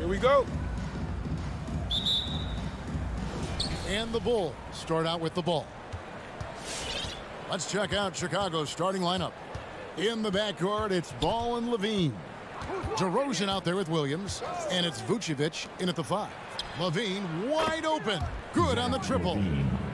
Here we go. And the Bulls start out with the ball. Let's check out Chicago's starting lineup. In the backcourt, it's Ball and Levine. DeRozan out there with Williams, and it's Vucevic in at the 5. Levine wide open. Good on the triple.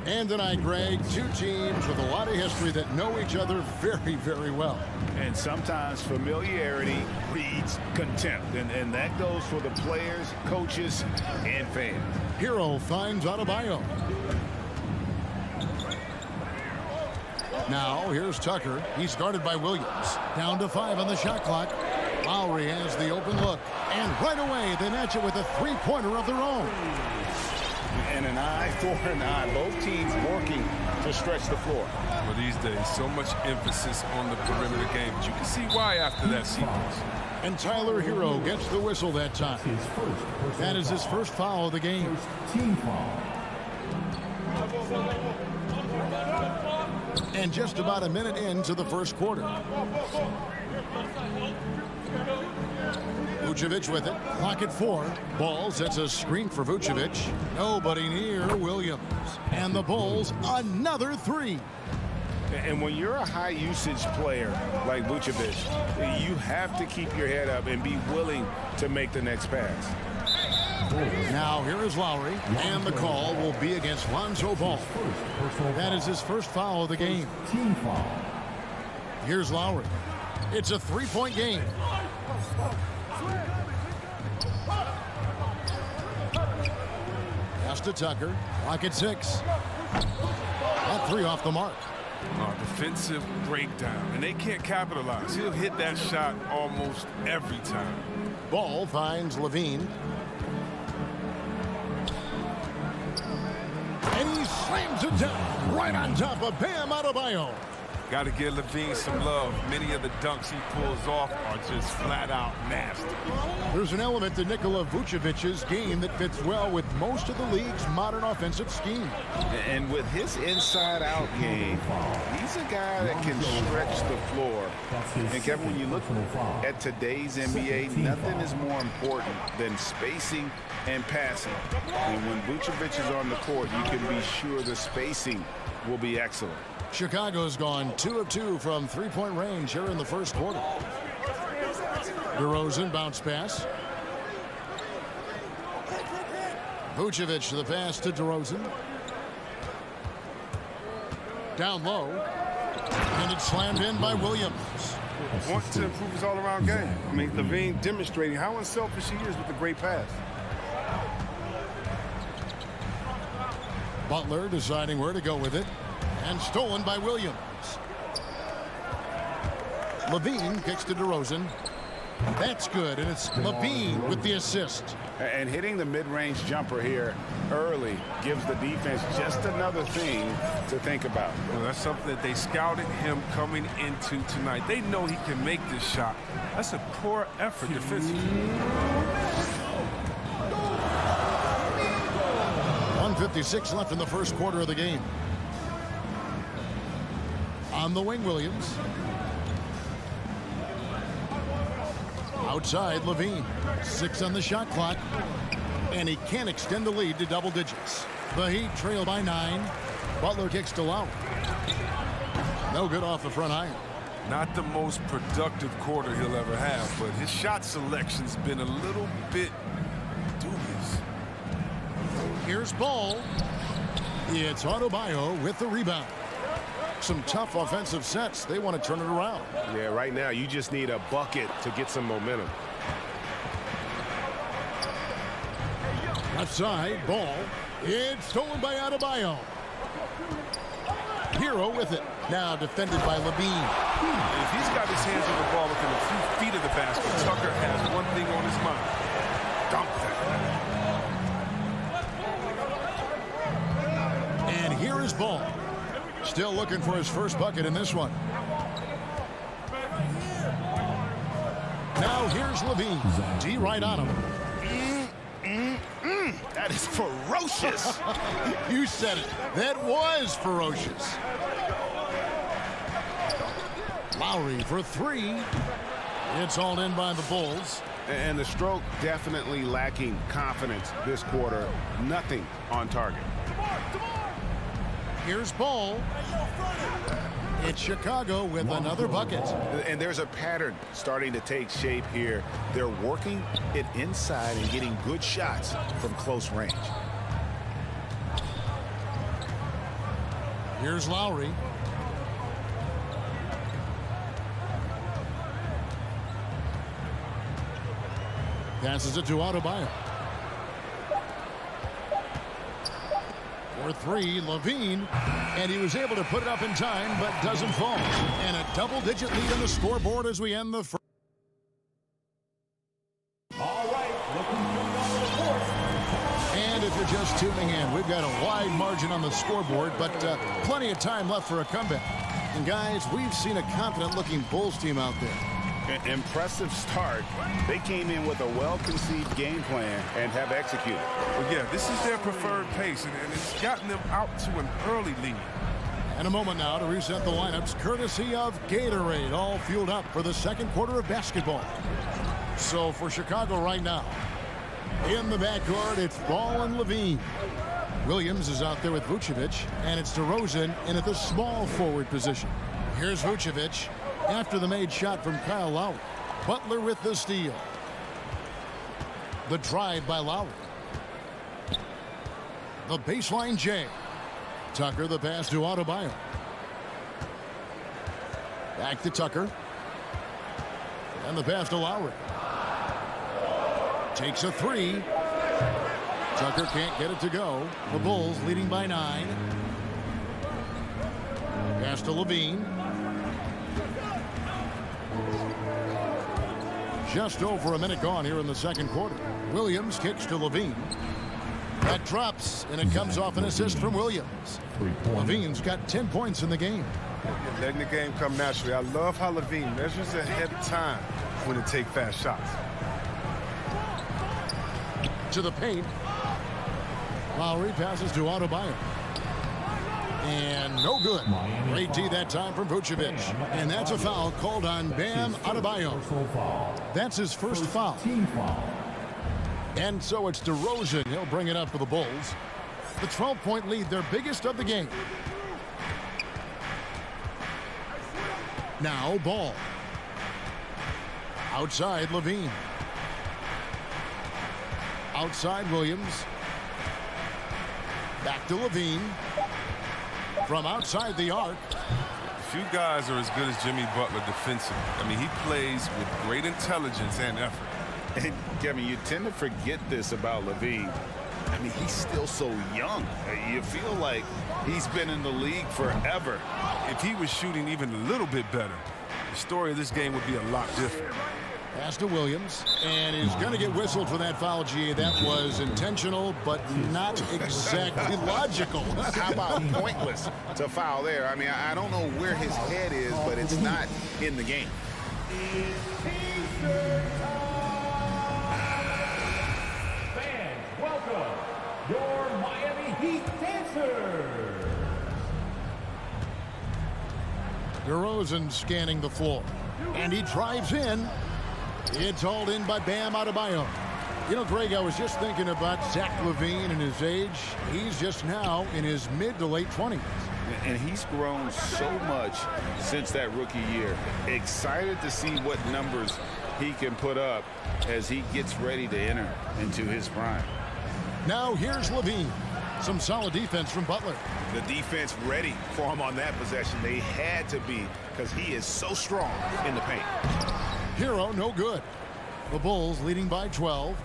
And tonight, Greg, two teams with a lot of history that know each other very, very well. And sometimes familiarity breeds contempt. And that goes for the players, coaches, and fans. Hero finds Adebayo. Now, here's Tucker. He's guarded by Williams. Down to 5 on the shot clock. Lowry has the open look. And right away, they match it with a three-pointer of their own. And an eye for an eye. Both teams working to stretch the floor. Well, these days, so much emphasis on the perimeter game. But you can see why after that sequence. And Tyler Hero gets the whistle that time. That is his first foul of the game. Team foul. And just about a minute into the first quarter. Vucevic with it. Clock at 4. Ball sets a screen for Vucevic. Nobody near Williams. And the Bulls, another 3. And when you're a high-usage player like Vucevic, you have to keep your head up and be willing to make the next pass. Now here is Lowry, and the call will be against Lonzo Ball. That is his first foul of the game. Team foul. Here's Lowry. It's a three-point game. Pass to Tucker. Clock at 6. That 3 off the mark. Defensive breakdown, and they can't capitalize. He'll hit that shot almost every time. Ball finds Levine. And he slams it down right on top of Bam Adebayo. Got to give Levine some love. Many of the dunks he pulls off are just flat out nasty. There's an element to Nikola Vucevic's game that fits well with most of the league's modern offensive scheme. And with his inside-out game, he's a guy that can stretch the floor. And Kevin, when you look at today's NBA, nothing is more important than spacing and passing. And when Vucevic is on the court, you can be sure the spacing will be excellent. Chicago's gone 2 of 2 from three-point range here in the first quarter. DeRozan bounce pass. Vucevic the pass to DeRozan. Down low. And it's slammed in by Williams. Wants to improve his all-around game. I mean, Levine demonstrating how unselfish he is with the great pass. Butler deciding where to go with it. And stolen by Williams. Levine kicks to DeRozan. That's good, and it's Levine with the assist. And hitting the mid-range jumper here early gives the defense just another thing to think about. Well, that's something that they scouted him coming into tonight. They know he can make this shot. That's a poor effort defensively. 1:56 left in the first quarter of the game. On the wing, Williams. Outside, Levine. 6 on the shot clock. And he can't extend the lead to double digits. The Heat trail by 9. Butler kicks to Lowry. No good off the front iron. Not the most productive quarter he'll ever have, but his shot selection's been a little bit dubious. Here's Ball. It's Adebayo with the rebound. Some tough offensive sets. They want to turn it around. Yeah, right now you just need a bucket to get some momentum. Left side, Ball. It's stolen by Adebayo. Hero with it. Now defended by Levine. If he's got his hands on the ball within a few feet of the basket, Tucker has one thing on his mind. Dunk that. And here is Ball. Still looking for his first bucket in this one. Now here's Levine. D right on him. That is ferocious. You said it. That was ferocious. Lowry for 3. It's all in by the Bulls. And the stroke definitely lacking confidence this quarter. Nothing on target. Here's Ball. It's Chicago with another bucket. And there's a pattern starting to take shape here. They're working it inside and getting good shots from close range. Here's Lowry. Passes it to Adebayo. For three, Levine. And he was able to put it up in time, but doesn't fall. And a double-digit lead on the scoreboard as we end the first. And if you're just tuning in, we've got a wide margin on the scoreboard, but plenty of time left for a comeback. And guys, we've seen a confident-looking Bulls team out there. Impressive start. They came in with a well-conceived game plan and have executed. Well, yeah, this is their preferred pace, and it's gotten them out to an early lead. And a moment now to reset the lineups, courtesy of Gatorade, all fueled up for the second quarter of basketball. So for Chicago right now, in the backcourt, it's Ball and Levine. Williams is out there with Vucevic, and it's DeRozan in at the small forward position. Here's Vucevic after the made shot from Kyle Lowry. Butler with the steal. The drive by Lowry. The baseline J. Tucker the pass to Adebayo. Back to Tucker. And the pass to Lowry. Takes a three. Tucker can't get it to go. The Bulls leading by 9. Pass to Levine. Just over a minute gone here in the second quarter. Williams kicks to Levine. That drops, and it comes off an assist from Williams. Levine's got 10 points in the game. Letting the game come naturally. I love how Levine measures ahead of time when to take fast shots. To the paint. Lowry passes to Adebayo. And no good. Great D that time from Vucevic. And that's a foul called on Bam Adebayo. That's his first foul. And so it's DeRozan. He'll bring it up for the Bulls. The 12-point lead, their biggest of the game. Now Ball. Outside Levine. Outside Williams. Back to Levine. From outside the arc. Few guys are as good as Jimmy Butler defensively. I mean, he plays with great intelligence and effort. And Kevin, you tend to forget this about Levine. I mean, he's still so young. You feel like he's been in the league forever. If he was shooting even a little bit better, the story of this game would be a lot different. Pass to Williams, and he's going to get whistled for that foul, G. That was intentional, but not exactly logical. How about pointless to foul there? I mean, I don't know where his head is, but it's not in the game. Fans, welcome your Miami Heat dancers. DeRozan scanning the floor, and he drives in. It's hauled in by Bam Adebayo. You know, Greg, I was just thinking about Zach LaVine and his age. He's just now in his mid to late 20s. And he's grown so much since that rookie year. Excited to see what numbers he can put up as he gets ready to enter into his prime. Now here's Levine. Some solid defense from Butler. The defense ready for him on that possession. They had to be, because he is so strong in the paint. Hero, no good. The Bulls leading by 12.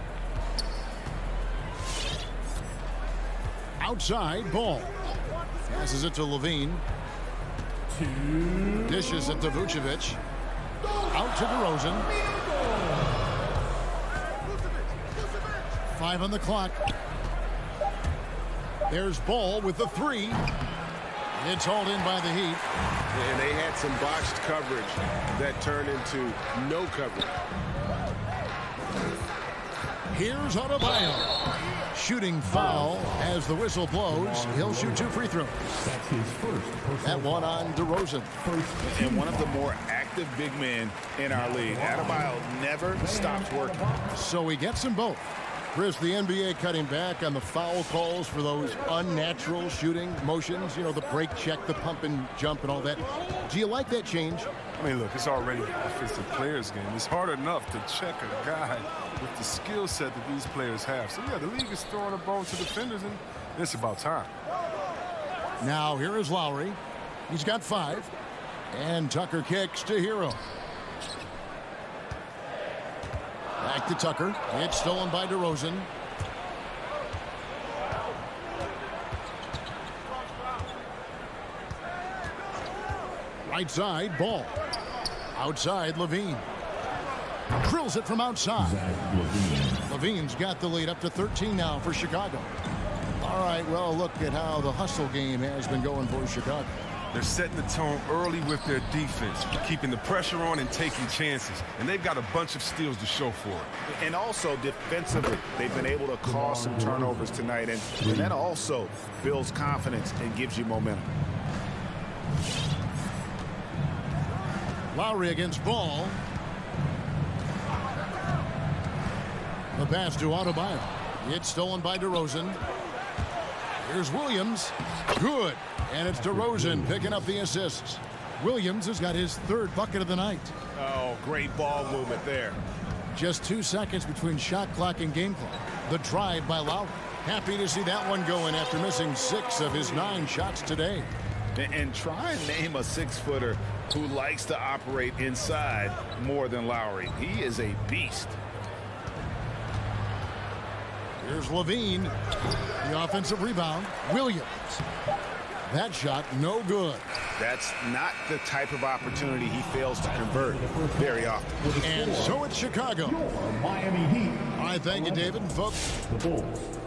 Outside, Ball. Passes it to Levine. Dishes it to Vucevic. Out to DeRozan. 5 on the clock. There's Ball with the 3. It's hauled in by the Heat. And they had some botched coverage that turned into no coverage. Here's Adebayo. Shooting foul as the whistle blows. He'll shoot 2 free throws. That's his first. That one on DeRozan. And one of the more accurate productive big men in our league. Adebayo never stops working. So he gets them both. Chris, the NBA cutting back on the foul calls for those unnatural shooting motions. You know, the break check, the pump and jump and all that. Do you like that change? I mean, look, it's already an offensive players game. It's hard enough to check a guy with the skill set that these players have. So, yeah, the league is throwing a bone to defenders, and it's about time. Now, here is Lowry. He's got 5. And Tucker kicks to Hero. Back to Tucker. It's stolen by DeRozan. Right side, Ball. Outside, Levine. Drills it from outside. Levine's got the lead up to 13 now for Chicago. All right, well, look at how the hustle game has been going for Chicago. They're setting the tone early with their defense, keeping the pressure on and taking chances. And they've got a bunch of steals to show for it. And also defensively, they've been able to cause some turnovers tonight. And that also builds confidence and gives you momentum. Lowry against Ball. The pass to Adebayo. It's stolen by DeRozan. Here's Williams. Good. And it's DeRozan picking up the assists. Williams has got his 3rd bucket of the night. Oh, great ball movement there. Just 2 seconds between shot clock and game clock. The drive by Lowry. Happy to see that one going after missing 6 of his 9 shots today. And try and name a 6-footer who likes to operate inside more than Lowry. He is a beast. Here's Levine. The offensive rebound. Williams. That shot, no good. That's not the type of opportunity he fails to convert very often. And so it's Chicago. Your Miami Heat. All right, thank you, David. And folks, The Bulls,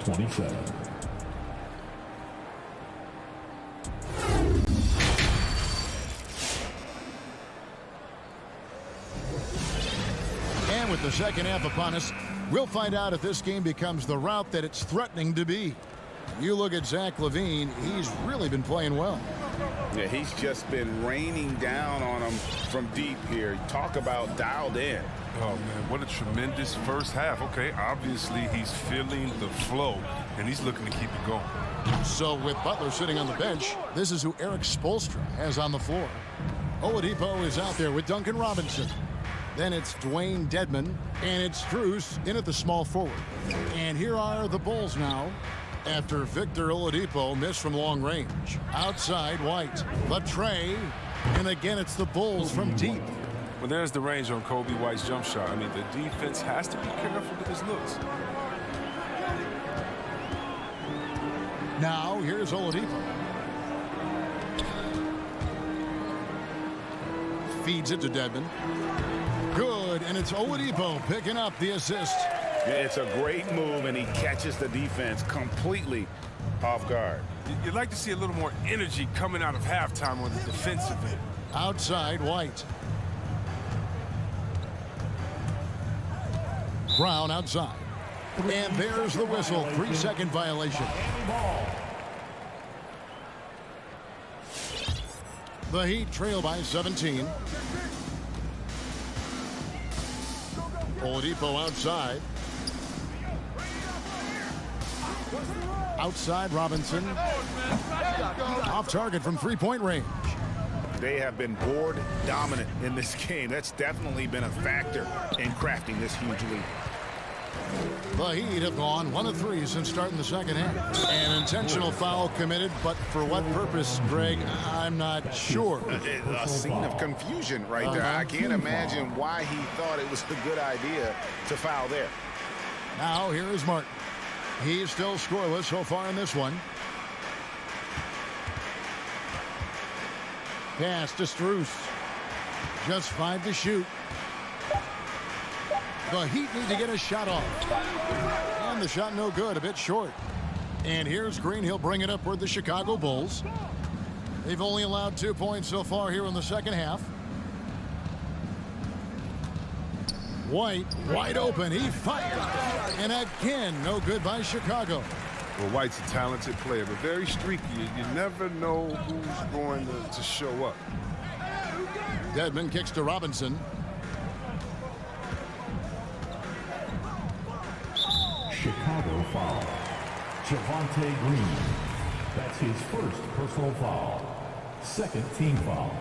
27. and with the second half upon us, we'll find out if this game becomes the route that it's threatening to be. You look at Zach LaVine, he's really been playing well. Yeah, he's just been raining down on him from deep here. Talk about dialed in. Oh, man, what a tremendous first half. Okay, obviously he's feeling the flow, and he's looking to keep it going. So with Butler sitting on the bench, this is who Eric Spoelstra has on the floor. Oladipo is out there with Duncan Robinson. Then it's Dwayne Dedmon, and it's Strus in at the small forward. And here are the Bulls now after Victor Oladipo missed from long range. Outside, White. The tray. And again, it's the Bulls from deep. Well, there's the range on Kobe White's jump shot. I mean, the defense has to be careful with his looks. Now, here's Oladipo. Feeds it to Dedmon. Good, and it's Oladipo picking up the assist. Yeah, it's a great move, and he catches the defense completely off guard. You'd like to see a little more energy coming out of halftime on the defensive end. Outside, White. Brown outside. And there's the whistle. 3-second violation. The Heat trail by 17. Oladipo outside. Outside, Robinson. Off target from three-point range. They have been board dominant in this game. That's definitely been a factor in crafting this huge lead. The Heat have gone 1 of 3 since starting the second half. An intentional foul committed, but for what purpose, Greg, I'm not sure. A scene of confusion right there. I can't imagine why he thought it was a good idea to foul there. Now here is Martin. He's still scoreless so far in this one. Pass to Strus. Just 5 to shoot. The Heat need to get a shot off. And the shot no good, a bit short. And here's Green. He'll bring it up with the Chicago Bulls. They've only allowed 2 points so far here in the second half. White, wide open. He fired. And again, no good by Chicago. Well, White's a talented player, but very streaky. You never know who's going to show up. Dedmon kicks to Robinson. Chicago foul. Javonte Green. That's his first personal foul. Second team foul.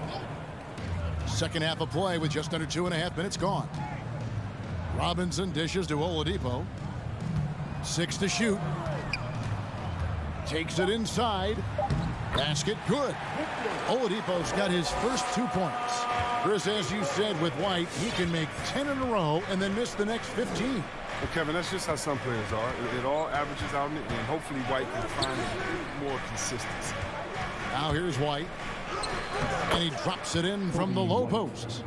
Second half of play with just under 2.5 minutes gone. Robinson dishes to Oladipo. 6 to shoot. Takes it inside. Basket good. Oladipo's got his first 2 points. Chris, as you said with White, he can make 10 in a row and then miss the next 15. Well, Kevin, that's just how some players are. It all averages out, and hopefully White can find a bit more consistency. Now here's White. And he drops it in from the low post.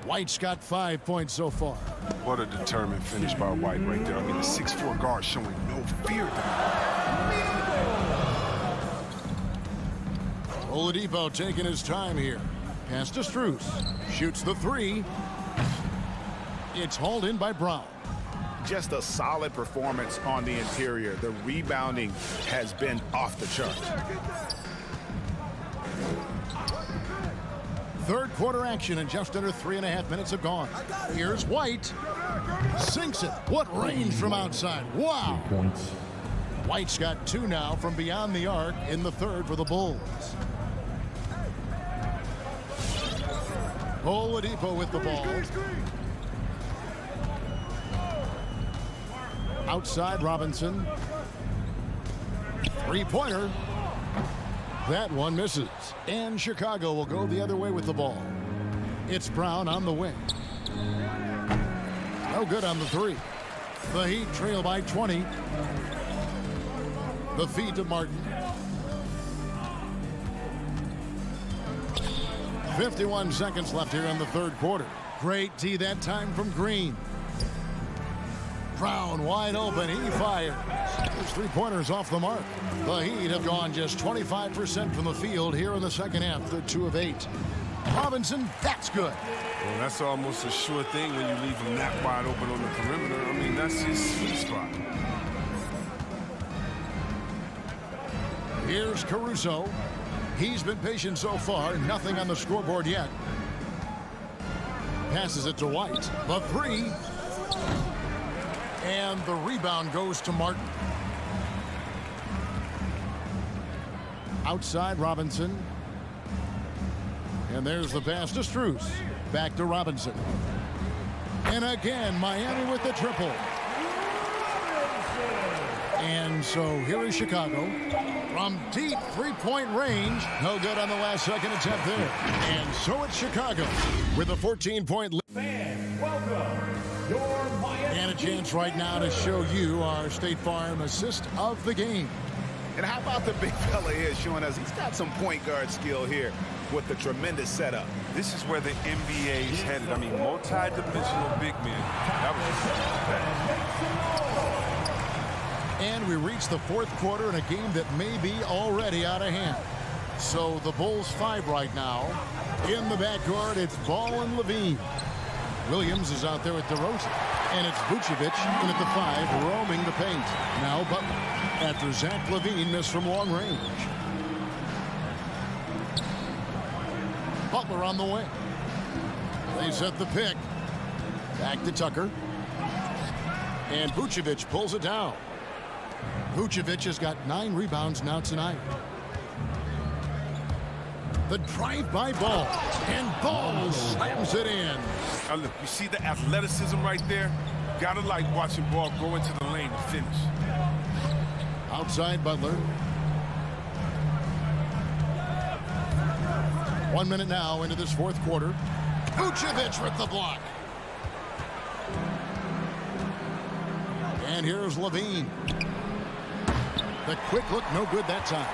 White's got 5 points so far. What a determined finish by White right there. I mean, the 6'4" guard showing no fear. Oladipo taking his time here. Pass to Strus. Shoots the 3. It's hauled in by Brown. Just a solid performance on the interior. The rebounding has been off the charts. Third quarter action and just under 3.5 minutes have gone. Here's White. Sinks it. What range from outside. Wow. 3 points. White's got 2 now from beyond the arc in the third for the Bulls. Oladipo with the ball. Outside Robinson. 3-pointer. That one misses. And Chicago will go the other way with the ball. It's Brown on the wing. No good on the 3. The Heat trail by 20. The feed to Martin. 51 seconds left here in the third quarter. Great D that time from Green. Brown wide open. He fires. His 3-pointers off the mark. The Heat have gone just 25% from the field here in the second half. They're 2 of 8. Robinson, that's good. Well, that's almost a sure thing when you leave him that wide open on the perimeter. I mean, that's his sweet spot. Here's Caruso. He's been patient so far. Nothing on the scoreboard yet. Passes it to White. The 3. And the rebound goes to Martin. Outside Robinson. And there's the pass to Strus. Back to Robinson. And again, Miami with the triple. And so here is Chicago. From deep 3-point range. No good on the last second attempt there. And so it's Chicago with a 14-point lead. Fans, welcome. Your Miami. And a chance right now to show you our State Farm assist of the game. And how about the big fella here showing us he's got some point guard skill here with the tremendous setup. This is where the NBA is headed. I mean, multi-dimensional big men. That was And we reach the fourth quarter in a game that may be already out of hand. So the Bulls 5 right now. In the backcourt, it's Ball and Levine. Williams is out there with DeRozan. And it's Vucevic in at the 5, roaming the paint. Now Butler, after Zach Levine missed from long range. Butler on the wing. They set the pick. Back to Tucker. And Vucevic pulls it down. Vucevic has got 9 rebounds now tonight. The drive-by Ball. And Ball slams it in. Now look, you see the athleticism right there? Gotta like watching Ball go into the lane to finish. Outside Butler. 1 minute now into this fourth quarter. Vucevic with the block. And here's Levine. The quick look, no good that time.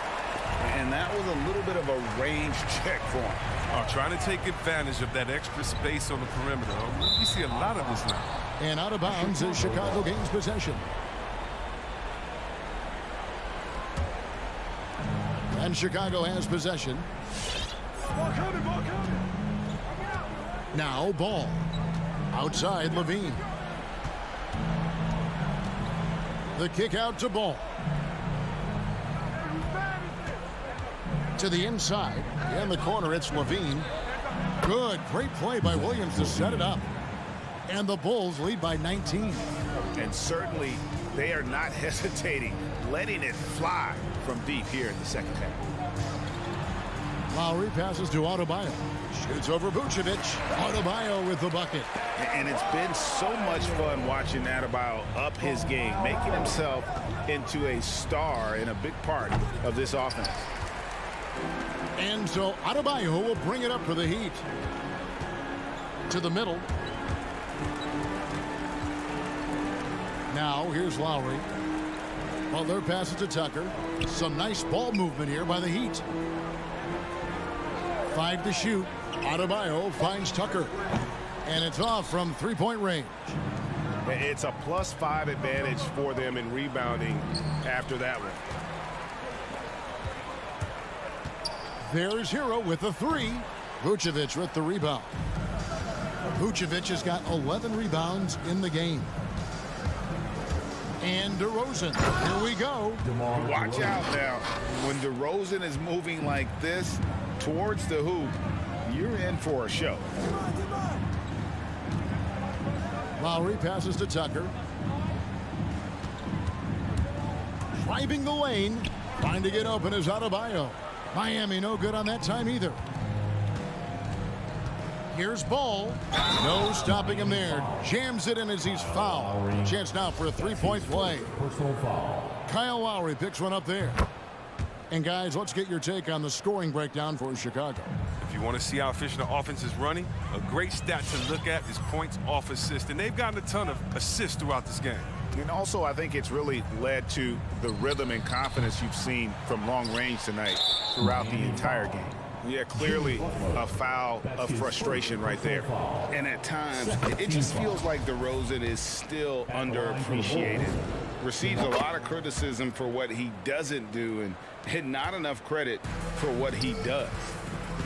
And that was a little bit of a range check for him. Trying to take advantage of that extra space on the perimeter. You see a lot of this now. And out of bounds as Chicago gains possession. And Chicago has possession. Now Ball. Outside Levine. The kick out to Ball. To the inside. In the corner, it's Levine. Good, great play by Williams to set it up. And the Bulls lead by 19. And certainly they are not hesitating, letting it fly from deep here in the second half. Lowry passes to Adebayo. Shoots over Vucevic. Adebayo with the bucket. And it's been so much fun watching Adebayo up his game, making himself into a star and a big part of this offense. And so Adebayo will bring it up for the Heat. To the middle. Now here's Lowry. Butler passes to Tucker. Some nice ball movement here by the Heat. 5 to shoot. Adebayo finds Tucker. And it's off from three-point range. It's a +5 advantage for them in rebounding after that one. There's Hero with the 3. Vucevic with the rebound. Vucevic has got 11 rebounds in the game. And DeRozan. Here we go. Watch out now. When DeRozan is moving like this towards the hoop, you're in for a show. Lowry passes to Tucker. Driving the lane. Trying to get open is Adebayo. Miami no good on that time either. Here's Ball. No stopping him there. Jams it in as he's fouled. Chance now for a three-point play. Personal foul. Kyle Lowry picks one up there. And guys, let's get your take on the scoring breakdown for Chicago. If you want to see how efficient the offense is running, a great stat to look at is points off assist. And they've gotten a ton of assists throughout this game. And also, I think it's really led to the rhythm and confidence you've seen from long range tonight throughout the entire game. Yeah, clearly a foul of frustration right there. And at times, it just feels like DeRozan is still underappreciated. Receives a lot of criticism for what he doesn't do and not enough credit for what he does.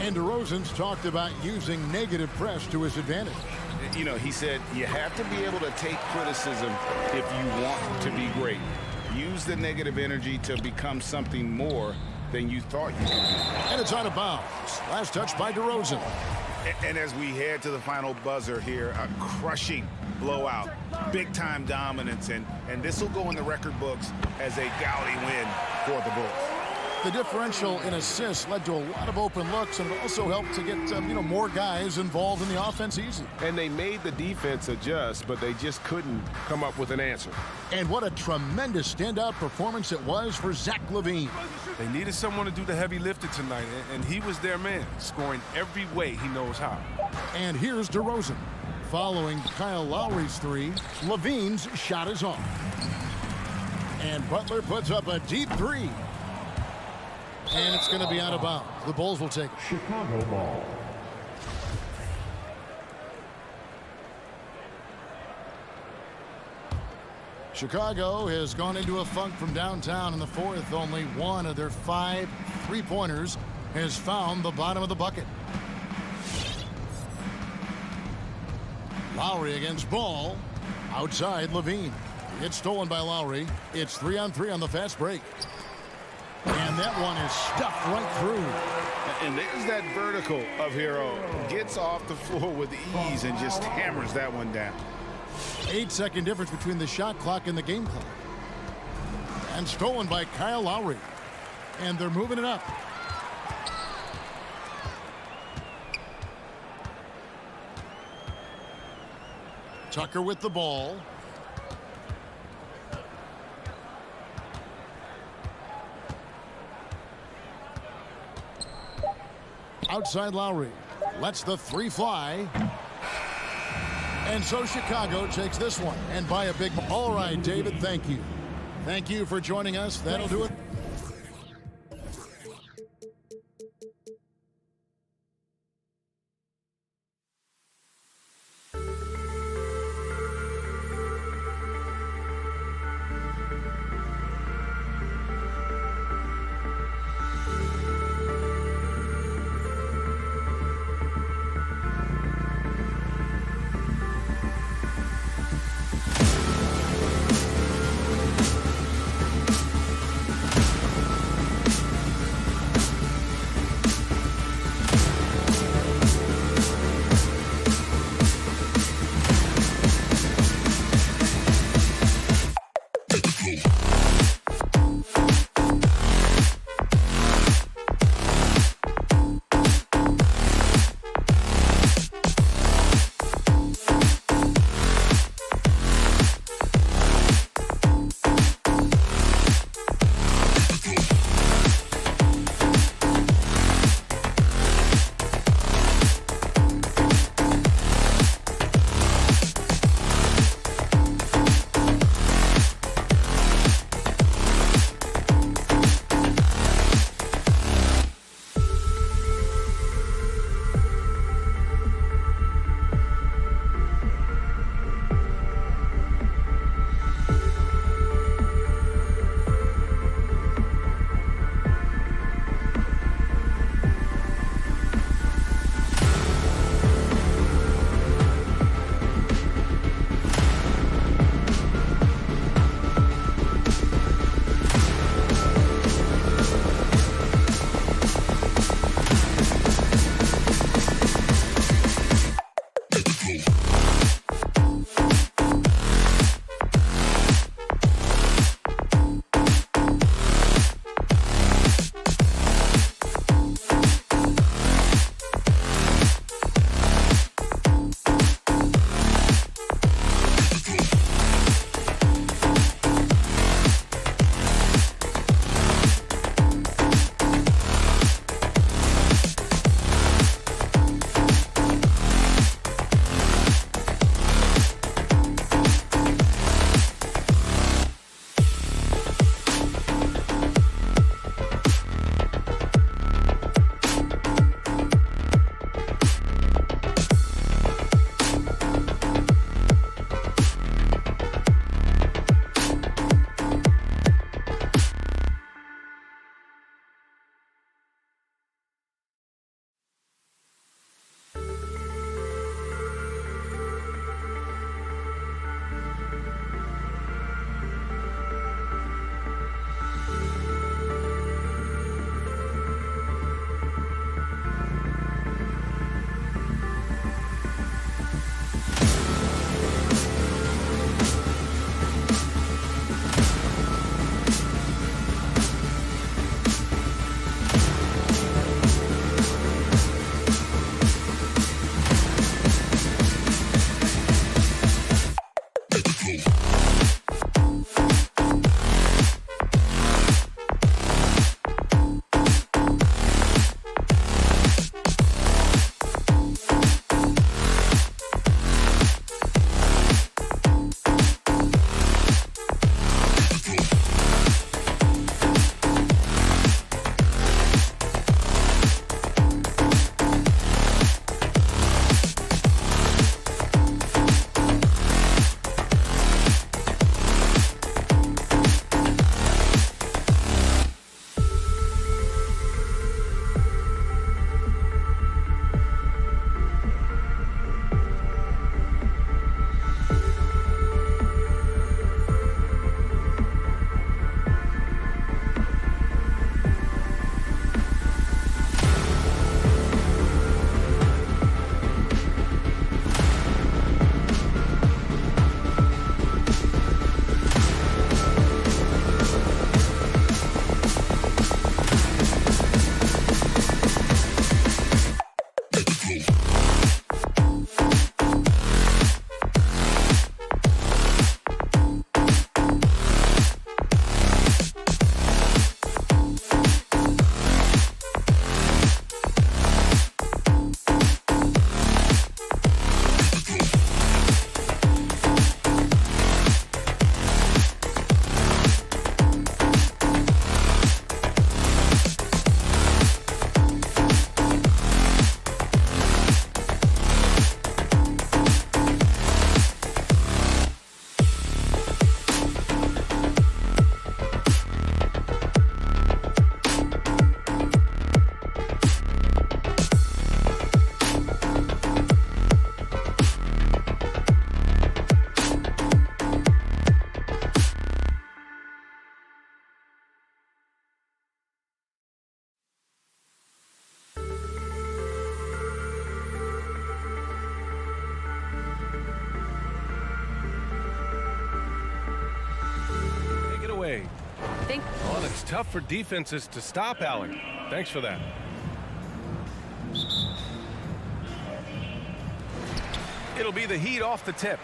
And DeRozan's talked about using negative press to his advantage. You know, he said you have to be able to take criticism if you want to be great. Use the negative energy to become something more than you thought you could be. And it's out of bounds. Last touch by DeRozan. And as we head to the final buzzer here, a crushing blowout, big-time dominance, and this will go in the record books as a gaudy win for the Bulls. The differential in assists led to a lot of open looks, and it also helped to get more guys involved in the offense easy. And they made the defense adjust, but they just couldn't come up with an answer. And what a tremendous standout performance it was for Zach LaVine. They needed someone to do the heavy lifting tonight, and he was their man, scoring every way he knows how. And here's DeRozan. Following Kyle Lowry's 3, LaVine's shot is off. And Butler puts up a deep 3. And it's going to be out of bounds. The Bulls will take it. Chicago ball. Chicago has gone into a funk from downtown in the fourth. Only one of their 5 three-pointers has found the bottom of the bucket. Lowry against Ball. Outside LaVine. It's stolen by Lowry. It's 3-on-3 on the fast break. And that one is stuffed right through. And there's that vertical of Hero. Gets off the floor with ease and just hammers that one down. 8-second difference between the shot clock and the game clock. And stolen by Kyle Lowry. And they're moving it up. Tucker with the ball. Outside Lowry. Lets the 3 fly. And so Chicago takes this one. And by a big... All right, David, thank you. Thank you for joining us. That'll do it. Well, it's tough for defenses to stop Allen. Thanks for that. It'll be the Heat off the tip.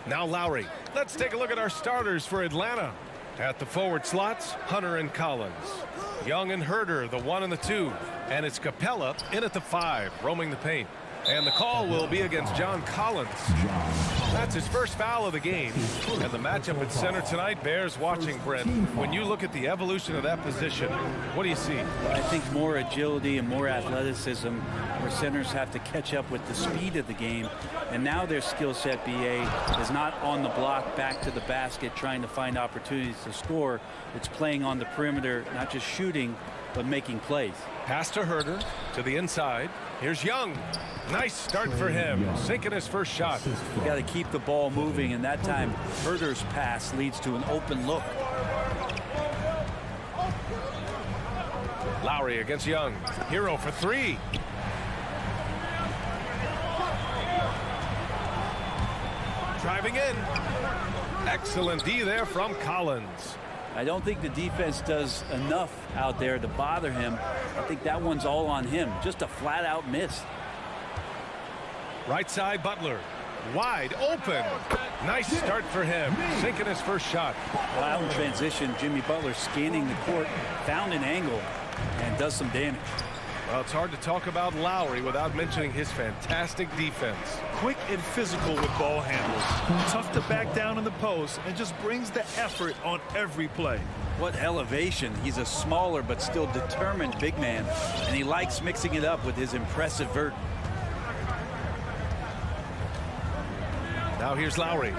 Now Lowry. Let's take a look at our starters for Atlanta. At the forward slots, Hunter and Collins. Young and Herter, the 1 and the 2. And it's Capella in at the 5, roaming the paint. And the call will be against John Collins. That's his first foul of the game. And the matchup at center tonight bears watching, Brent. When you look at the evolution of that position, what do you see? I think more agility and more athleticism, where centers have to catch up with the speed of the game. And now their skill set, BA, is not on the block back to the basket trying to find opportunities to score. It's playing on the perimeter, not just shooting, but making plays. Pass to Herter, to the inside. Here's Young. Nice start for him, sinking his first shot. You got to keep the ball moving, and that time Herter's pass leads to an open look. Lowry against Young. Hero for 3. Driving in. Excellent D there from Collins. I don't think the defense does enough out there to bother him. I think that one's all on him. Just a flat-out miss. Right side, Butler. Wide open. Nice start for him. Sinking his first shot. Well, out in transition, Jimmy Butler scanning the court, found an angle, and does some damage. Well, it's hard to talk about Lowry without mentioning his fantastic defense. Quick and physical with ball handles. Tough to back down in the post and just brings the effort on every play. What elevation. He's a smaller but still determined big man, and he likes mixing it up with his impressive vert. Now here's Lowry.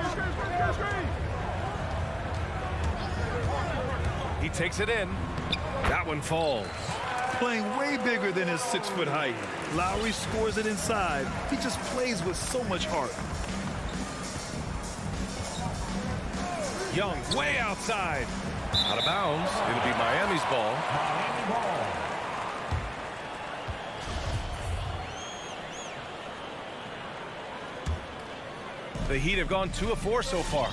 He takes it in. That one falls. Playing way bigger than his 6-foot height. Lowry scores it inside. He just plays with so much heart. Young way outside. Out of bounds. It'll be Miami's ball. The Heat have gone 2 of 4 so far.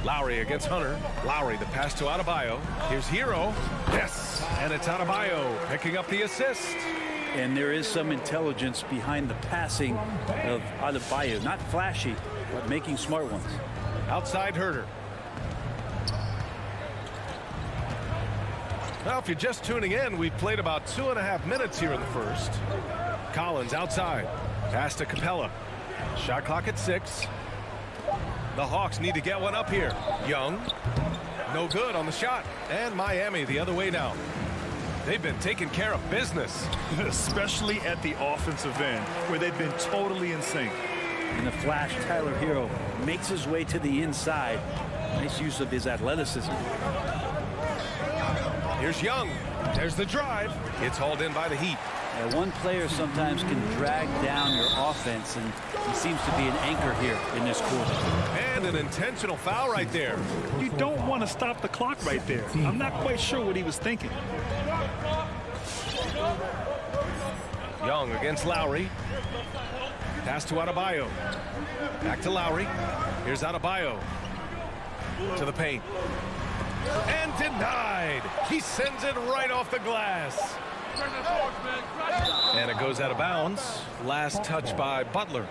Lowry against Hunter. Lowry, the pass to Adebayo. Here's Hero. Yes, and it's Adebayo picking up the assist. And there is some intelligence behind the passing of Adebayo. Not flashy, but making smart ones. Outside Herder. Now, if you're just tuning in, we've played about 2.5 minutes here in the first. Collins outside. Pass to Capella. Shot clock at 6. The Hawks need to get one up here. Young. No good on the shot. And Miami the other way now. They've been taking care of business. Especially at the offensive end, where they've been totally in sync. In the flash, Tyler Hero makes his way to the inside. Nice use of his athleticism. Here's Young. There's the drive. It's hauled in by the Heat. One player sometimes can drag down your offense, and he seems to be an anchor here in this quarter. And an intentional foul right there. You don't want to stop the clock right there. I'm not quite sure what he was thinking. Young against Lowry. Pass to Adebayo. Back to Lowry. Here's Adebayo. To the paint. And denied. He sends it right off the glass. And it goes out of bounds. Last touch by Butler.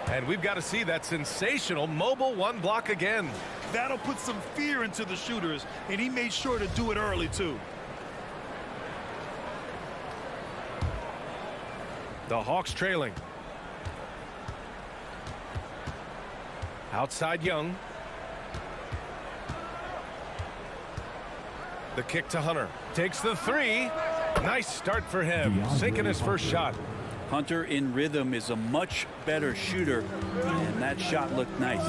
And we've got to see that sensational mobile one block again. That'll put some fear into the shooters, and he made sure to do it early, too. The Hawks trailing. Outside Young. The kick to Hunter. Takes the 3. Nice start for him. Sinking his first shot. Hunter in rhythm is a much better shooter, and that shot looked nice.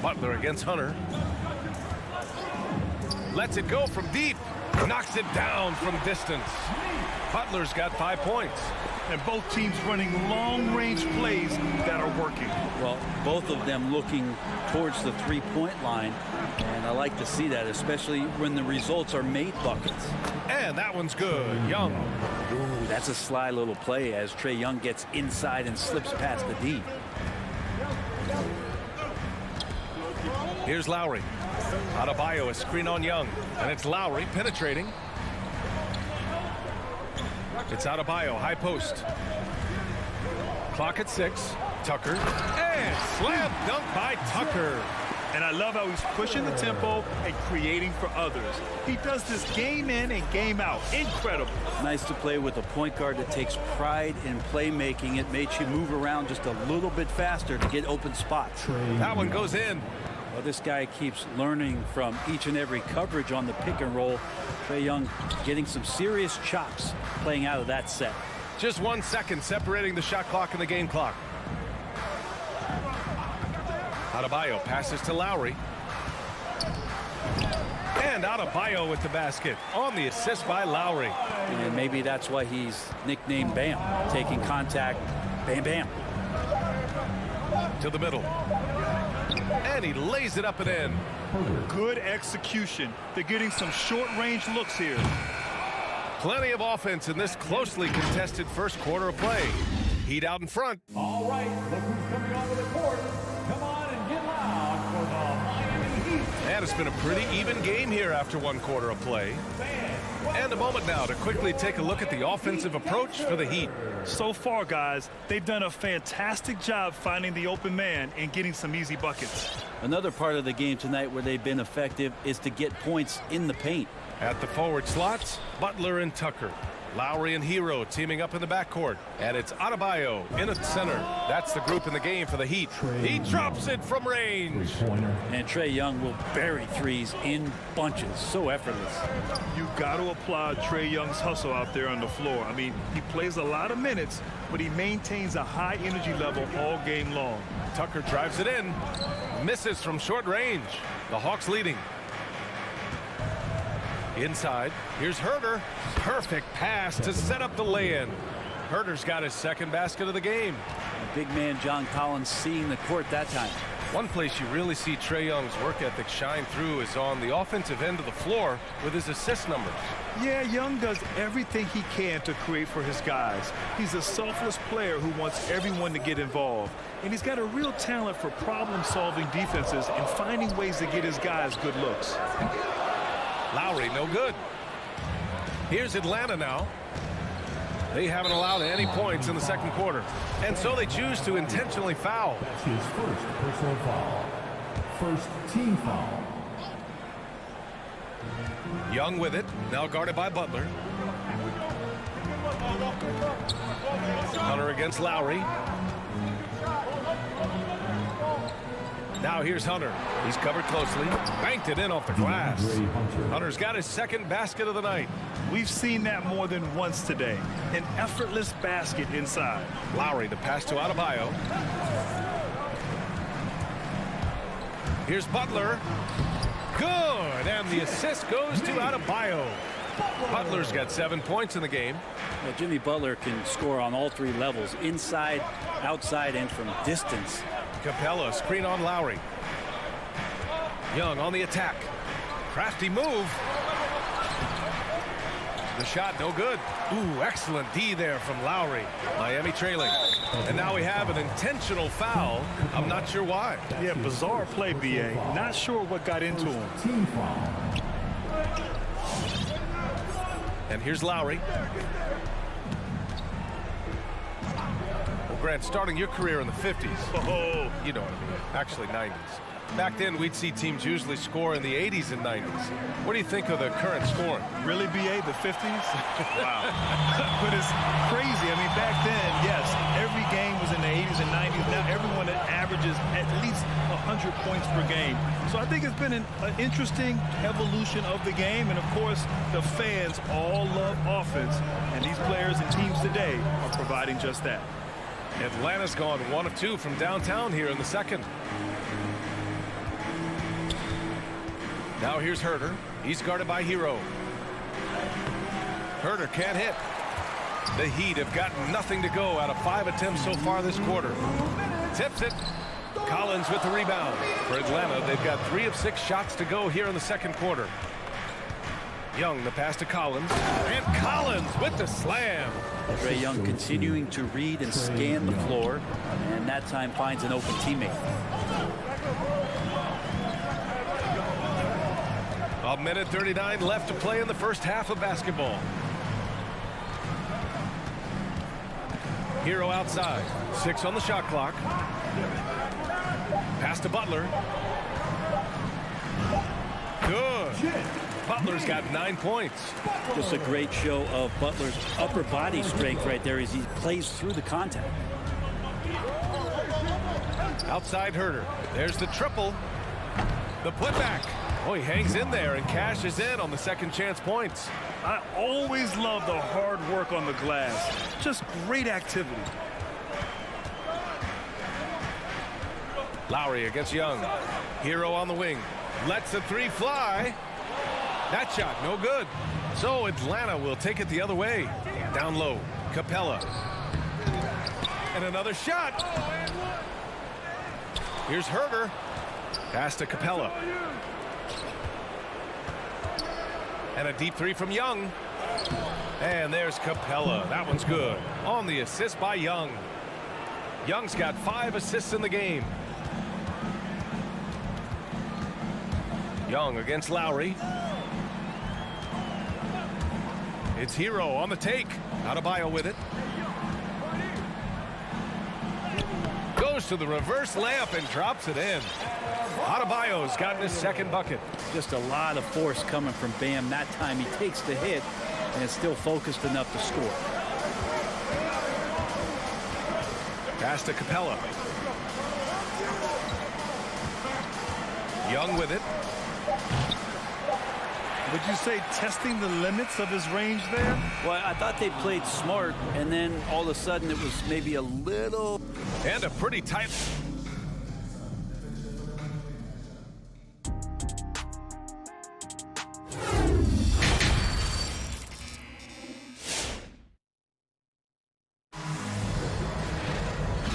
Butler against Hunter. Lets it go from deep. Knocks it down from distance. Butler's got 5 points. And both teams running long-range plays that are working. Well, both of them looking towards the three-point line, and I like to see that, especially when the results are made buckets. And that one's good. Young. Ooh, that's a sly little play as Trae Young gets inside and slips past the D. Here's Lowry. Adebayo, a screen on Young. And it's Lowry penetrating. It's Adebayo, high post. Clock at 6. Tucker. And slam dunk by Tucker. And I love how he's pushing the tempo and creating for others. He does this game in and game out. Incredible. Nice to play with a point guard that takes pride in playmaking. It makes you move around just a little bit faster to get open spots. That one goes in. Well, this guy keeps learning from each and every coverage on the pick and roll. Trae Young getting some serious chops playing out of that set. Just 1 second separating the shot clock and the game clock. Adebayo passes to Lowry. And Adebayo with the basket on the assist by Lowry. And maybe that's why he's nicknamed Bam. Taking contact, bam, bam. To the middle. And he lays it up and in. Good execution. They're getting some short-range looks here. Plenty of offense in this closely contested first quarter of play. Heat out in front. All right, look who's coming onto the court. Come on and get loud for the Miami Heat. And it's been a pretty even game here after 1 quarter of play. And a moment now to quickly take a look at the offensive approach for the Heat. So far, guys, they've done a fantastic job finding the open man and getting some easy buckets. Another part of the game tonight where they've been effective is to get points in the paint. At the forward slots, Butler and Tucker. Lowry and Hero teaming up in the backcourt. And it's Adebayo in at center. That's the group in the game for the Heat. He drops it from range. And Trae Young will bury threes in bunches. So effortless. You got to applaud Trae Young's hustle out there on the floor. I mean, he plays a lot of minutes, but he maintains a high energy level all game long. Tucker drives it in. Misses from short range. The Hawks leading. Inside, here's Herder. Perfect pass to set up the lay-in. Herder's got his second basket of the game. Big man John Collins seeing the court that time. One place you really see Trae Young's work ethic shine through is on the offensive end of the floor with his assist numbers. Yeah, Young does everything he can to create for his guys. He's a selfless player who wants everyone to get involved. And he's got a real talent for problem-solving defenses and finding ways to get his guys good looks. Lowry, no good. Here's Atlanta now. They haven't allowed any points in the second quarter. And so they choose to intentionally foul. That's his first personal foul. First team foul. Young with it. Now guarded by Butler. Hunter against Lowry. Now here's Hunter. He's covered closely. Banked it in off the glass. Hunter's got his second basket of the night. We've seen that more than once today. An effortless basket inside. Lowry, the pass to Adebayo. Here's Butler. Good. And the assist goes to Adebayo. Butler's got 7 points in the game. Well, Jimmy Butler can score on all three levels, inside, outside, and from distance. Capella, screen on Lowry. Young on the attack. Crafty move. The shot no good. Ooh, excellent D there from Lowry. Miami trailing. And now we have an intentional foul. I'm not sure why. Yeah, bizarre play, B.A. Not sure what got into him. Team foul. And here's Lowry. Well, Grant, starting your career in the 50s. Oh, you know what I mean. Actually, 90s. Back then, we'd see teams usually score in the 80s and 90s. What do you think of the current scoring? Really, B.A., the 50s? Wow. But it's crazy. I mean, back then, yes, every game was in the 80s and 90s. Now everyone averages at least 100 points per game. So I think it's been an interesting evolution of the game. And, of course, the fans all love offense. And these players and teams today are providing just that. Atlanta's gone 1 of 2 from downtown here in the second. Now here's Herter. He's guarded by Hero. Herter can't hit. The Heat have gotten nothing to go out of 5 attempts so far this quarter. Tips it. Collins with the rebound. For Atlanta, they've got 3 of 6 shots to go here in the second quarter. Young, the pass to Collins. And Collins with the slam. Trae Young continuing to read and scan the floor, and that time finds an open teammate. A minute 39 left to play in the first half of basketball. Hero outside. 6 on the shot clock. Pass to Butler. Good. Butler's got 9 points. Just a great show of Butler's upper body strength right there as he plays through the contact. Outside Herter. There's the triple. The putback. Oh, he hangs in there and cashes in on the second chance points. I always love the hard work on the glass. Just great activity. Lowry against Young. Hero on the wing. Lets the 3 fly. That shot no good. So Atlanta will take it the other way. Down low. Capella. And another shot. Here's Herter. Pass to Capella. And a deep 3 from Young. And there's Capella. That one's good. On the assist by Young. Young's got 5 assists in the game. Young against Lowry. It's Hero on the take. Adebayo with it. Goes to the reverse layup and drops it in. Adebayo's gotten his second bucket. Just a lot of force coming from Bam. That time he takes the hit and is still focused enough to score. Pass to Capella. Young with it. Would you say testing the limits of his range there? Well, I thought they played smart, and then all of a sudden it was maybe a little... And a pretty tight...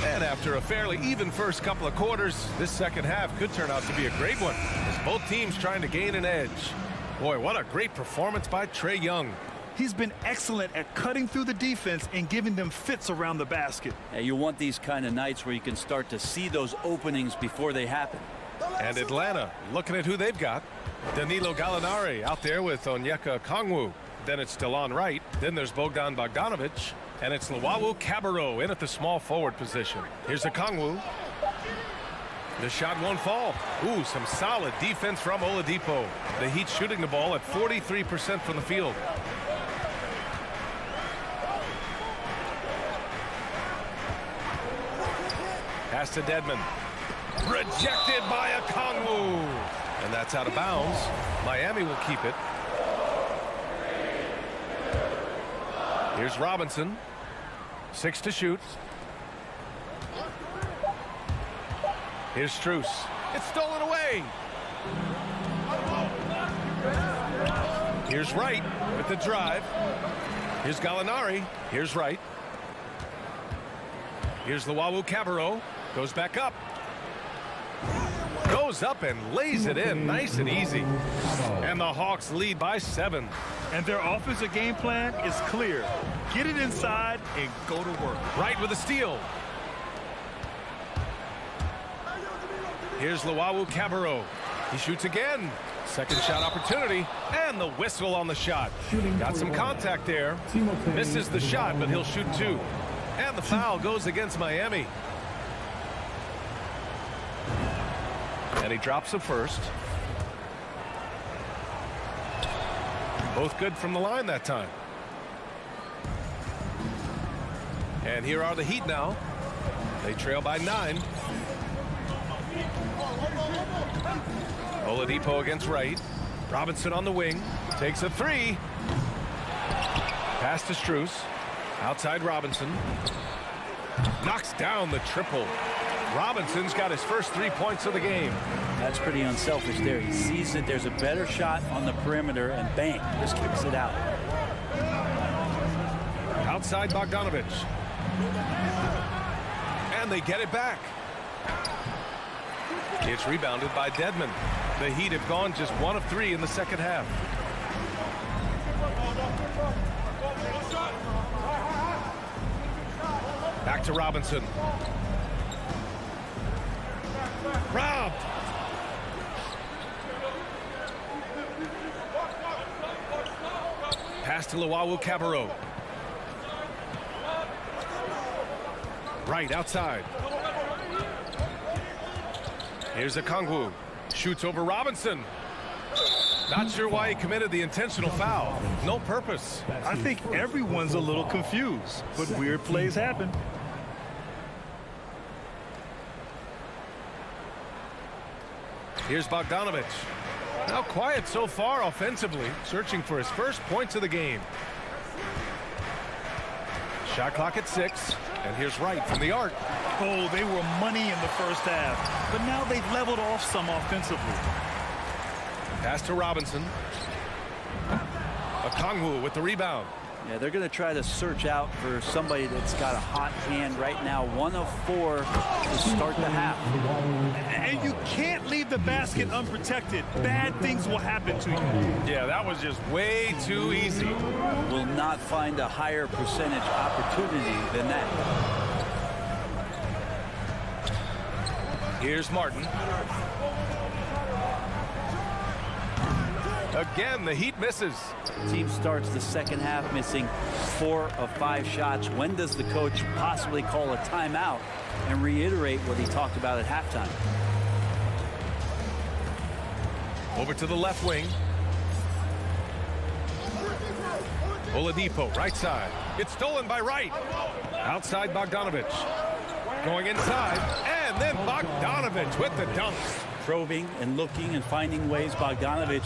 And after a fairly even first couple of quarters, this second half could turn out to be a great one, as both teams trying to gain an edge. Boy, what a great performance by Trae Young. He's been excellent at cutting through the defense and giving them fits around the basket. Yeah, you want these kind of nights where you can start to see those openings before they happen. And Atlanta, looking at who they've got. Danilo Gallinari out there with Onyeka Okongwu. Then it's still on right. Then there's Bogdan Bogdanovic. And it's Luwawu Cabarrot in at the small forward position. Here's Okongwu. The shot won't fall. Ooh, some solid defense from Oladipo. The Heat shooting the ball at 43% from the field. Pass to Dedmon. Rejected by Okongwu. And that's out of bounds. Miami will keep it. Here's Robinson. 6 to shoot. Here's Strus. It's stolen away. Here's Wright with the drive. Here's Gallinari. Here's Wright. Here's Luwawu Cabarrot. Goes back up. Goes up and lays it in nice and easy. And the Hawks lead by 7. And their offensive game plan is clear. Get it inside and go to work. Wright with a steal. Here's Luwawu Cabarrot. He shoots again. Second shot opportunity. And the whistle on the shot. Got some contact there. Misses the shot, but he'll shoot 2. And the foul goes against Miami. And he drops the first. Both good from the line that time. And here are the Heat now. They trail by 9. Oladipo against Wright. Robinson on the wing. Takes a 3. Pass to Strus. Outside Robinson. Knocks down the triple. Robinson's got his first 3 points of the game. That's pretty unselfish there. He sees that there's a better shot on the perimeter and bang, just kicks it out. Outside Bogdanovic. And they get it back. It's rebounded by Dedmon. The Heat have gone just 1 of 3 in the second half. Back to Robinson. Robbed. Pass to Luwawu Cabarrot. Right outside. Here's Okongwu. Shoots over Robinson. Not sure why he committed the intentional foul. No purpose. I think everyone's a little confused, but weird plays happen. Here's Bogdanovic. Now quiet so far offensively, searching for his first points of the game. Shot clock at 6, and here's Wright from the arc. Oh, they were money in the first half, but now they've leveled off some offensively. Pass to Robinson. Okongwu with the rebound. Yeah, they're going to try to search out for somebody that's got a hot hand right now. 1 of 4 to start the half. And you can't leave the basket unprotected. Bad things will happen to you. Yeah, that was just way too easy. Will not find a higher percentage opportunity than that. Here's Martin. Again, the Heat misses. Team starts the second half missing 4 of 5 shots. When does the coach possibly call a timeout and reiterate what he talked about at halftime? Over to the left wing. Oladipo, right side. It's stolen by Wright. Outside Bogdanovic. Going inside. And then Bogdanovic with the dunk. Probing and looking and finding ways. Bogdanovic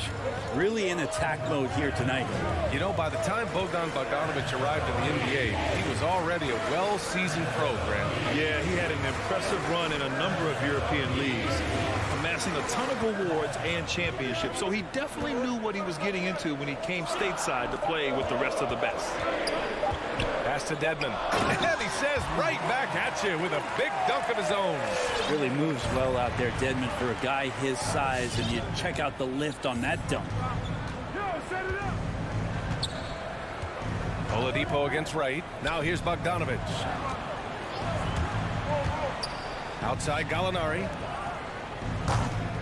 really in attack mode here tonight. You know, by the time Bogdan Bogdanovic arrived in the NBA, he was already a well-seasoned pro, Grant. Yeah, he had an impressive run in a number of European leagues, amassing a ton of awards and championships. So he definitely knew what he was getting into when he came stateside to play with the rest of the best. Pass to Dedmon. And he says right back at you with a big dunk of his own. Really moves well out there, Dedmon, for a guy his size, and you check out the lift on that dunk. Oladipo against Wright. Now here's Bogdanovic. Outside Gallinari.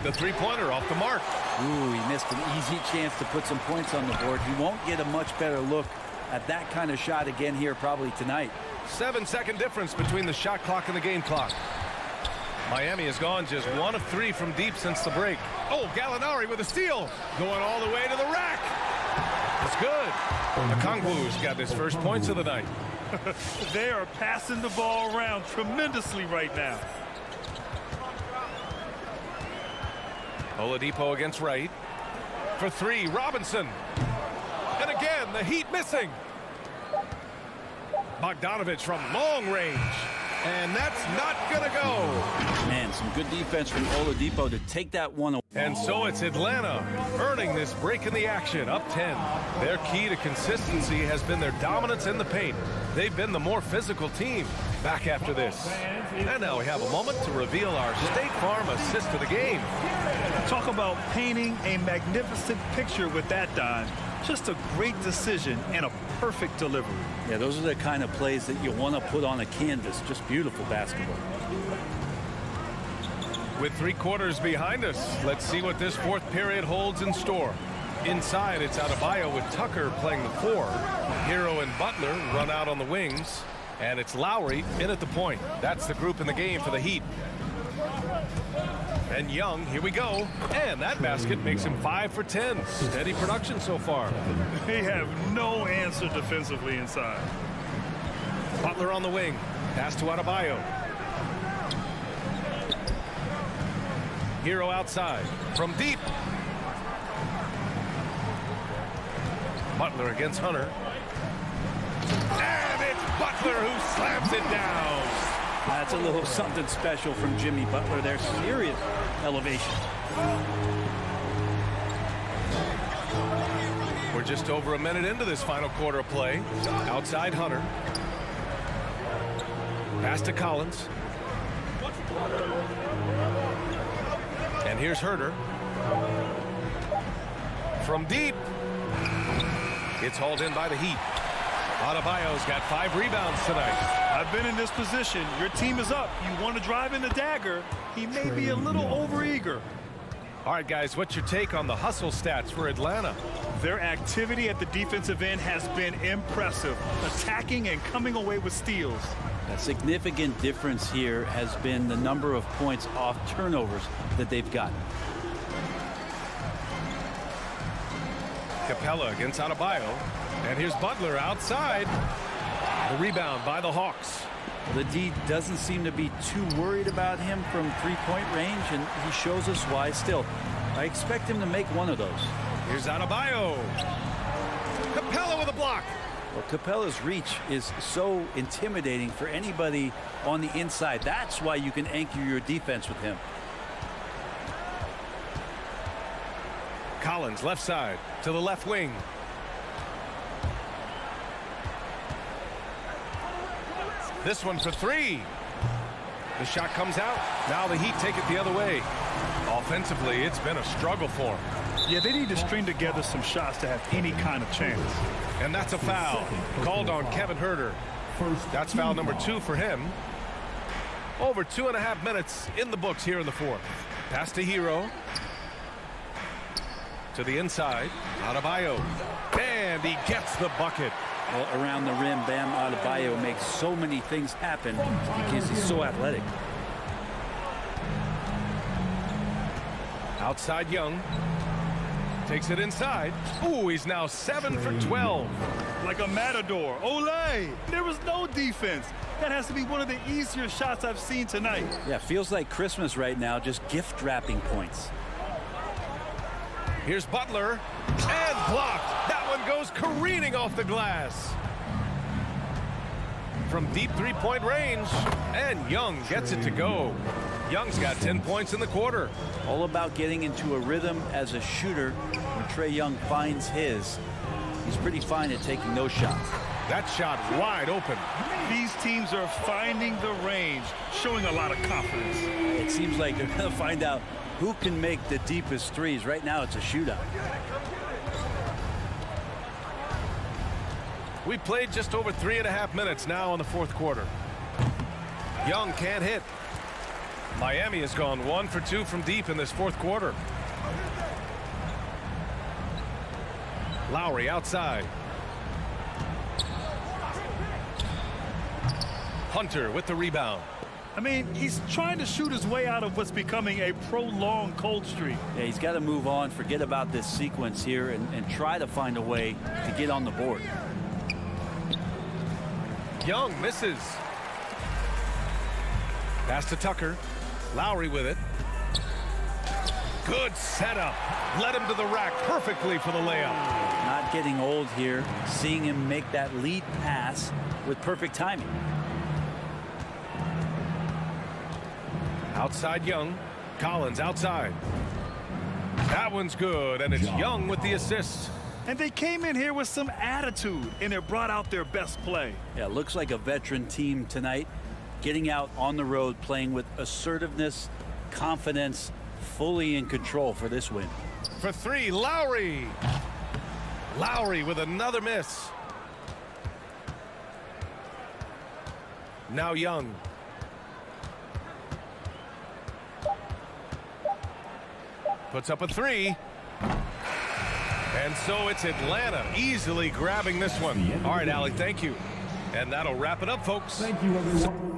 The three-pointer off the mark. Ooh, he missed an easy chance to put some points on the board. He won't get a much better look at that kind of shot again here probably tonight. 7-second difference between the shot clock and the game clock. Miami has gone just 1 of 3 from deep since the break. Oh, Gallinari with a steal. Going all the way to the rack. It's good. Okongwu's got his first points of the night. They are passing the ball around tremendously right now. Oladipo against Wright. For 3, Robinson. And again, the Heat missing. Bogdanovich from long range. And that's not going to go. Man, some good defense from Oladipo to take that one away. And so it's Atlanta earning this break in the action, up 10. Their key to consistency has been their dominance in the paint. They've been the more physical team. Back after this. And now we have a moment to reveal our State Farm assist of the game. Talk about painting a magnificent picture with that dime. Just a great decision and a perfect delivery. Yeah, those are the kind of plays that you want to put on a canvas. Just beautiful basketball. With 3 quarters behind us, let's see what this fourth period holds in store. Inside, it's Adebayo with Tucker playing the 4. Hero and Butler run out on the wings. And it's Lowry in at the point. That's the group in the game for the Heat. And Young, here we go. And that basket makes him 5 for 10. Steady production so far. They have no answer defensively inside. Butler on the wing. Pass to Adebayo. Hero outside. From deep. Butler against Hunter. And it's Butler who slams it down. That's a little something special from Jimmy Butler. There's serious elevation. We're just over a minute into this final quarter of play. Outside Hunter. Pass to Collins. And here's Herter. From deep. It's hauled in by the Heat. Adebayo's got 5 rebounds tonight. I've been in this position. Your team is up. You want to drive in the dagger. He may be a little overeager. All right, guys, what's your take on the hustle stats for Atlanta? Their activity at the defensive end has been impressive, attacking and coming away with steals. A significant difference here has been the number of points off turnovers that they've gotten. Capella against Adebayo. And here's Butler outside. The rebound by the Hawks. The D doesn't seem to be too worried about him from 3-point range, and he shows us why still. I expect him to make one of those. Here's Adebayo. Capella with a block. Well, Capella's reach is so intimidating for anybody on the inside. That's why you can anchor your defense with him. Collins left side to the left wing. This one for 3. The shot comes out. Now the Heat take it the other way. Offensively, it's been a struggle for them. Yeah, they need to string together some shots to have any kind of chance. And that's a foul called on Kevin Herter. That's foul number 2 for him. Over 2.5 minutes in the books here in the fourth. Pass to Hero. To the inside. Adebayo. And he gets the bucket. Well, around the rim, Bam Adebayo makes so many things happen because he's so athletic. Outside Young. Takes it inside. Ooh, he's now 7 for 12. Like a matador. Olay! There was no defense. That has to be one of the easier shots I've seen tonight. Yeah, feels like Christmas right now, just gift wrapping points. Here's Butler. And blocked. That one goes careening off the glass. From deep 3-point range. And Young gets it to go. Young's got 10 points in the quarter. All about getting into a rhythm as a shooter. When Trae Young finds his, he's pretty fine at taking those shots. That shot wide open. These teams are finding the range, showing a lot of confidence. It seems like they're going to find out who can make the deepest threes. Right now, it's a shootout. We played just over 3.5 minutes now in the fourth quarter. Young can't hit. Miami has gone 1 for 2 from deep in this fourth quarter. Lowry outside. Hunter with the rebound. I mean, he's trying to shoot his way out of what's becoming a prolonged cold streak. Yeah, he's got to move on, forget about this sequence here, and try to find a way to get on the board. Young misses. Pass to Tucker. Lowry with it. Good setup. Led him to the rack perfectly for the layup. Not getting old here, seeing him make that lead pass with perfect timing. Outside Young. Collins outside. That one's good, and it's Young with the assist. And they came in here with some attitude, and it brought out their best play. Yeah, looks like a veteran team tonight, getting out on the road, playing with assertiveness, confidence, fully in control for this win. For three, Lowry. Lowry with another miss. Now Young. Puts up a three. And so it's Atlanta easily grabbing this one. All right, Allie, thank you. And that'll wrap it up, folks. Thank you, everyone.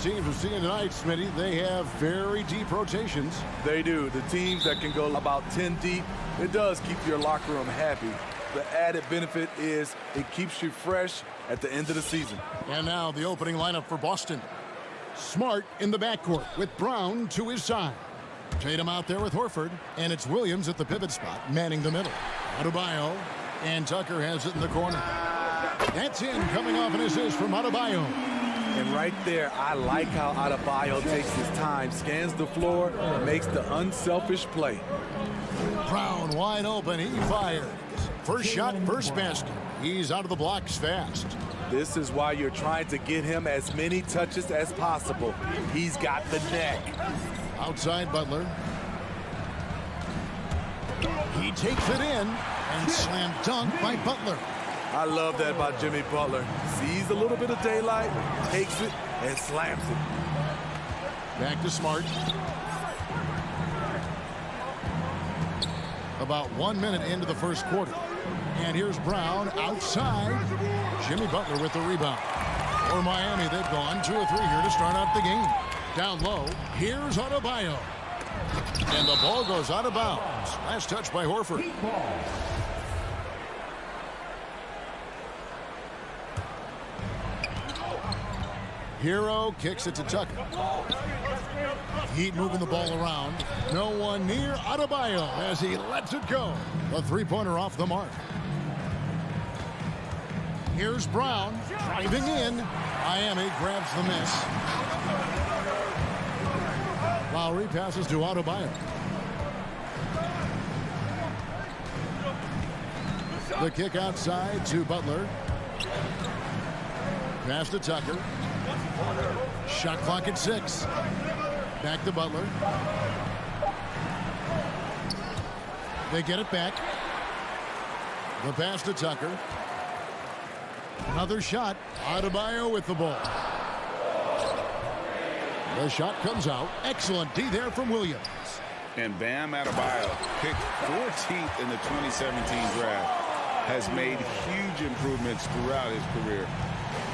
teams we're seeing tonight, Smitty, they have very deep rotations. They do. The teams that can go about 10 deep, it does keep your locker room happy. The added benefit is it keeps you fresh at the end of the season. And now the opening lineup for Boston. Smart in the backcourt with Brown to his side. Tatum out there with Horford, and it's Williams at the pivot spot, manning the middle. Adebayo, and Tucker has it in the corner. That's in, coming off an assist from Adebayo. And right there, I like how Adebayo takes his time, scans the floor, makes the unselfish play. Brown wide open, he fires. First shot, first basket. He's out of the blocks fast. This is why you're trying to get him as many touches as possible. He's got the neck. Outside Butler. He takes it in and slam dunk by Butler. I love that about Jimmy Butler. Sees a little bit of daylight, takes it, and slams it. Back to Smart. About 1 minute into the first quarter. And here's Brown outside. Jimmy Butler with the rebound. For Miami, they've gone 2 or 3 here to start out the game. Down low, here's Adebayo. And the ball goes out of bounds. Last touch by Horford. Hero kicks it to Tucker. Heat moving the ball around. No one near Adebayo as he lets it go. A three-pointer off the mark. Here's Brown driving in. Miami grabs the miss. Lowry passes to Adebayo. The kick outside to Butler. Pass to Tucker. Shot clock at 6. Back to Butler. They get it back. The pass to Tucker. Another shot. Adebayo with the ball. The shot comes out. Excellent D there from Williams. And Bam Adebayo, picked 14th in the 2017 draft, has made huge improvements throughout his career.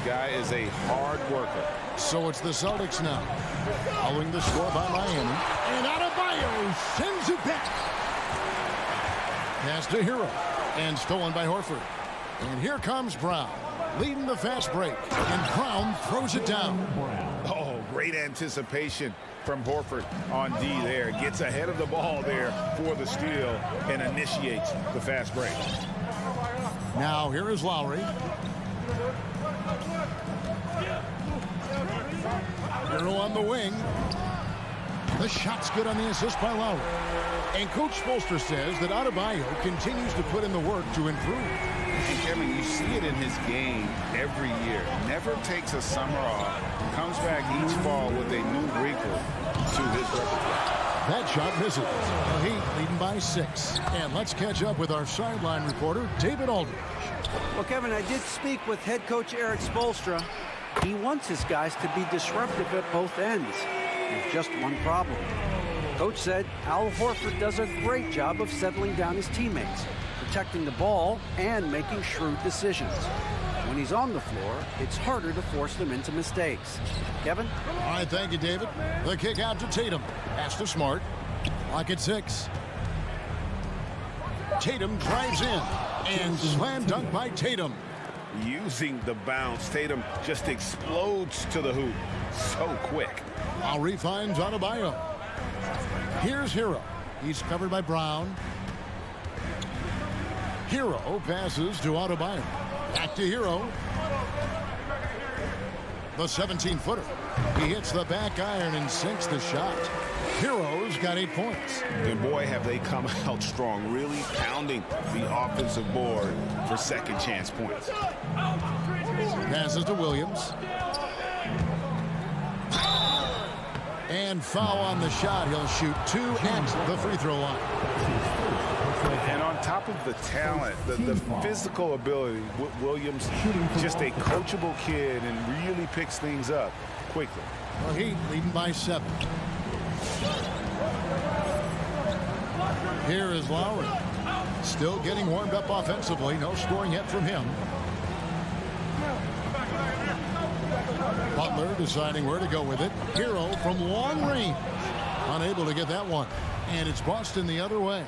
Guy is a hard worker. So it's the Celtics now, following the score by Miami. And Adebayo sends it back. Pass to Hero. And stolen by Horford. And here comes Brown, leading the fast break. And Brown throws it down. Oh, great anticipation from Horford on D there. Gets ahead of the ball there for the steal and initiates the fast break. Now here is Lowry. Hero on the wing. The shot's good on the assist by Lowry. And Coach Spoelstra says that Adebayo continues to put in the work to improve. And Kevin, you see it in his game every year. Never takes a summer off. Comes back each fall with a new wrinkle to his repertoire. That shot misses. The Heat leading by 6. And let's catch up with our sideline reporter, David Aldridge. Well, Kevin, I did speak with head coach Eric Spoelstra. He wants his guys to be disruptive at both ends. There's just one problem. Coach said Al Horford does a great job of settling down his teammates, protecting the ball, and making shrewd decisions. When he's on the floor, it's harder to force them into mistakes. Kevin? All right, thank you, David. The kick out to Tatum. Pass to Smart. Clock at 6. Tatum drives in. And slam dunk by Tatum. Using the bounce, Tatum just explodes to the hoop so quick. Lowry finds Adebayo. Here's Hero. He's covered by Brown. Hero passes to Adebayo. Back to Hero. The 17-footer. He hits the back iron and sinks the shot. Hero's got 8 points. And boy, have they come out strong, really pounding the offensive board for second chance points. Passes to Williams. And foul on the shot. He'll shoot 2 at the free throw line. And on top of the talent, the physical ability, Williams, just a coachable kid and really picks things up quickly. The Heat leading by 7. Here is Lowry. Still getting warmed up offensively. No scoring yet from him. Butler deciding where to go with it. Hero from long range. Unable to get that one. And it's Boston the other way.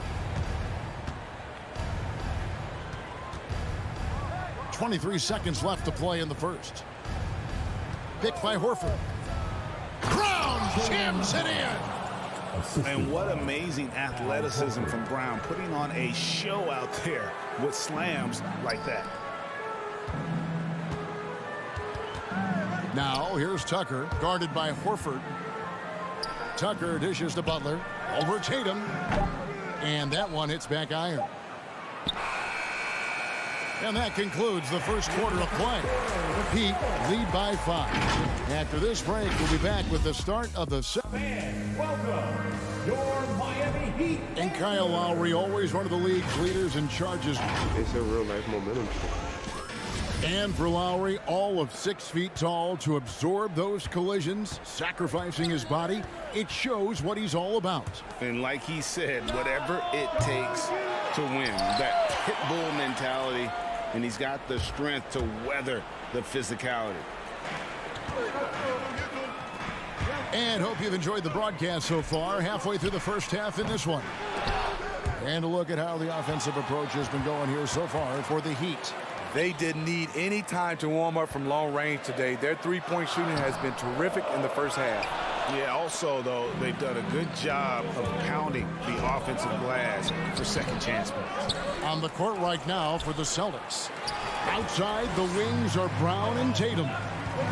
23 seconds left to play in the first. Picked by Horford. Brown jams it in. And what amazing athleticism from Brown, putting on a show out there with slams like that. Now here's Tucker, guarded by Horford. Tucker dishes to Butler. Over Tatum. And that one hits back iron. And that concludes the first quarter of play. Heat lead by 5. After this break, we'll be back with the start of the second. Welcome, your Miami Heat. And Kyle Lowry, always one of the league's leaders in charges. It's a real-life momentum. And for Lowry, all of 6 feet tall to absorb those collisions, sacrificing his body. It shows what he's all about. And like he said, whatever it takes to win, that pit bull mentality, and he's got the strength to weather the physicality. And hope you've enjoyed the broadcast so far. Halfway through the first half in this one. And a look at how the offensive approach has been going here so far for the Heat. They didn't need any time to warm up from long range today. Their three-point shooting has been terrific in the first half. Yeah, also, though, they've done a good job of pounding the offensive glass for second chance points. On the court right now for the Celtics. Outside, the wings are Brown and Tatum.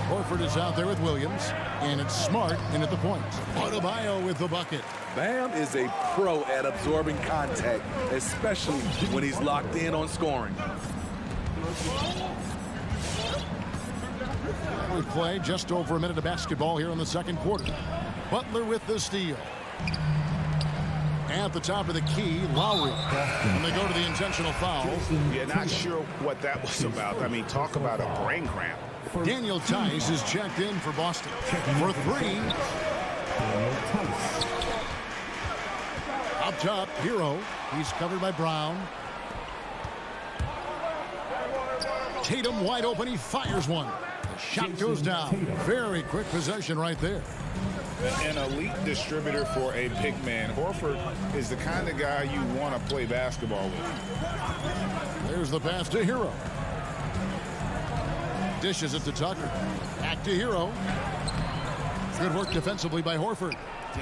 Horford is out there with Williams, and it's Smart in at the point. Adebayo with the bucket. Bam is a pro at absorbing contact, especially when he's locked in on scoring. We play just over a minute of basketball here in the second quarter. Butler with the steal. At the top of the key, Lowry. And they go to the intentional foul. Yeah, not sure what that was about. I mean, talk about a brain cramp. Daniel Tice is checked in for Boston. For 3. Up top, Hero. He's covered by Brown. Tatum wide open. He fires one. The shot goes down. Very quick possession right there. An elite distributor for a big man. Horford is the kind of guy you want to play basketball with. There's the pass to Hero. Dishes it to Tucker. Back to Hero. Good work defensively by Horford.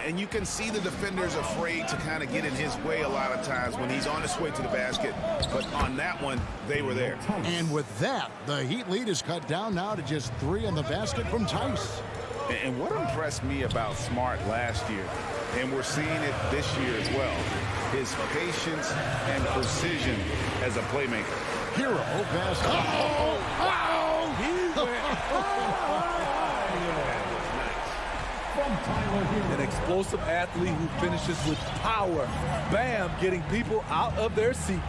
And you can see the defenders afraid to kind of get in his way a lot of times when he's on his way to the basket. But on that one, they were there. And with that, the Heat lead is cut down now to just 3 in the basket from Tice. And what impressed me about Smart last year, and we're seeing it this year as well, his patience and precision as a playmaker. Hero pass. An explosive athlete who finishes with power. Bam, getting people out of their seats.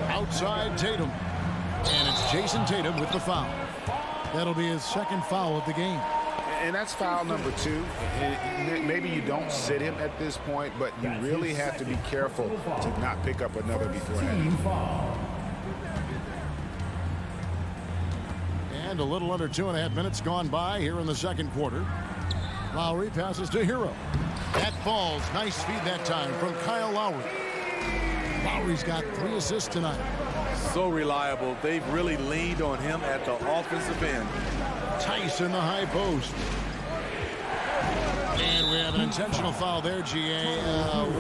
Outside Tatum. And it's Jason Tatum with the foul. That'll be his second foul of the game. And that's foul number 2. Maybe you don't sit him at this point, but you really have to be careful to not pick up another beforehand. And a little under 2.5 minutes gone by here in the second quarter. Lowry passes to Hero. That falls. Nice feed that time from Kyle Lowry. Lowry's got 3 assists tonight. So reliable. They've really leaned on him at the offensive end. Tice in the high post. And we have an intentional foul there, GA.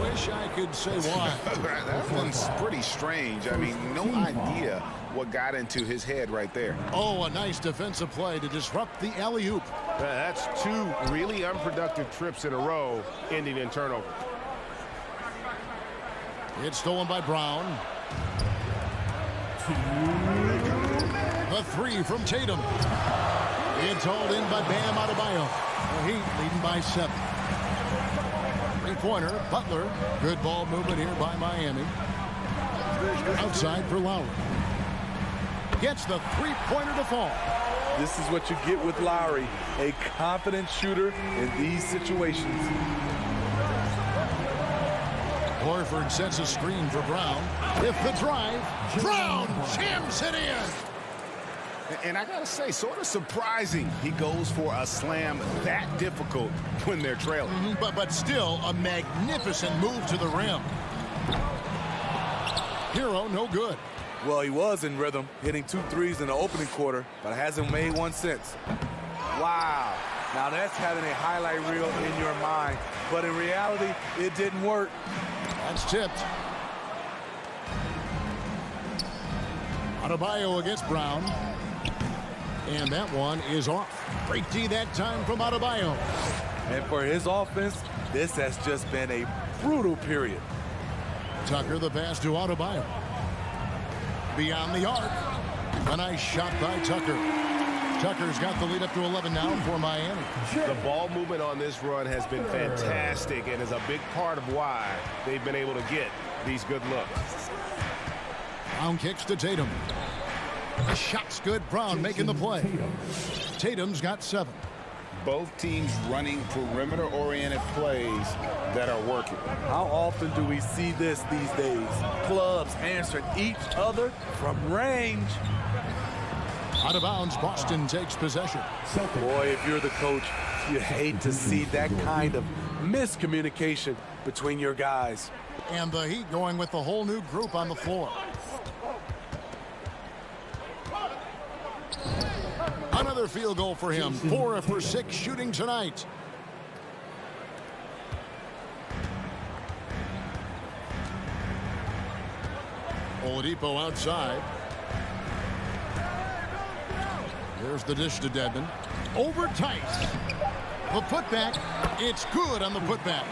Wish I could say why. That one's pretty strange. I mean, no idea what got into his head right there. Oh, a nice defensive play to disrupt the alley-oop. That's 2 really unproductive trips in a row, ending in turnover. It's stolen by Brown. The 3 from Tatum. It's hauled in by Bam Adebayo. The Heat leading by 7. 3-pointer, Butler. Good ball movement here by Miami. Outside for Lowry. Gets the 3-pointer to fall. This is what you get with Lowry, a confident shooter in these situations. Horford sets a screen for Brown. With the drive, Brown jams it in. And I got to say, sort of surprising he goes for a slam that difficult when they're trailing. But still a magnificent move to the rim. Hero, no good. Well, he was in rhythm, hitting 2 threes in the opening quarter, but hasn't made one since. Wow. Now that's having a highlight reel in your mind, but in reality, it didn't work. That's tipped. Adebayo against Brown. And that one is off. Great D that time from Adebayo. And for his offense, this has just been a brutal period. Tucker, the pass to Adebayo. Beyond the arc. A nice shot by Tucker. Tucker's got the lead up to 11 now for Miami. The ball movement on this run has been fantastic and is a big part of why they've been able to get these good looks. Brown kicks to Tatum. The shot's good. Brown making the play. Tatum's got 7. Both teams running perimeter-oriented plays that are working. How often do we see this these days? Clubs answering each other from range. Out of bounds, Boston takes possession. Boy, if you're the coach, you hate to see that kind of miscommunication between your guys. And the Heat going with the whole new group on the floor. Another field goal for him. 4 for 6 shooting tonight. Oladipo outside. There's the dish to Dedmon. Over Tice. The putback. It's good on the putback.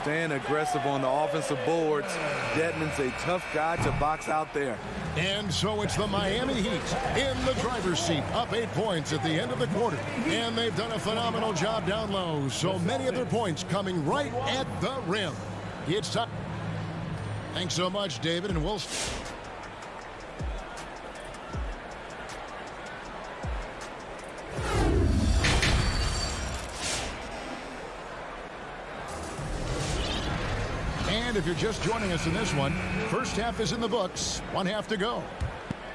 Staying aggressive on the offensive boards. Dedmon's a tough guy to box out there. And so it's the Miami Heat in the driver's seat, up 8 points at the end of the quarter. And they've done a phenomenal job down low. So many of their points coming right at the rim. It's time. Thanks so much, David, and we'll... And if you're just joining us in this one, first half is in the books, 1 half to go.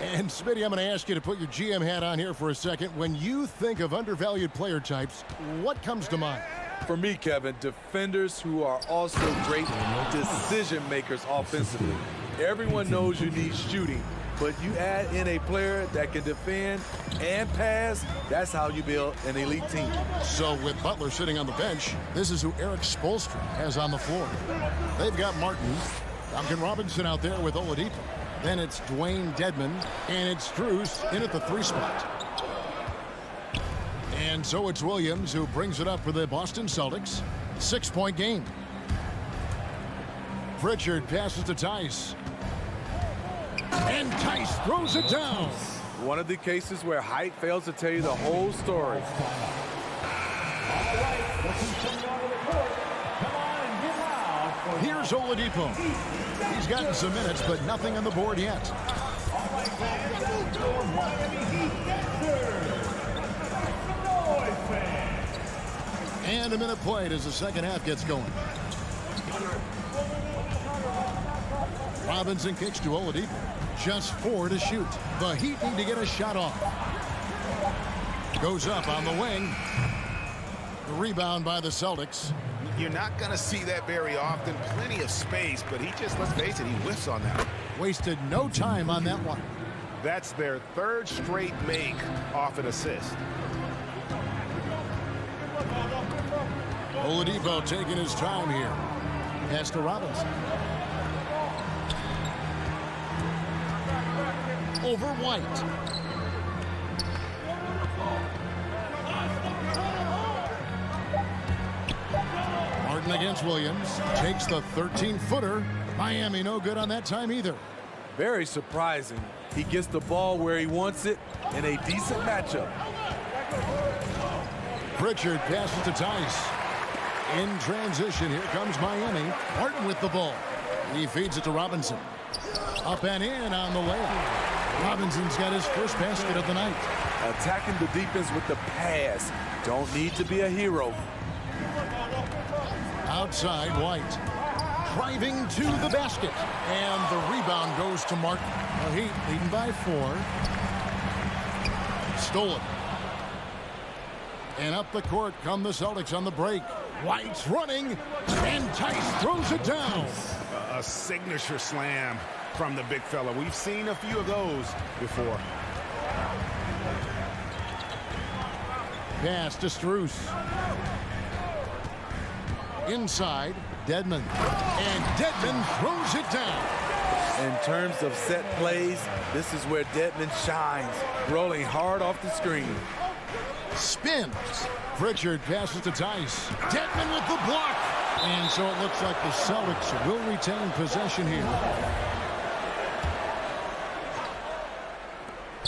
And Smitty, I'm going to ask you to put your GM hat on here for a second. When you think of undervalued player types, what comes to mind? For me, Kevin, defenders who are also great decision makers offensively. Everyone knows you need shooting, but you add in a player that can defend and pass, that's how you build an elite team. So with Butler sitting on the bench, this is who Eric Spoelstra has on the floor. They've got Martin, Duncan Robinson out there with Oladipo. Then it's Dwayne Dedmon, and it's Strus in at the 3 spot. And so it's Williams who brings it up for the Boston Celtics. 6-point game. Pritchard passes to Tice. And Tice throws it down. One of the cases where height fails to tell you the whole story. Here's Oladipo. He's gotten some minutes, but nothing on the board yet. And a minute played as the second half gets going. Robinson kicks to Oladipo. Just 4 to shoot. The Heat need to get a shot off. Goes up on the wing. The rebound by the Celtics. You're not going to see that very often. Plenty of space, but he just, let's face it, he whiffs on that. Wasted no time on that one. That's their 3rd straight make off an assist. Oladipo taking his time here. Pass to Robinson. Over White. Martin against Williams. Takes the 13-footer. Miami no good on that time either. Very surprising. He gets the ball where he wants it in a decent matchup. Pritchard passes to Tice. In transition, here comes Miami. Martin with the ball. He feeds it to Robinson. Up and in on the layup. Robinson's got his first basket of the night. Attacking the defense with the pass. Don't need to be a hero. Outside, White. Driving to the basket. And the rebound goes to Martin. The Heat leading by 4. Stolen. And up the court come the Celtics on the break. White's running, and Tice throws it down. A signature slam from the big fella. We've seen a few of those before. Pass to Strus. Inside, Dedmon. And Dedmon throws it down. In terms of set plays, this is where Dedmon shines, rolling hard off the screen. Spins. Pritchard passes to Tice. Dedmon with the block. And so it looks like the Celtics will retain possession here.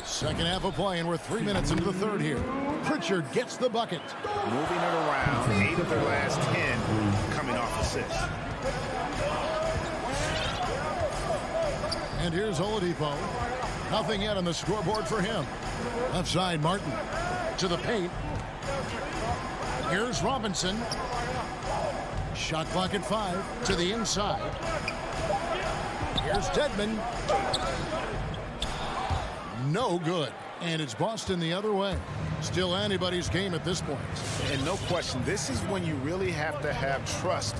Second half of play, and we're 3 minutes into the third here. Pritchard gets the bucket. Moving it around, 8 of their last 10 coming off assists. And here's Oladipo. Nothing yet on the scoreboard for him. Left side, Martin. To the paint. Here's Robinson. Shot clock at 5. To the inside. Here's Dedmon. No good. And it's Boston the other way. Still anybody's game at this point. And no question, this is when you really have to have trust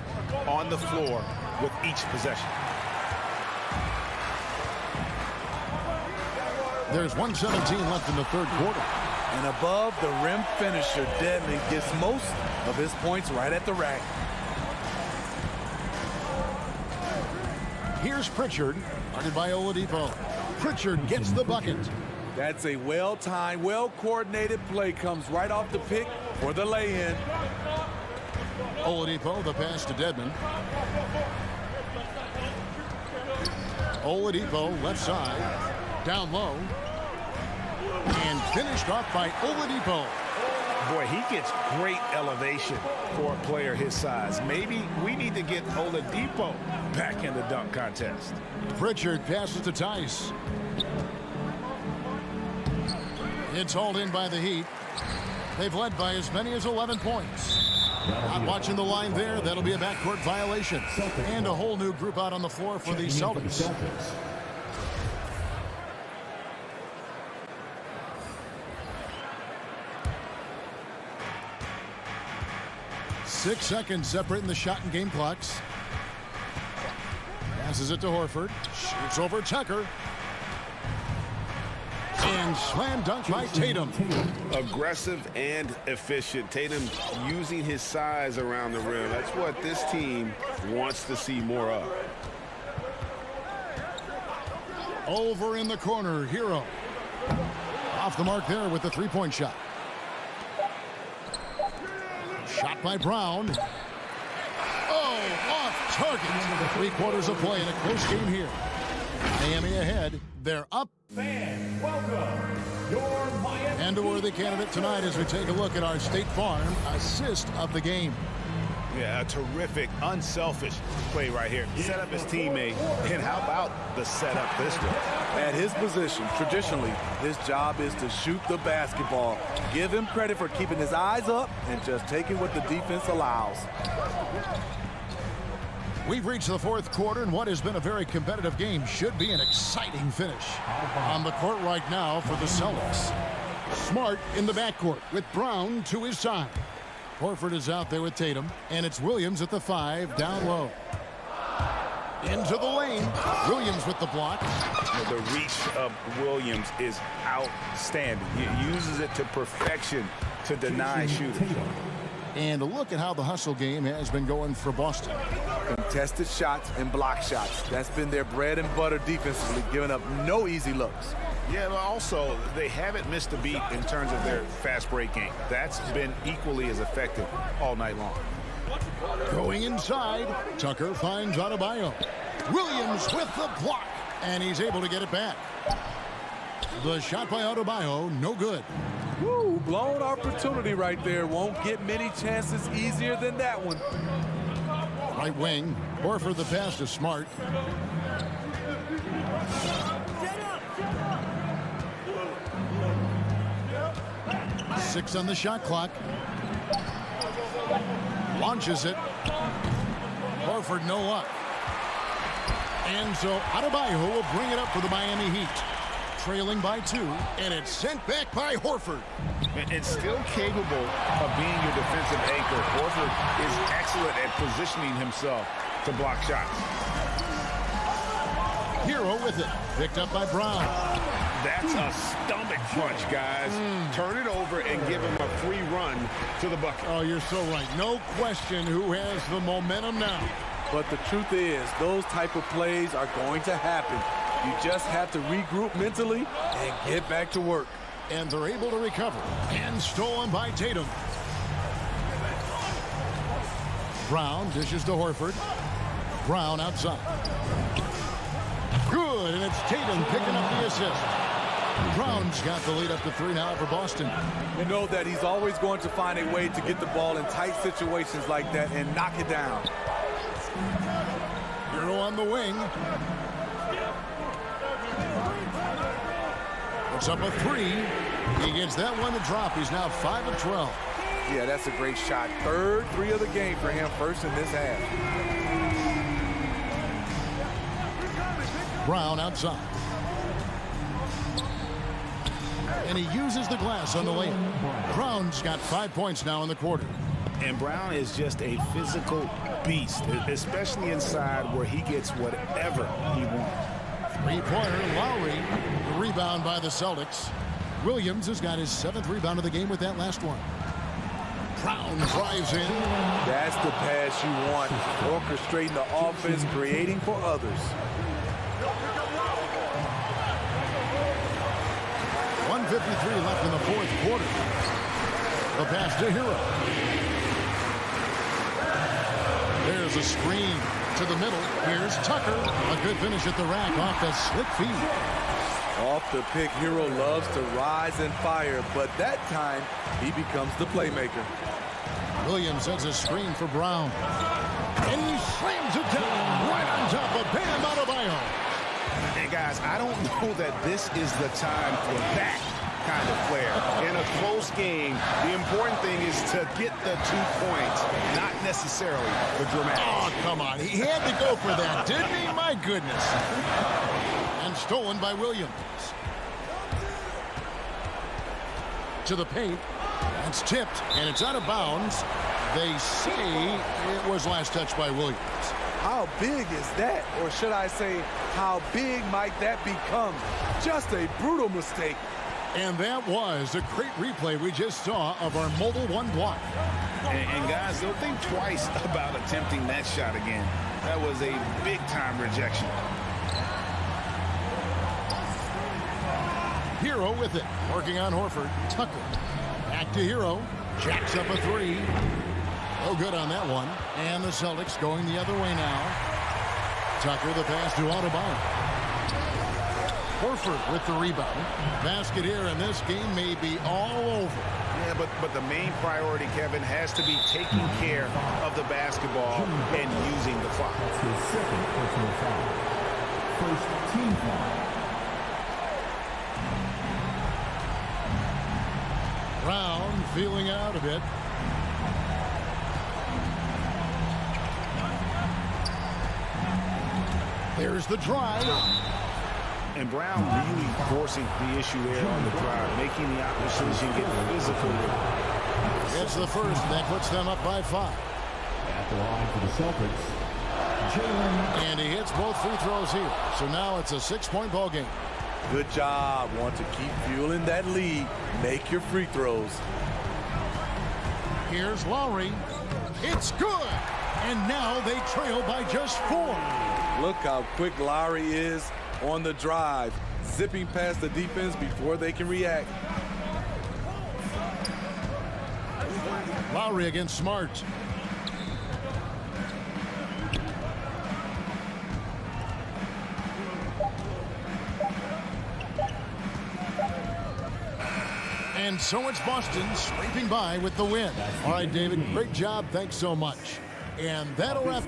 on the floor with each possession. There's 1:17 left in the third quarter. And above the rim finisher, Dedmon gets most of his points right at the rack. Here's Pritchard, guarded by Oladipo. Pritchard gets the bucket. That's a well-timed, well-coordinated play. Comes right off the pick for the lay-in. Oladipo, the pass to Dedmon. Oladipo, left side, down low. And finished off by Oladipo. Boy, he gets great elevation for a player his size. Maybe we need to get Oladipo back in the dunk contest. Pritchard passes to Tice. It's hauled in by the Heat. They've led by as many as 11 points. Not watching the line there. That'll be a backcourt violation. And a whole new group out on the floor for the Celtics. 6 seconds separating the shot and game clocks. Passes it to Horford. Shoots over Tucker. And slam dunk by Tatum. Aggressive and efficient. Tatum using his size around the rim. That's what this team wants to see more of. Over in the corner, Hero. Off the mark there with the three-point shot. Shot by Brown. Oh, off target. 3 quarters of play in a close game here. Miami ahead. They're up. Fans, welcome. Your Miami. And a worthy candidate tonight as we take a look at our State Farm assist of the game. Yeah, a terrific, unselfish play right here. Set up his teammate, and how about the setup this way? At his position, traditionally, his job is to shoot the basketball. Give him credit for keeping his eyes up and just taking what the defense allows. We've reached the fourth quarter, and what has been a very competitive game should be an exciting finish. On the court right now for the Celtics. Smart in the backcourt with Brown to his side. Horford is out there with Tatum, and it's Williams at the 5, down low. Into the lane. Williams with the block. The reach of Williams is outstanding. He uses it to perfection to deny shooters. And a look at how the hustle game has been going for Boston. Contested shots and block shots. That's been their bread and butter defensively, giving up no easy looks. Yeah, but also, they haven't missed a beat in terms of their fast break game. That's been equally as effective all night long. Going inside, Tucker finds Adebayo. Williams with the block, and he's able to get it back. The shot by Adebayo, no good. Woo, blown opportunity right there. Won't get many chances easier than that one. Right wing, Horford the pass to Smart. Six on the shot clock. Launches it. Horford no luck. And so Adebayo will bring it up for the Miami Heat. trailing by 2, and it's sent back by Horford. And still capable of being your defensive anchor. Horford is excellent at positioning himself to block shots. Hero with it. Picked up by Brown. That's a stomach punch, guys. Turn it over and give him a free run to the bucket. Oh, you're so right. No question who has the momentum now. But the truth is, those type of plays are going to happen. You just have to regroup mentally and get back to work. And they're able to recover. And stolen by Tatum. Brown dishes to Horford. Brown outside. Good, and it's Tatum picking up the assist. Brown's got the lead up to 3 now for Boston. You know that he's always going to find a way to get the ball in tight situations like that and knock it down. Hero on the wing. Puts up a 3. He gets that one to drop. He's now 5 of 12. Yeah, that's a great shot. Third 3 of the game for him, first in this half. Brown outside. And he uses the glass on the layup. Brown's got 5 points now in the quarter. And Brown is just a physical beast, especially inside where he gets whatever he wants. 3-pointer, Lowry. The rebound by the Celtics. Williams has got his 7th rebound of the game with that last one. Brown drives in. That's the pass you want. Orchestrating the offense, creating for others. 1:53 left in the 4th quarter. The pass to Hero. There's a screen to the middle. Here's Tucker. A good finish at the rack off the slick feed. Off the pick, Hero loves to rise and fire, but that time he becomes the playmaker. Williams sets a screen for Brown. And he slams it down right on top of Bam Adebayo. And guys, I don't know that this is the time for that kind of flair. In a close game, the important thing is to get the 2 points, not necessarily the dramatic. Oh, come on. He had to go for that, didn't he? My goodness. And stolen by Williams. To the paint. It's tipped, and it's out of bounds. They say it was last touched by Williams. How big is that? Or should I say, how big might that become? Just a brutal mistake. And that was a great replay we just saw of our mobile 1 block. And guys, they'll think twice about attempting that shot again. That was a big-time rejection. Hero with it. Working on Horford. Tucker. Back to Hero. Jacks up a 3. No good on that one. And the Celtics going the other way now. Tucker the pass to Adebayo. Horford with the rebound. Basket here, and this game may be all over. Yeah, but the main priority, Kevin, has to be taking care of the basketball and using the clock. That's his second personal foul. First team foul. Brown feeling out a bit. There's the drive. And Brown really forcing the issue there on the drive, making the opposition get physical. It's the first. That puts them up by 5. At the line for the Celtics, Jalen. And he hits both free throws here. So now it's a 6-point ball game. Good job. Want to keep fueling that lead. Make your free throws. Here's Lowry. It's good. And now they trail by just 4. Look how quick Lowry is on the drive, zipping past the defense before they can react. Lowry against Smart. And so it's Boston scraping by with the win. All right, David, great job. Thanks so much. And that'll wrap.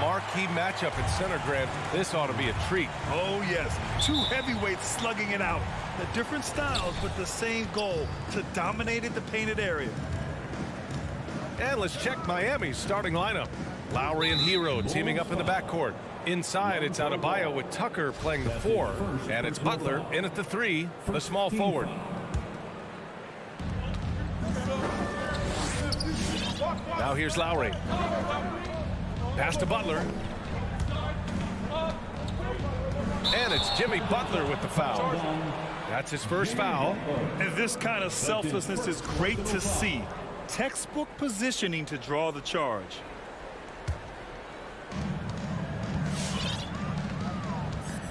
Marquee matchup at center, Grant. This ought to be a treat. Oh, yes. Two heavyweights slugging it out. The different styles, but the same goal, to dominate the painted area. And let's check Miami's starting lineup. Lowry and Hero teaming up in the backcourt. Inside, it's Adebayo with Tucker playing the 4. And it's Butler in at the 3, the small forward. Now here's Lowry. Pass to Butler. And it's Jimmy Butler with the foul. That's his first foul. And this kind of selflessness is great to see. Textbook positioning to draw the charge.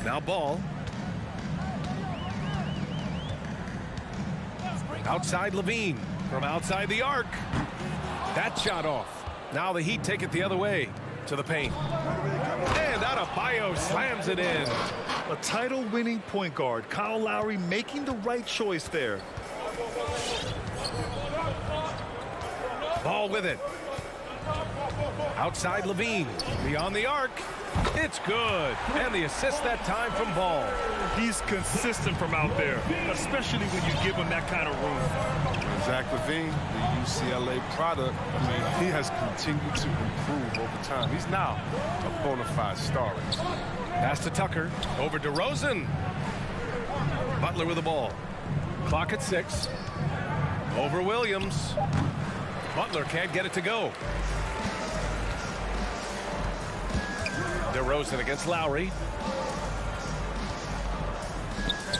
Now Ball. Outside Levine. From outside the arc. That shot off. Now the Heat take it the other way. To the paint. And Adebayo slams it in. A title-winning point guard. Kyle Lowry making the right choice there. Ball with it. Outside Levine. Beyond the arc. It's good. And the assist that time from Ball. He's consistent from out there, especially when you give him that kind of room. Zach LaVine, the UCLA product, I mean, he has continued to improve over time. He's now a bona fide star. Pass to Tucker. Over to DeRozan. Butler with the ball. Clock at 6. Over Williams. Butler can't get it to go. DeRozan against Lowry.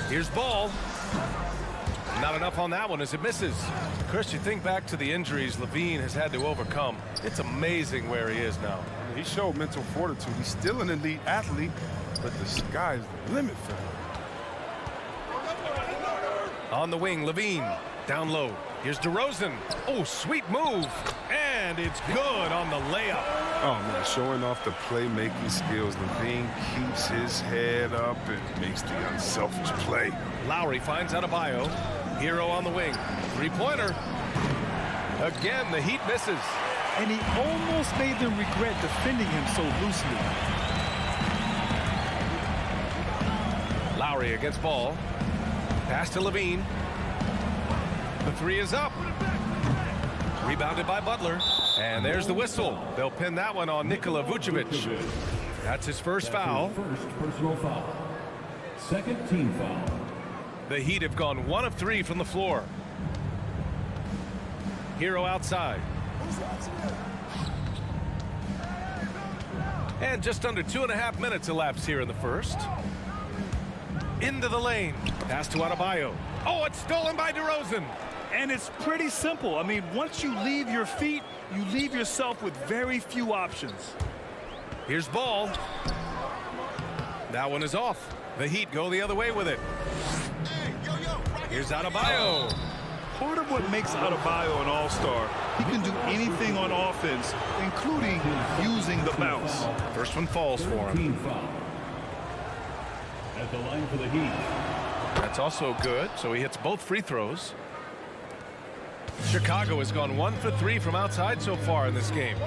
Here's Ball. Not enough on that one as it misses. Chris, you think back to the injuries Levine has had to overcome. It's amazing where he is now. He showed mental fortitude. He's still an elite athlete, but the sky's the limit for him. On the wing, Levine. Down low. Here's DeRozan. Oh, sweet move. And it's good on the layup. Oh, man, showing off the playmaking skills. Levine keeps his head up and makes the unselfish play. Lowry finds Adebayo. Hero on the wing. Three-pointer. Again, the Heat misses. And he almost made them regret defending him so loosely. Lowry against Ball. Pass to Levine. The 3 is up. Rebounded by Butler. And there's the whistle. They'll pin that one on Nikola Vucevic. That's his first foul. First personal foul. Second team foul. The Heat have gone 1 of 3 from the floor. Hero outside. And just under 2.5 minutes elapsed here in the first. Into the lane. Pass to Adebayo. Oh, it's stolen by DeRozan. And it's pretty simple. I mean, once you leave your feet, you leave yourself with very few options. Here's Ball. That one is off. The Heat go the other way with it. Here's Adebayo. Part of what makes Adebayo an all-star, he can do anything on offense, including using the bounce. First one falls for him. Team foul. At the line for the Heat. That's also good, so he hits both free throws. Chicago has gone 1 for 3 from outside so far in this game.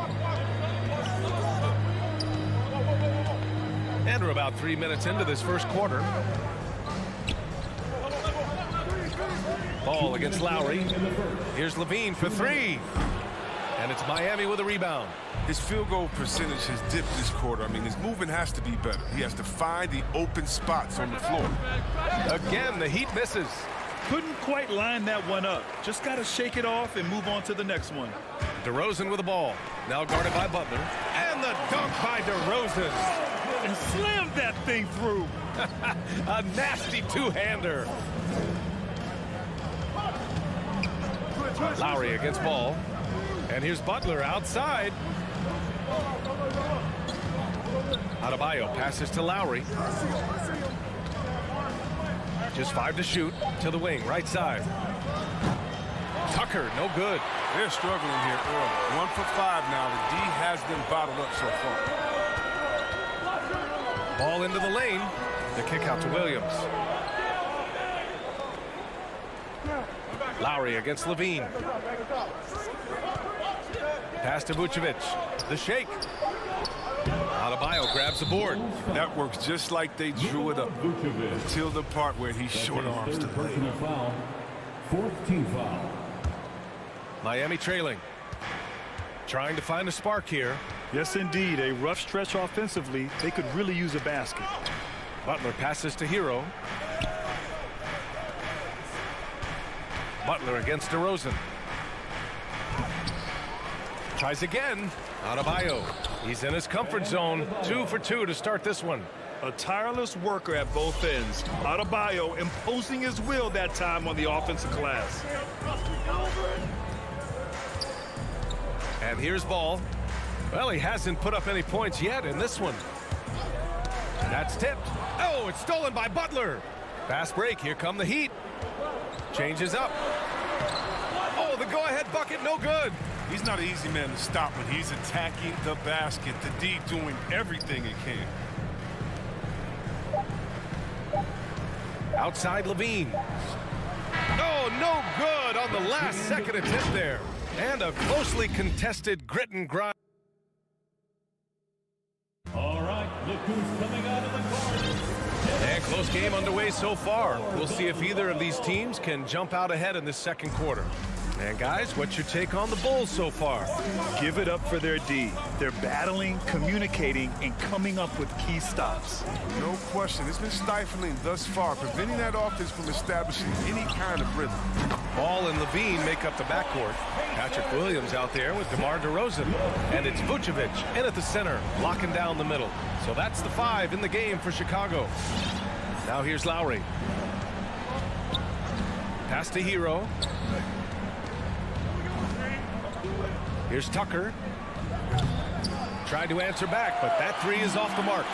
And we're about 3 minutes into this first quarter. Ball against Lowry. Here's Levine for 3. And it's Miami with a rebound. His field goal percentage has dipped this quarter. I mean, his movement has to be better. He has to find the open spots on the floor. Again, the Heat misses. Couldn't quite line that one up. Just got to shake it off and move on to the next one. DeRozan with the ball. Now guarded by Butler. And the dunk by DeRozan. And slammed that thing through. A nasty two-hander. Lowry against Ball. And here's Butler outside. Adebayo passes to Lowry. Just 5 to shoot. To the wing, right side. Tucker, no good. They're struggling here early. 1 for 5 now. The D has them bottled up so far. Ball into the lane. The kick out to Williams. Lowry against Levine. Pass to Vucevic. The shake. Adebayo grabs the board. That works just like they drew it up until the part where he short arms to the lane. 14th foul. Miami trailing. Trying to find a spark here. Yes, indeed. A rough stretch offensively. They could really use a basket. Butler passes to Hero. Butler against DeRozan. Tries again. Adebayo. He's in his comfort zone. 2 for 2 to start this one. A tireless worker at both ends. Adebayo imposing his will that time on the offensive glass. And here's Ball. Well, he hasn't put up any points yet in this one. That's tipped. Oh, it's stolen by Butler. Fast break. Here come the Heat. Changes up. Oh, the go-ahead bucket, no good. He's not an easy man to stop when he's attacking the basket. The D doing everything it can. Outside Levine. Oh, no good on the last second attempt there. And a closely contested grit and grind. All right, look who's coming out of the guard. And close game underway so far. We'll see if either of these teams can jump out ahead in this second quarter. And guys, what's your take on the Bulls so far? Give it up for their D. They're battling, communicating, and coming up with key stops. No question. It's been stifling thus far, preventing that offense from establishing any kind of rhythm. Ball and Levine make up the backcourt. Patrick Williams out there with DeMar DeRozan. And it's Vucevic in at the center, locking down the middle. So that's the 5 in the game for Chicago. Now here's Lowry. Pass to Hero. Here's Tucker. Tried to answer back, but that 3 is off the mark.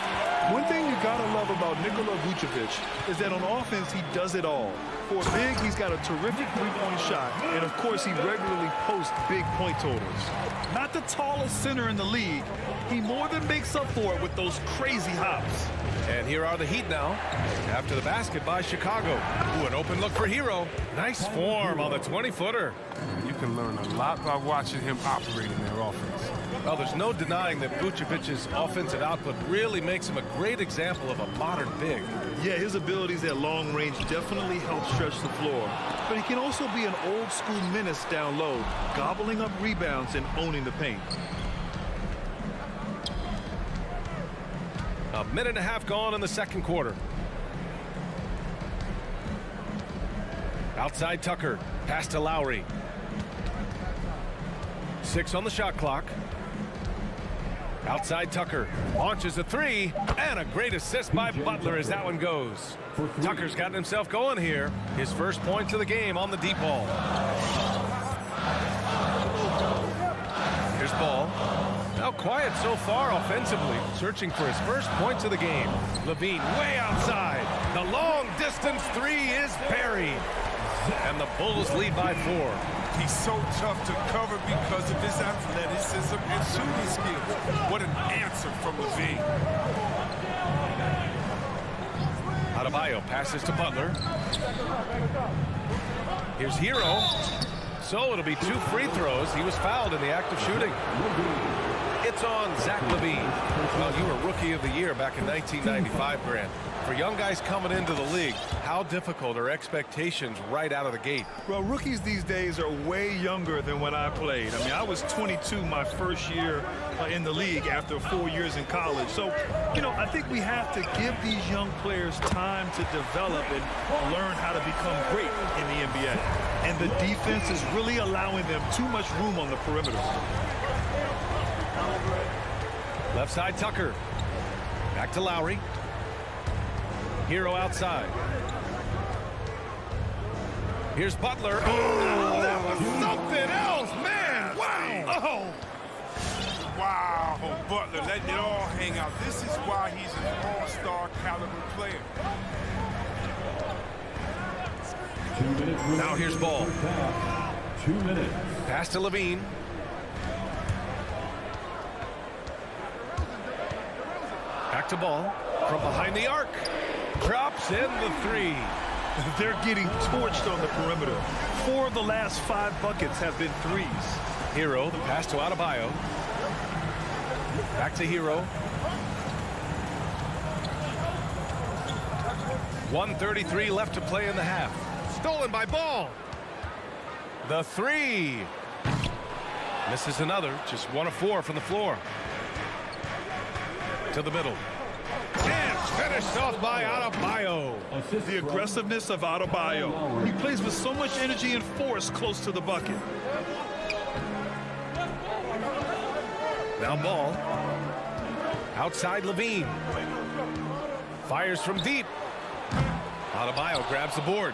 One thing you gotta love about Nikola Vucevic is that on offense, he does it all. For big, he's got a terrific three-point shot, and of course, he regularly posts big point totals. Not the tallest center in the league, he more than makes up for it with those crazy hops. And here are the Heat now. After the basket by Chicago. Ooh, an open look for Hero. Nice form on the 20-footer. You can learn a lot by watching him operate in their offense. Well, there's no denying that Vucevic's offensive output really makes him a great example of a modern big. Yeah, his abilities at long range definitely help stretch the floor. But he can also be an old-school menace down low, gobbling up rebounds and owning the paint. A minute and a half gone in the second quarter. Outside Tucker. Pass to Lowry. 6 on the shot clock. Outside Tucker. Launches a 3. And a great assist by Butler as that one goes. Tucker's gotten himself going here. His first points of the game on the deep ball. Here's Ball. Now quiet so far offensively, searching for his first points of the game. Levine way outside. The long distance 3 is buried. And the Bulls lead by 4. He's so tough to cover because of his athleticism and shooting skills. What an answer from Levine. Adebayo passes to Butler. Here's Hero. So it'll be 2 free throws. He was fouled in the act of shooting. It's on Zach LaVine. Well, you were Rookie of the Year back in 1995, Grant. For young guys coming into the league, how difficult are expectations right out of the gate? Well, rookies these days are way younger than when I played. I mean, I was 22 my first year in the league after 4 years in college. So, you know, I think we have to give these young players time to develop and learn how to become great in the NBA. And the defense is really allowing them too much room on the perimeter. Left side, Tucker. Back to Lowry. Hero outside. Here's Butler. Oh, that was something else, man. Wow. Oh. Wow, Butler letting it all hang out. This is why he's an all-star caliber player. Now here's Ball. 2 minutes. Pass to LaVine. Back to Ball. From behind the arc. Drops in the three. They're getting torched on the perimeter. 4 of the last 5 buckets have been threes. Hero, the pass to Adebayo. Back to Hero. 1:33 left to play in the half. Stolen by Ball. The three. Misses another. Just 1 of 4 from the floor. To the middle. And finished off by Adebayo. The aggressiveness of Adebayo. He plays with so much energy and force close to the bucket. Now Ball. Outside LaVine. Fires from deep. Adebayo grabs the board.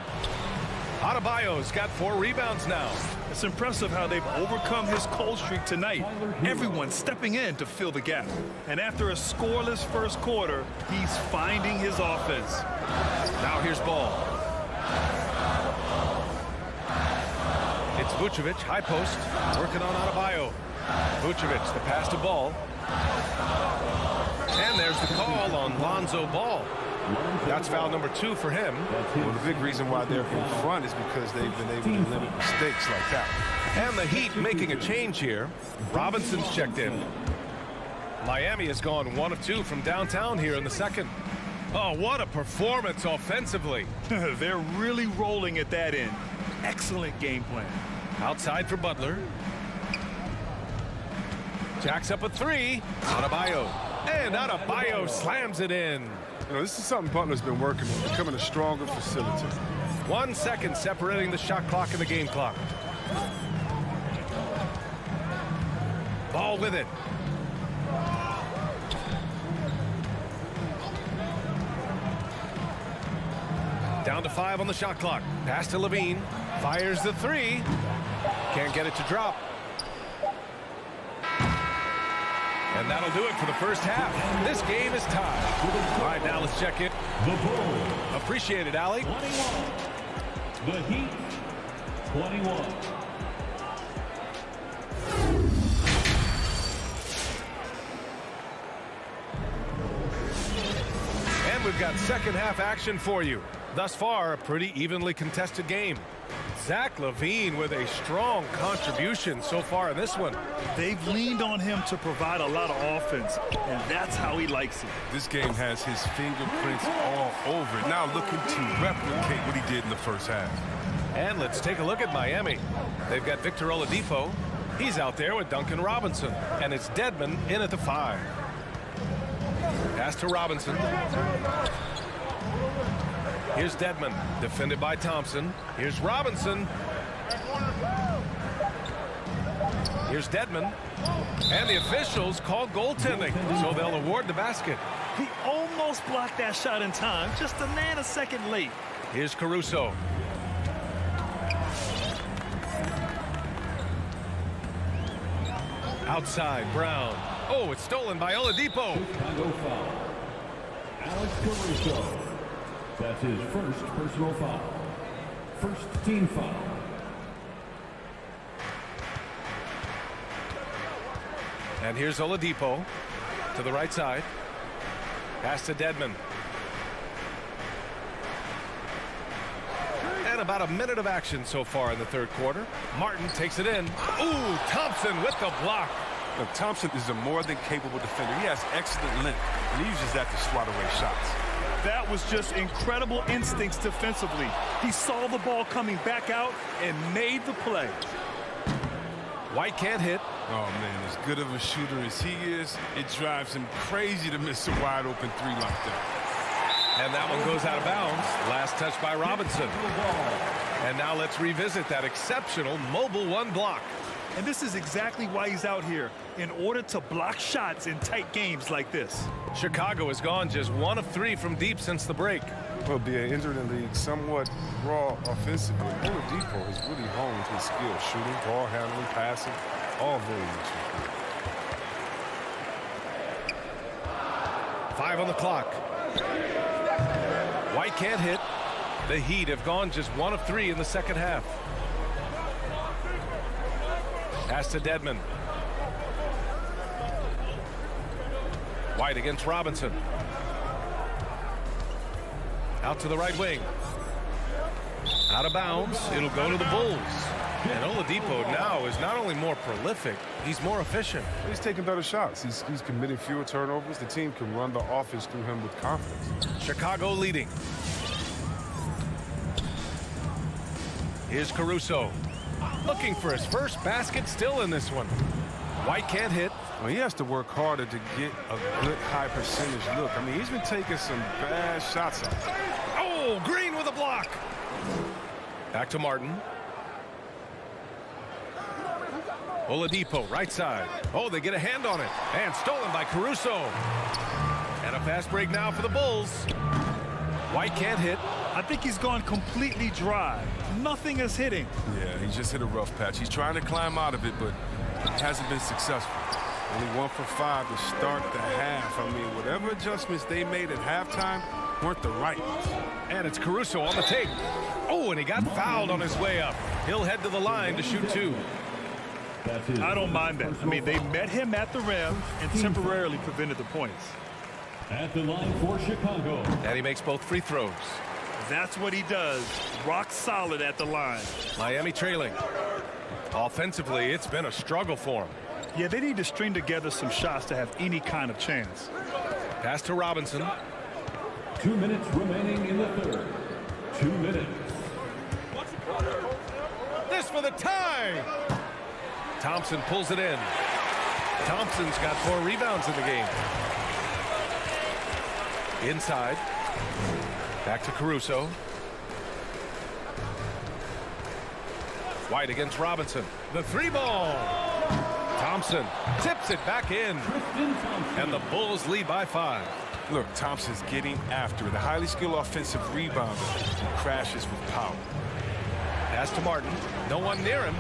Adebayo's got 4 rebounds now. It's impressive how they've overcome his cold streak tonight. Everyone stepping in to fill the gap. And after a scoreless first quarter, he's finding his offense. Now here's Ball. It's Vucevic, high post, working on Adebayo. Vucevic, the pass to Ball. And there's the call on Lonzo Ball. That's foul number 2 for him. Well, the big reason why they're in front is because they've been able to limit mistakes like that. And the Heat making a change here. Robinson's checked in. Miami has gone 1 of 2 from downtown here in the second. Oh, what a performance offensively. They're really rolling at that end. Excellent game plan. Outside for Butler. Jacks up a 3. Adebayo. And Adebayo slams it in. You know, this is something Butler's been working on, becoming a stronger facilitator. 1 second separating the shot clock and the game clock. Ball with it. Down to 5 on the shot clock. Pass to LaVine. Fires the 3. Can't get it to drop. And that'll do it for the first half. This game is tied. All right, now let's check it. Appreciate it, Allie. 21. The Heat, 21. And we've got second half action for you. Thus far, a pretty evenly contested game. Zach LaVine with a strong contribution so far in this one. They've leaned on him to provide a lot of offense, and that's how he likes it. This game has his fingerprints all over it. Now looking to replicate what he did in the first half. And let's take a look at Miami. They've got Victor Oladipo. He's out there with Duncan Robinson. And it's Dedmon in at the 5. Pass to Robinson. Here's Dedmon, defended by Thompson. Here's Robinson. Here's Dedmon. And the officials called goaltending, so they'll award the basket. He almost blocked that shot in time, just a nanosecond late. Here's Caruso. Outside, Brown. Oh, it's stolen by Oladipo. Chicago foul. Alex Caruso. That's his first personal foul. First team foul. And here's Oladipo to the right side. Pass to Dedmon. And about a minute of action so far in the third quarter. Martin takes it in. Ooh, Thompson with the block. Look, Thompson is a more than capable defender. He has excellent length, and he uses that to swat away shots. That was just incredible instincts defensively. He saw the ball coming back out and made the play. White can't hit. Oh, man, as good of a shooter as he is, it drives him crazy to miss a wide-open three like that. And that one goes out of bounds. Last touch by Robinson. And now let's revisit that exceptional mobile one block. And this is exactly why he's out here, in order to block shots in tight games like this. Chicago has gone just 1 of 3 from deep since the break. Well, being injured in the league, somewhat raw offensively, Oladipo has really honed his skills, shooting, ball handling, passing, all very useful. 5 on the clock. White can't hit. The Heat have gone just 1 of 3 in the second half. Pass to Dedmon. White against Robinson. Out to the right wing. Out of bounds. It'll go to the Bulls. And Oladipo now is not only more prolific, he's more efficient. He's taking better shots. He's committing fewer turnovers. The team can run the offense through him with confidence. Chicago leading. Here's Caruso. Looking for his first basket, still in this one. White can't hit. Well, he has to work harder to get a good high percentage look. I mean, he's been taking some bad shots out there. Oh, Green with a block. Back to Martin. Oladipo, right side. Oh, they get a hand on it. And stolen by Caruso. And a fast break now for the Bulls. White can't hit. I think he's gone completely dry. Nothing is hitting. Yeah, he just hit a rough patch. He's trying to climb out of it, but hasn't been successful. Only 1 for 5 to start the half. I mean, whatever adjustments they made at halftime weren't the right ones. And it's Caruso on the tape. Oh, and he got fouled on his way up. He'll head to the line to shoot 2. I don't mind that. I mean, they met him at the rim and temporarily prevented the points. At the line for Chicago. And he makes both free throws. That's what he does. Rock solid at the line. Miami trailing. Offensively, it's been a struggle for him. Yeah, they need to string together some shots to have any kind of chance. Pass to Robinson. 2 minutes remaining in the third. 2 minutes. This for the tie. Thompson pulls it in. Thompson's got 4 rebounds in the game. Inside. Back to Caruso. White against Robinson. The 3-ball. Thompson tips it back in. And the Bulls lead by 5. Look, Thompson's getting after it. A highly skilled offensive rebounder who crashes with power. Pass to Martin. No one near him.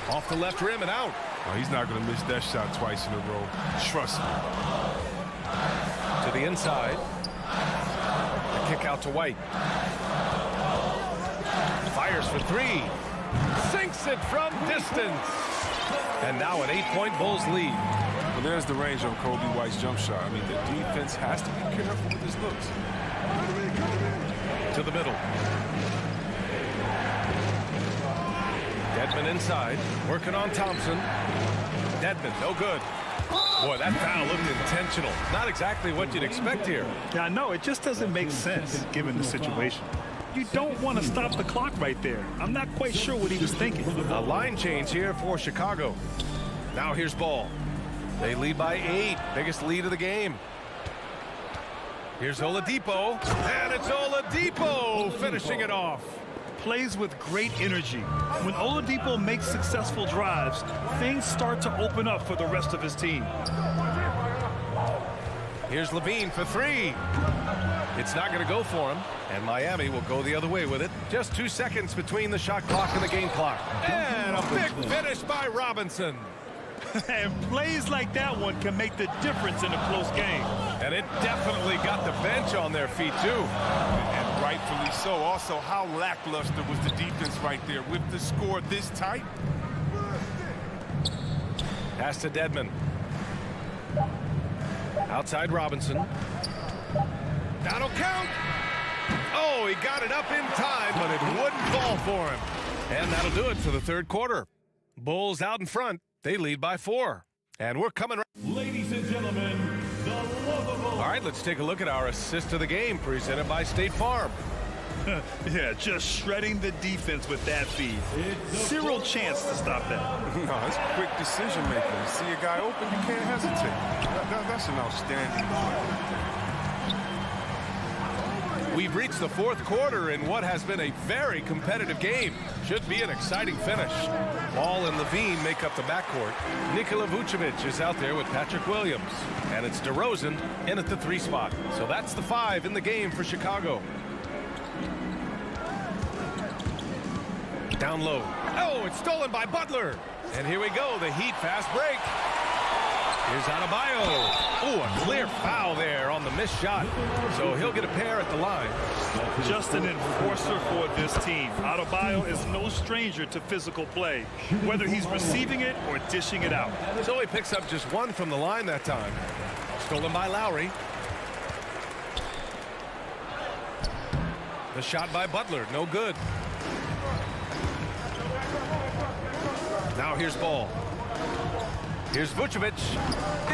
Off the left rim and out. Oh, he's not going to miss that shot twice in a row. Trust me. To the inside. A kick out to White. Fires for 3. Sinks it from distance. And now an 8-point Bulls lead. Well, there's the range on Kobe White's jump shot. I mean, the defense has to be careful with his looks. To the middle. Dedmon inside, working on Thompson. Dedmon, no good. Boy, that foul looked intentional. Not exactly what you'd expect here. Yeah, I know. It just doesn't make sense given the situation. You don't want to stop the clock right there. I'm not quite sure what he was thinking. A line change here for Chicago. Now here's Ball. They lead by 8. Biggest lead of the game. Here's Oladipo. And it's Oladipo finishing it off. Plays with great energy. When Oladipo makes successful drives, things start to open up for the rest of his team. Here's Levine for 3. It's not going to go for him, and Miami will go the other way with it. Just 2 seconds between the shot clock and the game clock. And a big finish by Robinson. And plays like that one can make the difference in a close game. And it definitely got the bench on their feet, too. And rightfully so. Also, how lackluster was the defense right there with the score this tight? Pass to Dedmon. Outside Robinson. That'll count. Oh, he got it up in time, but it wouldn't fall for him. And that'll do it for the third quarter. Bulls out in front, They lead by 4. And we're coming right. Ladies and gentlemen, the lovable. All right, let's take a look at our assist of the game presented by State Farm. Yeah, just shredding the defense with that feed. Zero chance to stop that. No, it's quick decision making. You see a guy open, you can't hesitate. That's an outstanding play. We've reached the 4th quarter in what has been a very competitive game. Should be an exciting finish. Ball and Levine make up the backcourt. Nikola Vucevic is out there with Patrick Williams. And it's DeRozan in at the 3 spot. So that's the 5 in the game for Chicago. Down low. Oh, it's stolen by Butler. And here we go, the Heat fast break. Here's Adebayo. Oh, a clear foul there on the missed shot. So he'll get a pair at the line. Just an enforcer for this team. Adebayo is no stranger to physical play, whether he's receiving it or dishing it out. So he picks up just 1 from the line that time. Stolen by Lowry. The shot by Butler, no good. Now here's Ball. Here's Vucevic.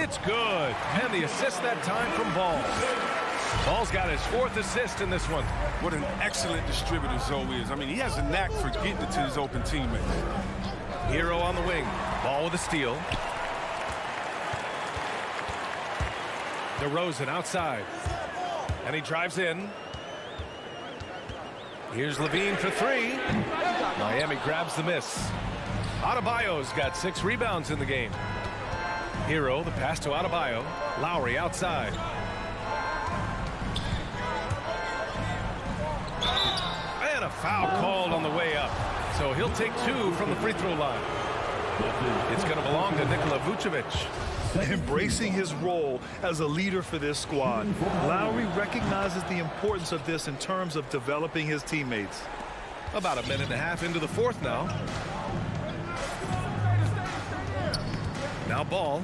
It's good. And the assist that time from Ball. Ball's got his 4th assist in this one. What an excellent distributor Zoe is. I mean, he has a knack for getting it to his open teammates. Hero on the wing. Ball with a steal. DeRozan outside. And he drives in. Here's Levine for 3. Miami grabs the miss. Adebayo's got 6 rebounds in the game. Hero, the pass to Adebayo. Lowry outside. And a foul called on the way up. So he'll take 2 from the free throw line. It's going to belong to Nikola Vucevic. Embracing his role as a leader for this squad, Lowry recognizes the importance of this in terms of developing his teammates. About a minute and a half into the 4th now. Now Ball.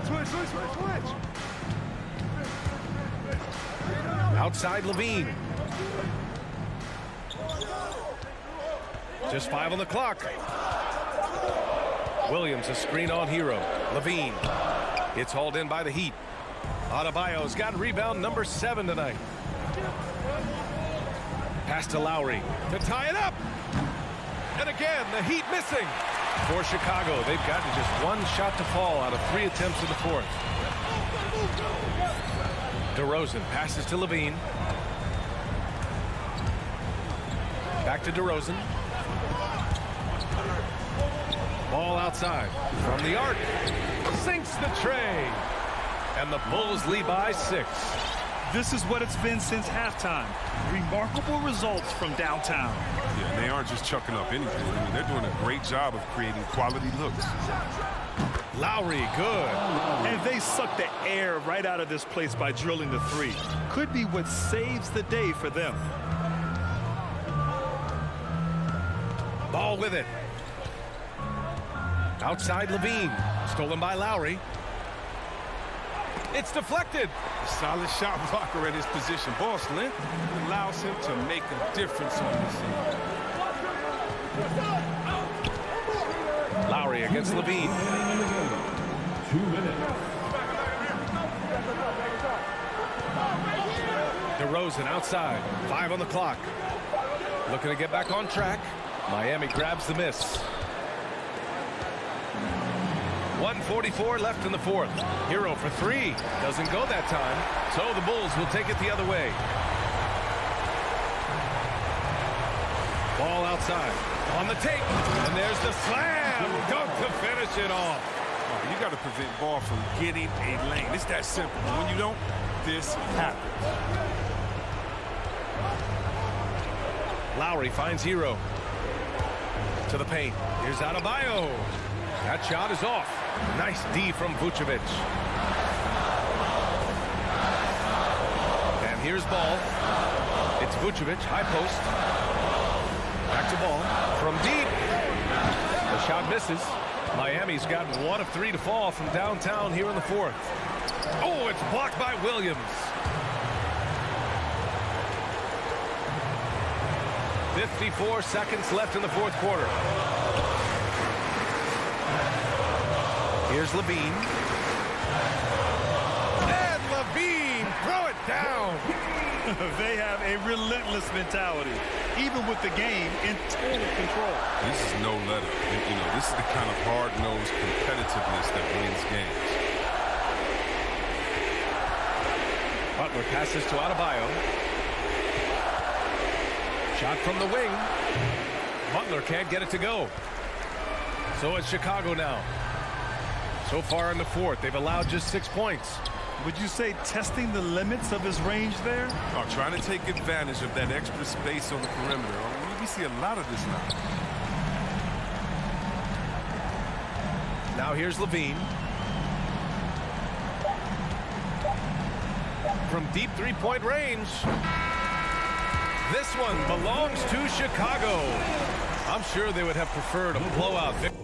Switch. Outside Levine. Just 5 on the clock. Williams a screen on Hero. Levine. It's hauled in by the Heat. Adebayo's got rebound number 7 tonight. Pass to Lowry to tie it up. And again, the Heat missing. For Chicago, they've gotten just 1 shot to fall out of 3 attempts in the 4th. DeRozan passes to Levine. Back to DeRozan. Ball outside. From the arc. Sinks the tray. And the Bulls lead by 6. This is what it's been since halftime. Remarkable results from downtown. Yeah, and they aren't just chucking up anything. I mean, they're doing a great job of creating quality looks. Lowry, good. And they suck the air right out of this place by drilling the 3. Could be what saves the day for them. Ball with it. Outside Levine. Stolen by Lowry. It's deflected. A solid shot blocker at his position. Ball length allows him to make a difference on this end. Lowry against Levine. 2 minutes. DeRozan outside. 5 on the clock. Looking to get back on track. Miami grabs the miss. 1:44 left in the 4th. Hero for 3. Doesn't go that time. So the Bulls will take it the other way. Ball outside. On the take. And there's the slam. Dunk to finish it off. Oh, you got to prevent Ball from getting a lane. It's that simple. When you don't, this happens. Lowry finds Hero. To the paint. Here's Adebayo. That shot is off. Nice D from Vucevic. And here's Ball. It's Vucevic, high post. Back to Ball. From deep. The shot misses. Miami's got 1 of 3 to fall from downtown here in the 4th. Oh, it's blocked by Williams. 54 seconds left in the 4th quarter. Here's Levine. And Levine, throw it down. They have a relentless mentality, even with the game in total control. This is no letter. You know, this is the kind of hard-nosed competitiveness that wins games. Butler passes to Adebayo. Shot from the wing. Butler can't get it to go. So it's Chicago now. So far in the fourth, they've allowed just 6 points. Would you say testing the limits of his range there? Oh, trying to take advantage of that extra space on the perimeter. We see a lot of this now. Now here's Levine. From deep three-point range. This one belongs to Chicago. I'm sure they would have preferred a blowout victory.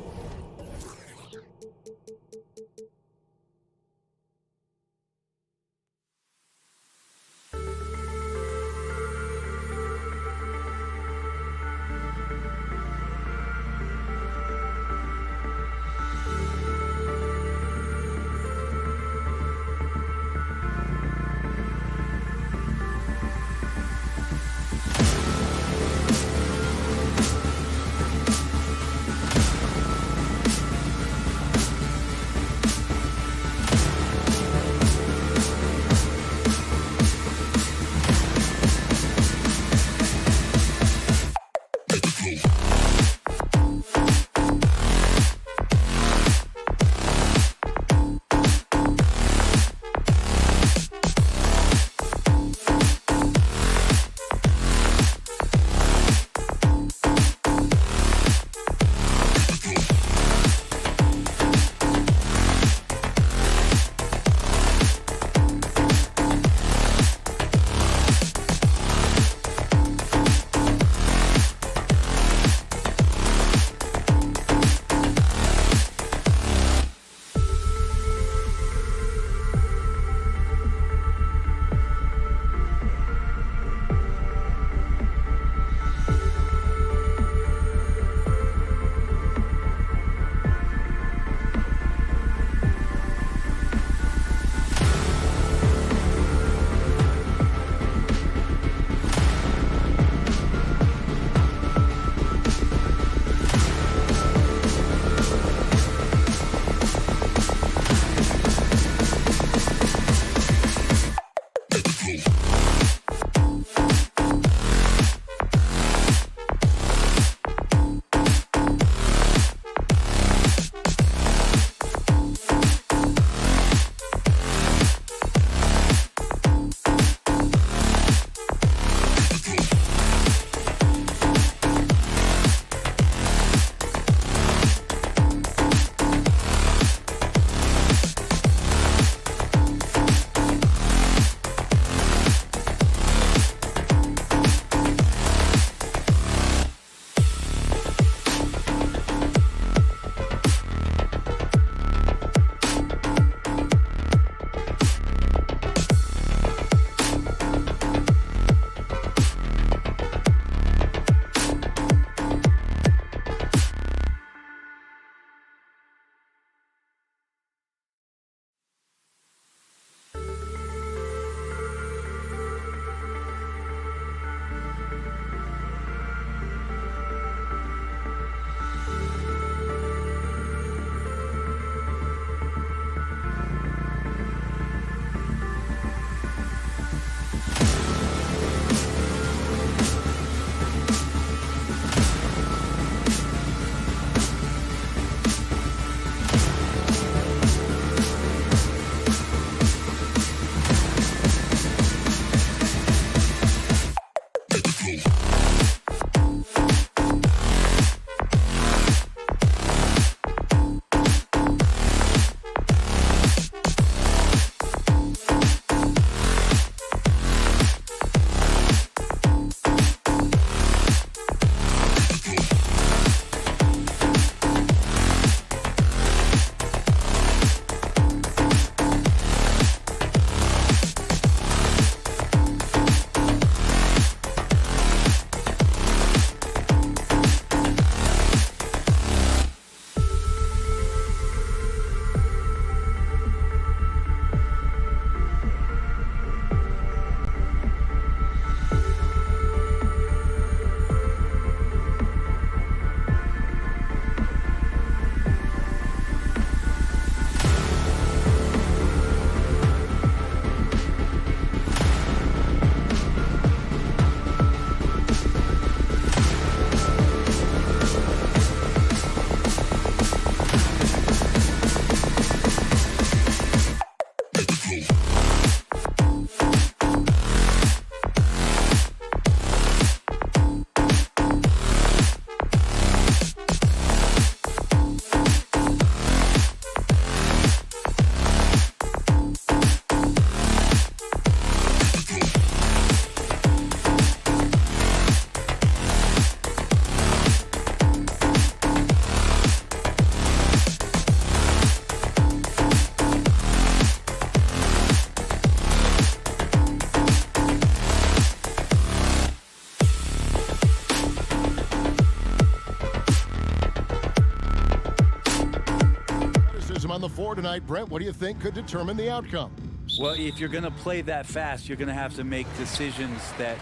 on the floor tonight. Brett, what do you think could determine the outcome? Well, if you're going to play that fast, you're going to have to make decisions that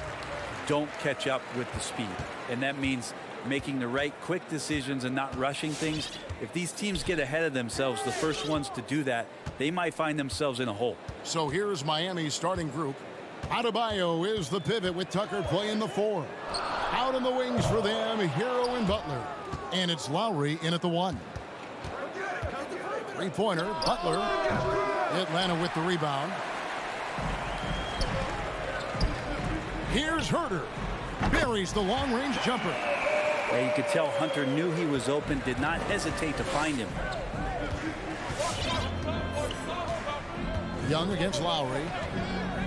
don't catch up with the speed. And that means making the right quick decisions and not rushing things. If these teams get ahead of themselves, the first ones to do that, they might find themselves in a hole. So here's Miami's starting group. Adebayo is the pivot with Tucker playing the 4. Out in the wings for them, Hero and Butler. And it's Lowry in at the 1. Three-pointer, Butler. Atlanta with the rebound. Here's Herter. Buries the long-range jumper. Yeah, you could tell Hunter knew he was open, did not hesitate to find him. Young against Lowry.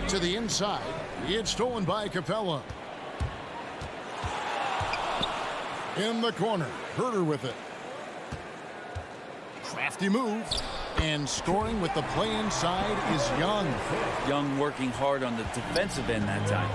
To the inside. It's stolen by Capella. In the corner. Herter with it. Crafty move. And scoring with the play inside is Young. Young working hard on the defensive end that time.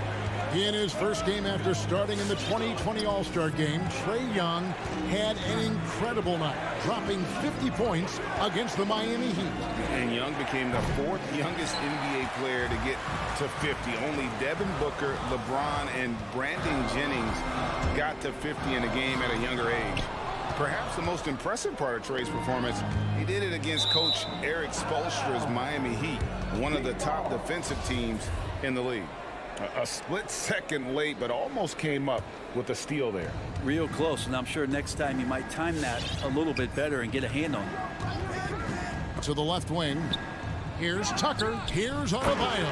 In his first game after starting in the 2020 All-Star Game, Trae Young had an incredible night, dropping 50 points against the Miami Heat. And Young became the 4th youngest NBA player to get to 50. Only Devin Booker, LeBron, and Brandon Jennings got to 50 in a game at a younger age. Perhaps the most impressive part of Trae's performance, he did it against Coach Eric Spoelstra's Miami Heat, one of the top defensive teams in the league. A split second late, but almost came up with a steal there. Real close, and I'm sure next time you might time that a little bit better and get a hand on it. To the left wing. Here's Tucker. Here's Adebayo.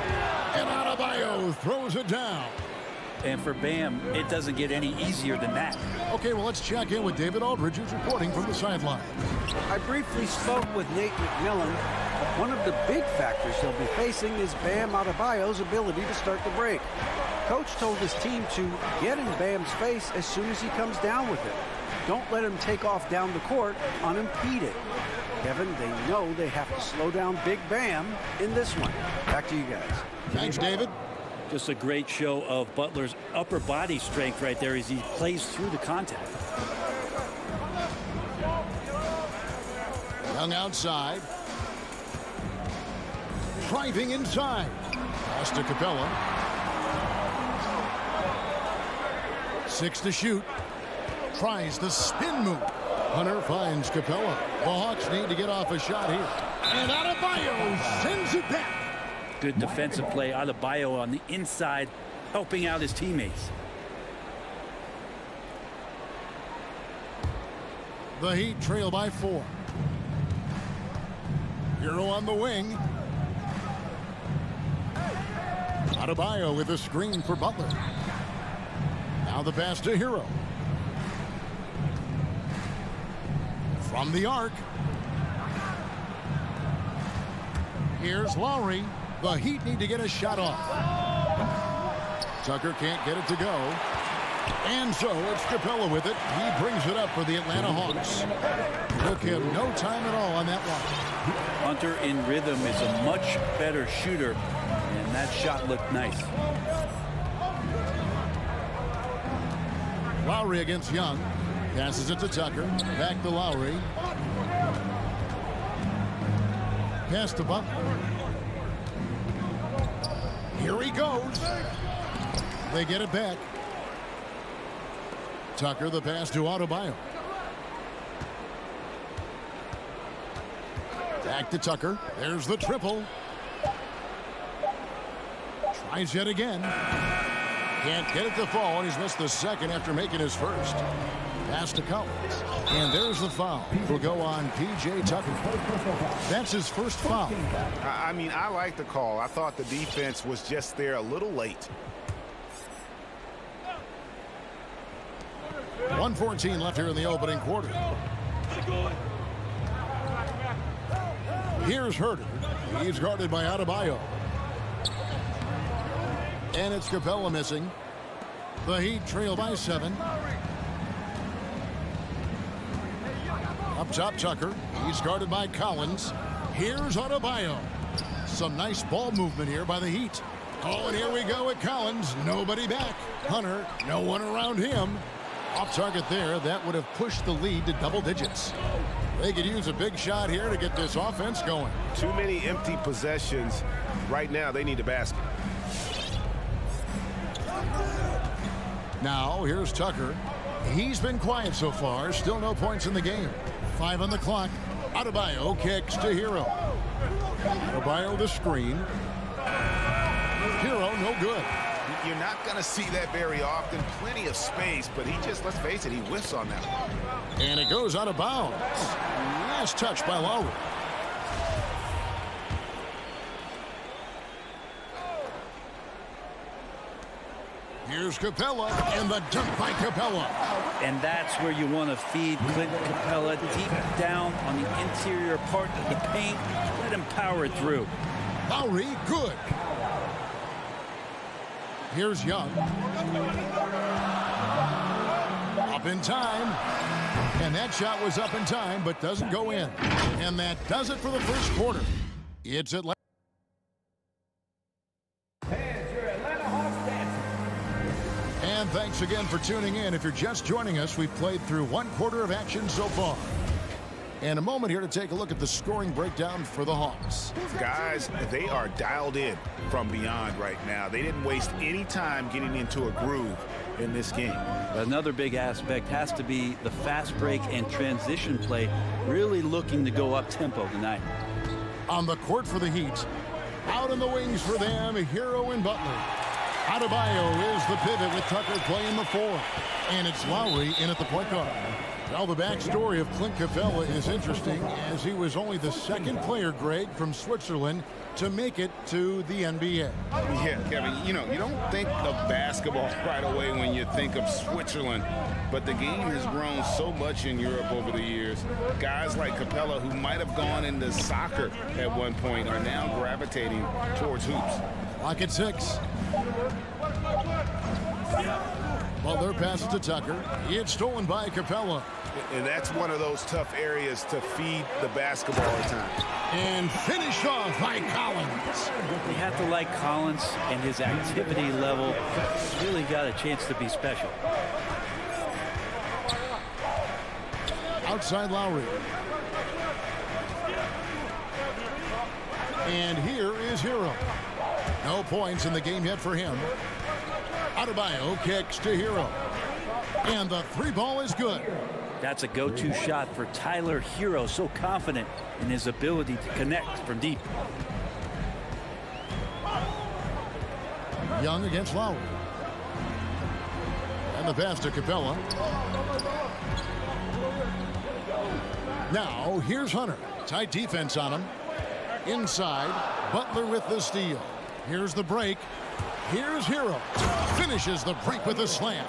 And Adebayo throws it down. And for Bam, it doesn't get any easier than that. Okay, well, let's check in with David Aldridge, who's reporting from the sideline. I briefly spoke with Nate McMillan. One of the big factors he'll be facing is Bam Adebayo's ability to start the break. Coach told his team to get in Bam's face as soon as he comes down with it. Don't let him take off down the court unimpeded. Kevin, they know they have to slow down Big Bam in this one. Back to you guys. Thanks, David. Just a great show of Butler's upper body strength right there as he plays through the contact. Young outside. Driving inside. Pass to Capella. 6 to shoot. Tries the spin move. Hunter finds Capella. The Hawks need to get off a shot here. And Adebayo sends it back. Good defensive play. Adebayo on the inside, helping out his teammates. The Heat trail by 4. Hero on the wing. Adebayo with a screen for Butler. Now the pass to Hero. From the arc. Here's Lowry. The Heat need to get a shot off. Tucker can't get it to go. And so it's Capella with it. He brings it up for the Atlanta Hawks. Took him no time at all on that one. Hunter in rhythm is a much better shooter, and that shot looked nice. Lowry against Young. Passes it to Tucker. Back to Lowry. Pass to Butler. Here he goes. They get it back. Tucker, the pass to Adebayo. Back to Tucker. There's the triple. Tries yet again. Can't get it to fall, and he's missed the second after making his first. Pass to Collins. And there's the foul. Will go on P.J. Tucker. That's his first foul. I mean, I like the call. I thought the defense was just there a little late. 1:14 left here in the opening quarter. Here's Herter. He's guarded by Adebayo. And it's Capella missing. The Heat trail by 7. Up top, Tucker. He's guarded by Collins. Here's Adebayo. Some nice ball movement here by the Heat. Oh, and here we go with Collins. Nobody back. Hunter, no one around him. Off target there. That would have pushed the lead to double digits. They could use a big shot here to get this offense going. Too many empty possessions. Right now, they need a basket. Now, here's Tucker. He's been quiet so far. Still no points in the game. 5 on the clock. Adebayo kicks to Hero. Adebayo the screen. Hero no good. You're not going to see that very often. Plenty of space, but he just, let's face it, he whiffs on that one. And it goes out of bounds. Nice touch by Lowry. Here's Capella, and the dunk by Capella. And that's where you want to feed Clint Capella, deep down on the interior part of the paint. Let him power through. Lowry, good. Here's Young. Up in time. And that shot was up in time, but doesn't go in. And that does it for the first quarter. It's Atlanta. And thanks again for tuning in. If you're just joining us, we've played through 1 quarter of action so far. And a moment here to take a look at the scoring breakdown for the Hawks. Guys, they are dialed in from beyond right now. They didn't waste any time getting into a groove in this game. Another big aspect has to be the fast break and transition play, really looking to go up tempo tonight. On the court for the Heat, out in the wings for them, Hero and Butler. Adebayo is the pivot with Tucker playing the 4. And it's Lowry in at the point guard. Well, the backstory of Clint Capella is interesting, as he was only the 2nd player, Greg, from Switzerland to make it to the NBA. Yeah, Kevin, you know, you don't think of basketball right away when you think of Switzerland, but the game has grown so much in Europe over the years. Guys like Capella, who might have gone into soccer at one point, are now gravitating towards hoops. Lock at 6. Butler passes to Tucker. It's stolen by Capella. And that's one of those tough areas to feed the basketball at times. And finished off by Collins. You have to like Collins and his activity level. He's really got a chance to be special. Outside Lowry. And here is Hero. No points in the game yet for him. Adebayo kicks to Hero. And the 3 ball is good. That's a go-to shot for Tyler Hero, so confident in his ability to connect from deep. Young against Lowry. And the pass to Capella. Now, here's Hunter. Tight defense on him. Inside, Butler with the steal. Here's the break. Here's Hero. Finishes the break with a slam.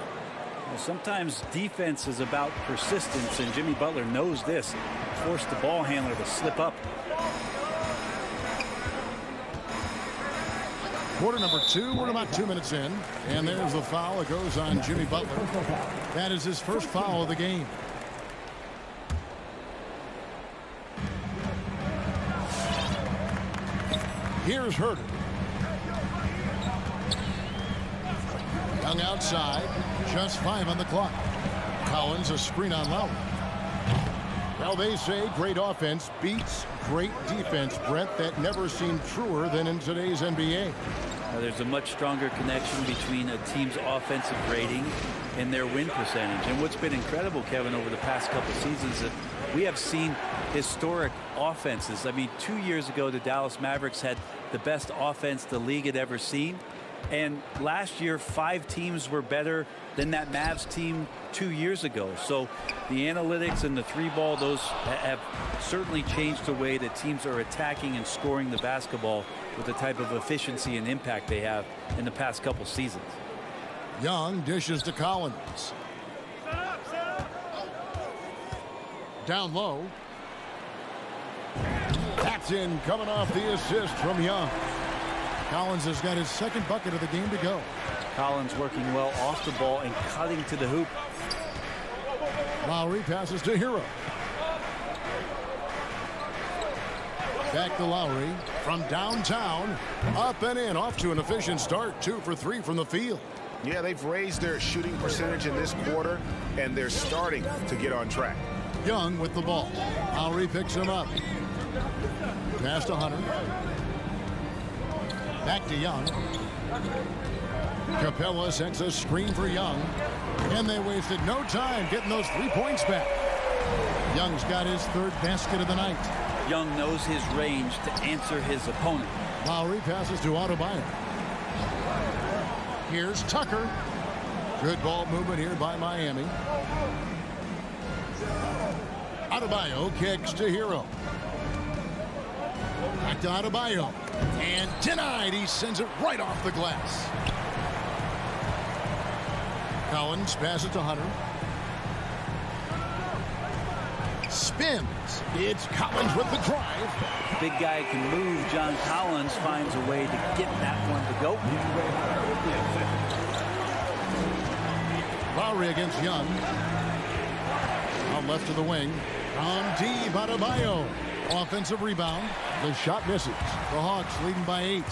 Well, sometimes defense is about persistence, and Jimmy Butler knows this. Forced the ball handler to slip up. Quarter number 2. We're about 2 minutes in. And there's the foul. It goes on Jimmy Butler. That is his first foul of the game. Here's Herter. Young outside. Just 5 on the clock. Collins a screen on Lowry. Well, they say great offense beats great defense, Brett. That never seemed truer than in today's NBA. There's a much stronger connection between a team's offensive rating and their win percentage. And what's been incredible, Kevin, over the past couple seasons, that we have seen historic offenses. I mean, 2 years ago, the Dallas Mavericks had the best offense the league had ever seen. And last year, 5 teams were better than that Mavs team 2 years ago. So the analytics and the 3-ball, those have certainly changed the way that teams are attacking and scoring the basketball with the type of efficiency and impact they have in the past couple seasons. Young dishes to Collins. Down low. That's in, coming off the assist from Young. Collins has got his 2nd bucket of the game to go. Collins working well off the ball and cutting to the hoop. Lowry passes to Hero. Back to Lowry from downtown. Up and in, off to an efficient start. 2 for 3 from the field. Yeah, they've raised their shooting percentage in this quarter, and they're starting to get on track. Young with the ball. Lowry picks him up. Pass to Hunter. Back to Young. Capella sends a screen for Young. And they wasted no time getting those 3 points back. Young's got his third basket of the night. Young knows his range to answer his opponent. Lowry passes to Adebayo. Here's Tucker. Good ball movement here by Miami. Adebayo kicks to Hero. Back to Adebayo. And denied. He sends it right off the glass. Collins passes to Hunter. Spins. It's Collins with the drive. Big guy can move. John Collins finds a way to get that one to go. Lowry against Young. On left of the wing. On deep, Adebayo. Offensive rebound. The shot misses. The Hawks leading by 8.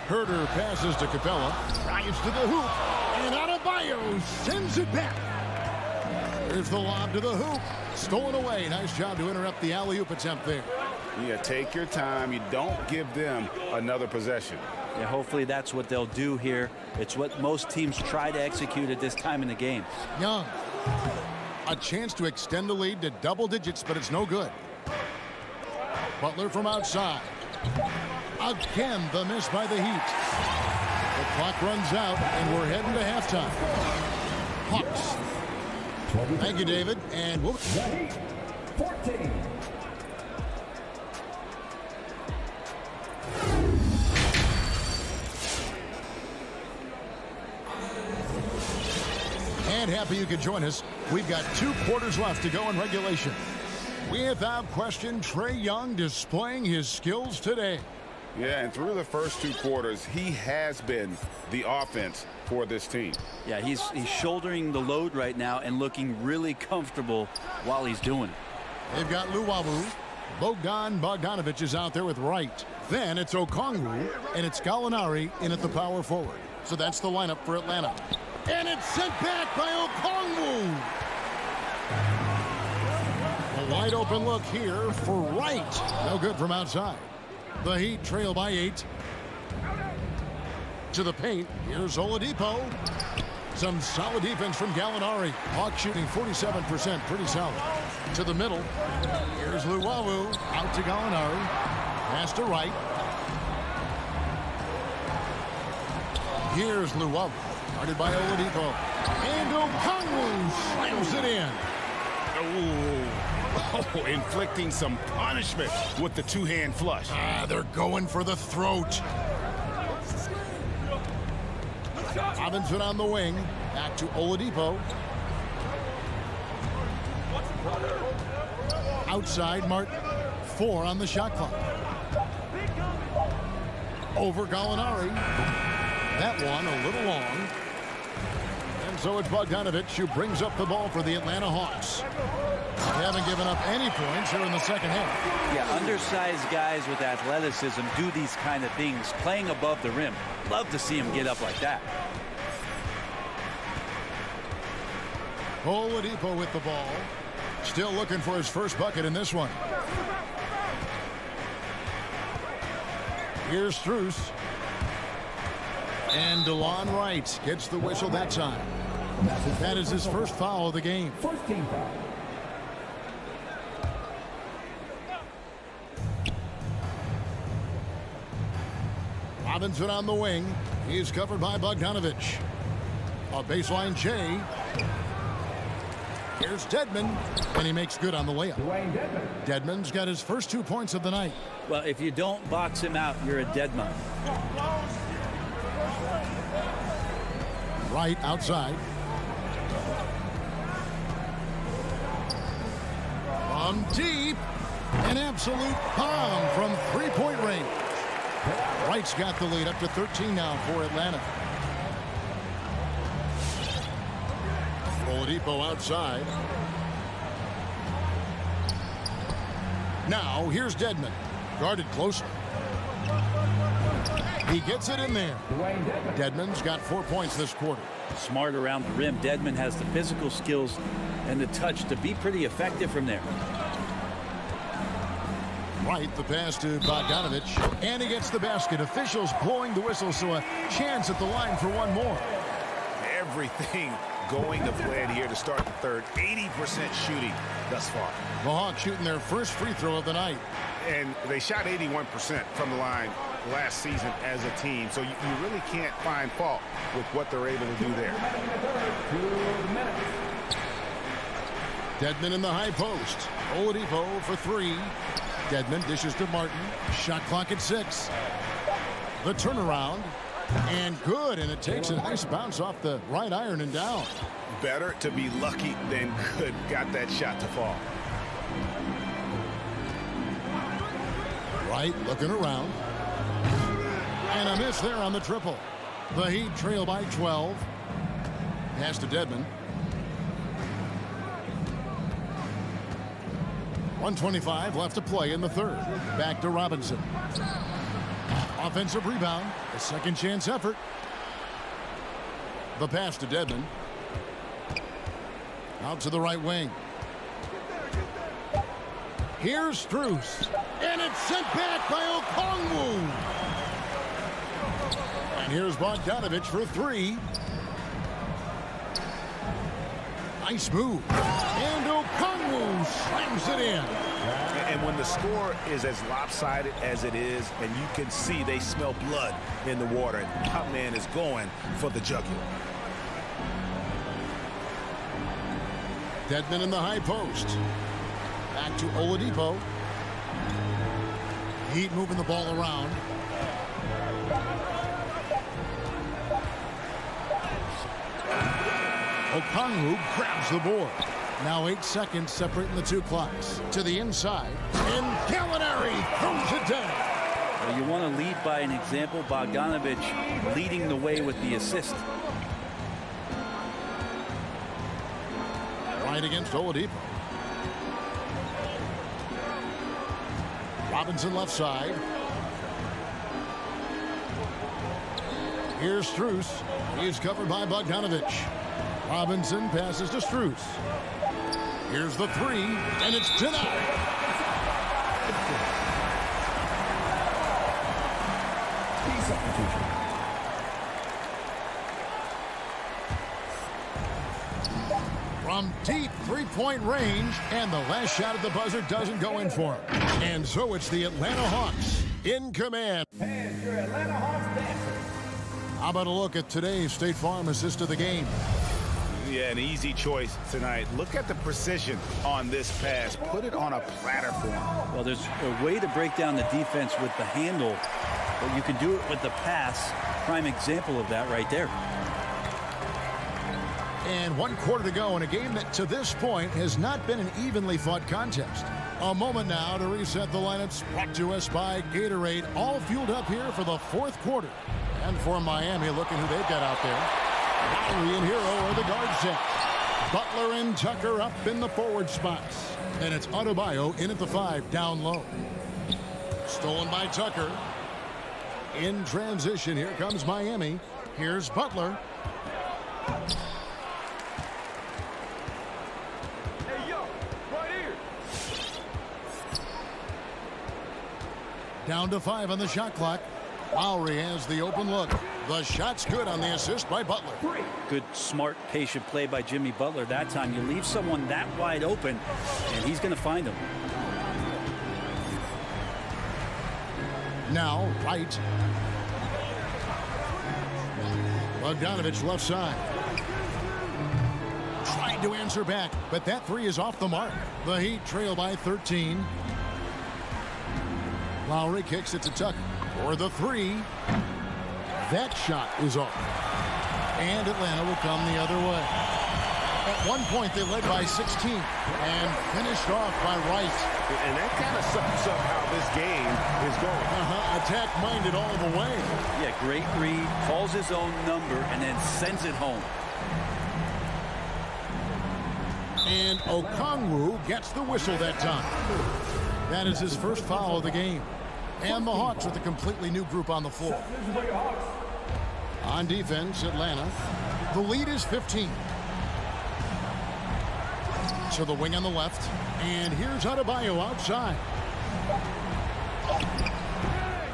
Herder passes to Capella. Drives to the hoop. And Adebayo sends it back. Here's the lob to the hoop. Stolen away. Nice job to interrupt the alley-oop attempt there. Yeah, take your time. You don't give them another possession. Yeah, hopefully that's what they'll do here. It's what most teams try to execute at this time in the game. Young. A chance to extend the lead to double digits, but it's no good. Butler from outside. Again, the miss by the Heat. The clock runs out, and we're heading to halftime. Hawks. Thank you, David. And we'll... 14. And happy you could join us. We've got 2 quarters left to go in regulation. Without question, Trae Young displaying his skills today. Yeah, and through the first 2 quarters, he has been the offense for this team. Yeah, he's shouldering the load right now and looking really comfortable while he's doing it. They've got Luwawu. Bogdanovic is out there with Wright. Then it's Okongwu, and it's Gallinari in at the power forward. So that's the lineup for Atlanta. And it's sent back by Okongwu. A wide open look here for Wright. No good from outside. The Heat trail by 8. To the paint. Here's Oladipo. Some solid defense from Gallinari. Hawks shooting 47%. Pretty solid. To the middle. Here's Luwawu. Out to Gallinari. Pass to Wright. Here's Luwawu. Guarded by Oladipo. And Okongwu slams it in. Oh, inflicting some punishment with the 2-hand flush. They're going for the throat. Robinson on the wing. Back to Oladipo. Outside, Martin. 4 on the shot clock. Over Gallinari. That one a little long. And so it's Bogdanovic who brings up the ball for the Atlanta Hawks. They haven't given up any points here in the second half. Yeah, undersized guys with athleticism do these kind of things, playing above the rim. Love to see him get up like that. Oladipo with the ball. Still looking for his first bucket in this one. Here's Strus. And DeLon Wright gets the whistle that time. That is his first foul of the game. First team foul. Robinson on the wing. He's covered by Bogdanovic. A baseline J. Here's Dedmon, and he makes good on the layup. Dedmon's got his first 2 points of the night. Well, if you don't box him out, you're a dead man. Right outside. From deep. An absolute bomb from 3-point range. Wright's got the lead up to 13 now for Atlanta. Oladipo outside. Now here's Dedmon. Guarded closer. He gets it in there. Dedmon's got 4 points this quarter. Smart around the rim. Dedmon has the physical skills and the touch to be pretty effective from there. Right, the pass to Bogdanovich, and he gets the basket. Officials blowing the whistle, so a chance at the line for one more. Everything going to plan here to start the third. 80% shooting thus far. The Hawks shooting their first free throw of the night. And they shot 81% from the line last season as a team. So you really can't find fault with what they're able to do there. Dedmon in the high post. Oladipo for three. Dedmon dishes to Martin. Shot clock at 6. The turnaround. And good. And it takes a nice bounce off the right iron and down. Better to be lucky than good. Got that shot to fall. Wright looking around. And a miss there on the triple. The Heat trail by 12. Pass to Dedmon. 1:25 left to play in the third. Back to Robinson. Offensive rebound. A second chance effort. The pass to Dedmon. Out to the right wing. Here's Strus. And it's sent back by Okongwu. And here's Bogdanovich for three. Nice move. And Okongwu slams it in. And when the score is as lopsided as it is, and you can see they smell blood in the water, and top man is going for the jugular. Dedmon in the high post. Back to Oladipo. Heat moving the ball around. Okongwu grabs the board. Now 8 seconds separating the two clocks. To the inside. And Gallinari throws it down. Well, you want to lead by an example. Bogdanovich leading the way with the assist. Right against Oladipo. Robinson left side. Here's Strus. He's covered by Bogdanovich. Robinson passes to Strus. Here's the three, and it's denied. From deep three-point range, and the last shot at the buzzer doesn't go in for him. And so it's the Atlanta Hawks in command. And your Atlanta Hawks dancing. How about a look at today's State Farm assist of the game? Yeah, an easy choice tonight. Look at the precision on this pass. Put it on a platter for him. Well, there's a way to break down the defense with the handle, but you can do it with the pass. Prime example of that right there. And 1 quarter to go in a game that to this point has not been an evenly fought contest. A moment now to reset the lineups. Brought to us by Gatorade. All fueled up here for the fourth quarter. And for Miami, looking who they've got out there. Lowry and Hero are the guard set. Butler and Tucker up in the forward spots. And it's Adebayo in at the 5, down low. Stolen by Tucker. In transition, here comes Miami. Here's Butler. Down to 5 on the shot clock. Lowry has the open look. The shot's good on the assist by Butler. Good, smart, patient play by Jimmy Butler that time. You leave someone that wide open, and he's going to find them. Now, Wright. Bogdanovich left side. Trying to answer back, but that three is off the mark. The Heat trail by 13. Lowry kicks it to Tucker for the three. That shot is off. And Atlanta will come the other way. At one point, they led by 16 and finished off by Wright. And that kind of sums up how this game is going. Attack-minded all the way. Yeah, great read. Calls his own number and then sends it home. And Okongwu gets the whistle that time. That is his first foul of the game. And the Hawks with a completely new group on the floor. On defense, Atlanta. The lead is 15. To the wing on the left. And here's Adebayo outside.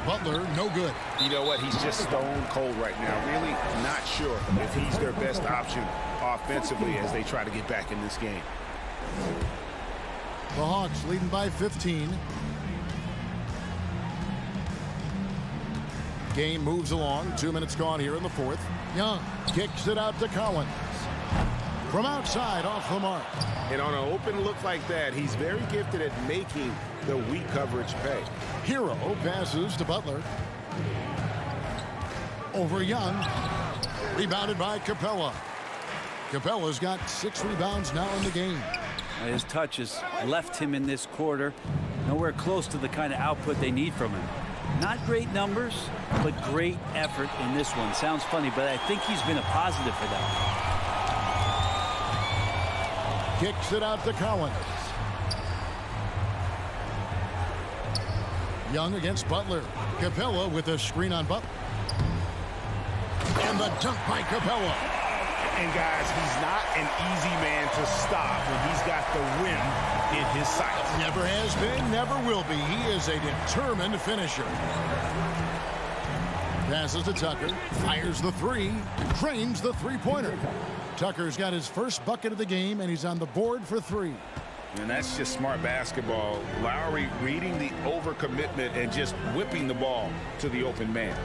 Butler, no good. You know what? He's just stone cold right now. Really not sure if he's their best option offensively as they try to get back in this game. The Hawks leading by 15. Game moves along. 2 minutes gone here in the fourth. Young kicks it out to Collins. From outside, off the mark. And on an open look like that, he's very gifted at making the weak coverage pay. Hero passes to Butler. Over Young. Rebounded by Capella. Capella's got 6 rebounds now in the game. His touch has left him in this quarter. Nowhere close to the kind of output they need from him. Not great numbers, but great effort in this one. Sounds funny, but I think he's been a positive for that. Kicks it out to Collins. Young against Butler. Capella with a screen on Butler. And the dunk by Capella. And guys, he's not an easy man to stop when he's got the rim in his sights. Never has been, never will be. He is a determined finisher. Passes to Tucker. Fires the three. Drains the three-pointer. Tucker's got his first bucket of the game, and he's on the board for 3. And that's just smart basketball. Lowry reading the overcommitment and just whipping the ball to the open man.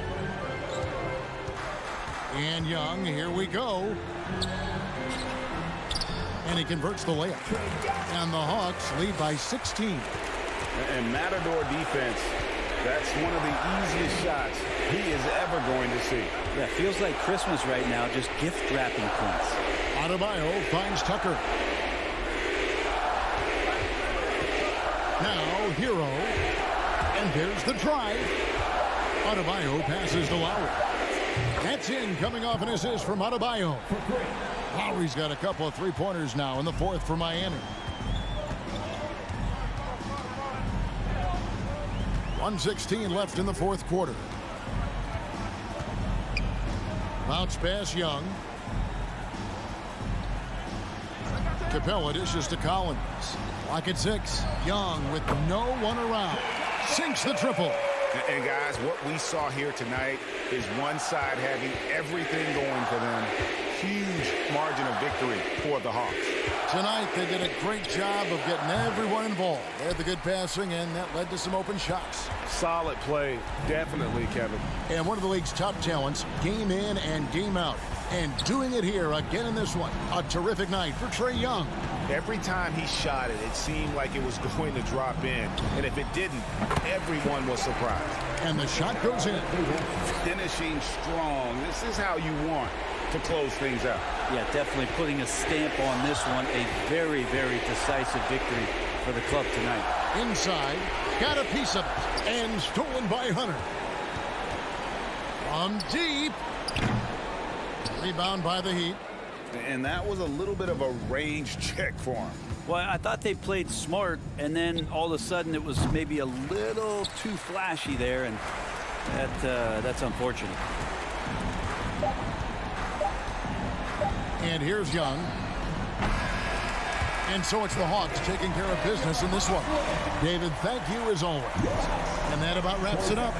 And Young, here we go. And he converts the layup. And the Hawks lead by 16. And Matador defense, that's one of the easiest shots he is ever going to see. Yeah, feels like Christmas right now, just gift wrapping points. Adebayo finds Tucker. Now Hero. And there's the drive. Adebayo passes to Lowry. That's in, coming off an assist from Adebayo. Lowry's got a couple of three-pointers now in the fourth for Miami. 1:16 left in the fourth quarter. Bounce pass, Young. Capella dishes to Collins. Lock at 6. Young with no one around. Sinks the triple. And guys, what we saw here tonight is one side having everything going for them. Huge margin of victory for the Hawks. Tonight, they did a great job of getting everyone involved. They had the good passing, and that led to some open shots. Solid play, definitely, Kevin. And one of the league's top talents, game in and game out. And doing it here again in this one. A terrific night for Trae Young. Every time he shot it, it seemed like it was going to drop in. And if it didn't, everyone was surprised. And the shot goes in. Finishing strong. This is how you want to close things out. Yeah, definitely putting a stamp on this one. A very, very decisive victory for the club tonight. Inside, got a piece of it, and stolen by Hunter. From deep. Rebound by the Heat. And that was a little bit of a range check for him. Well, I thought they played smart, and then all of a sudden it was maybe a little too flashy there, and that's unfortunate. And here's Young. And so it's the Hawks taking care of business in this one. David, thank you as always. And that about wraps it up.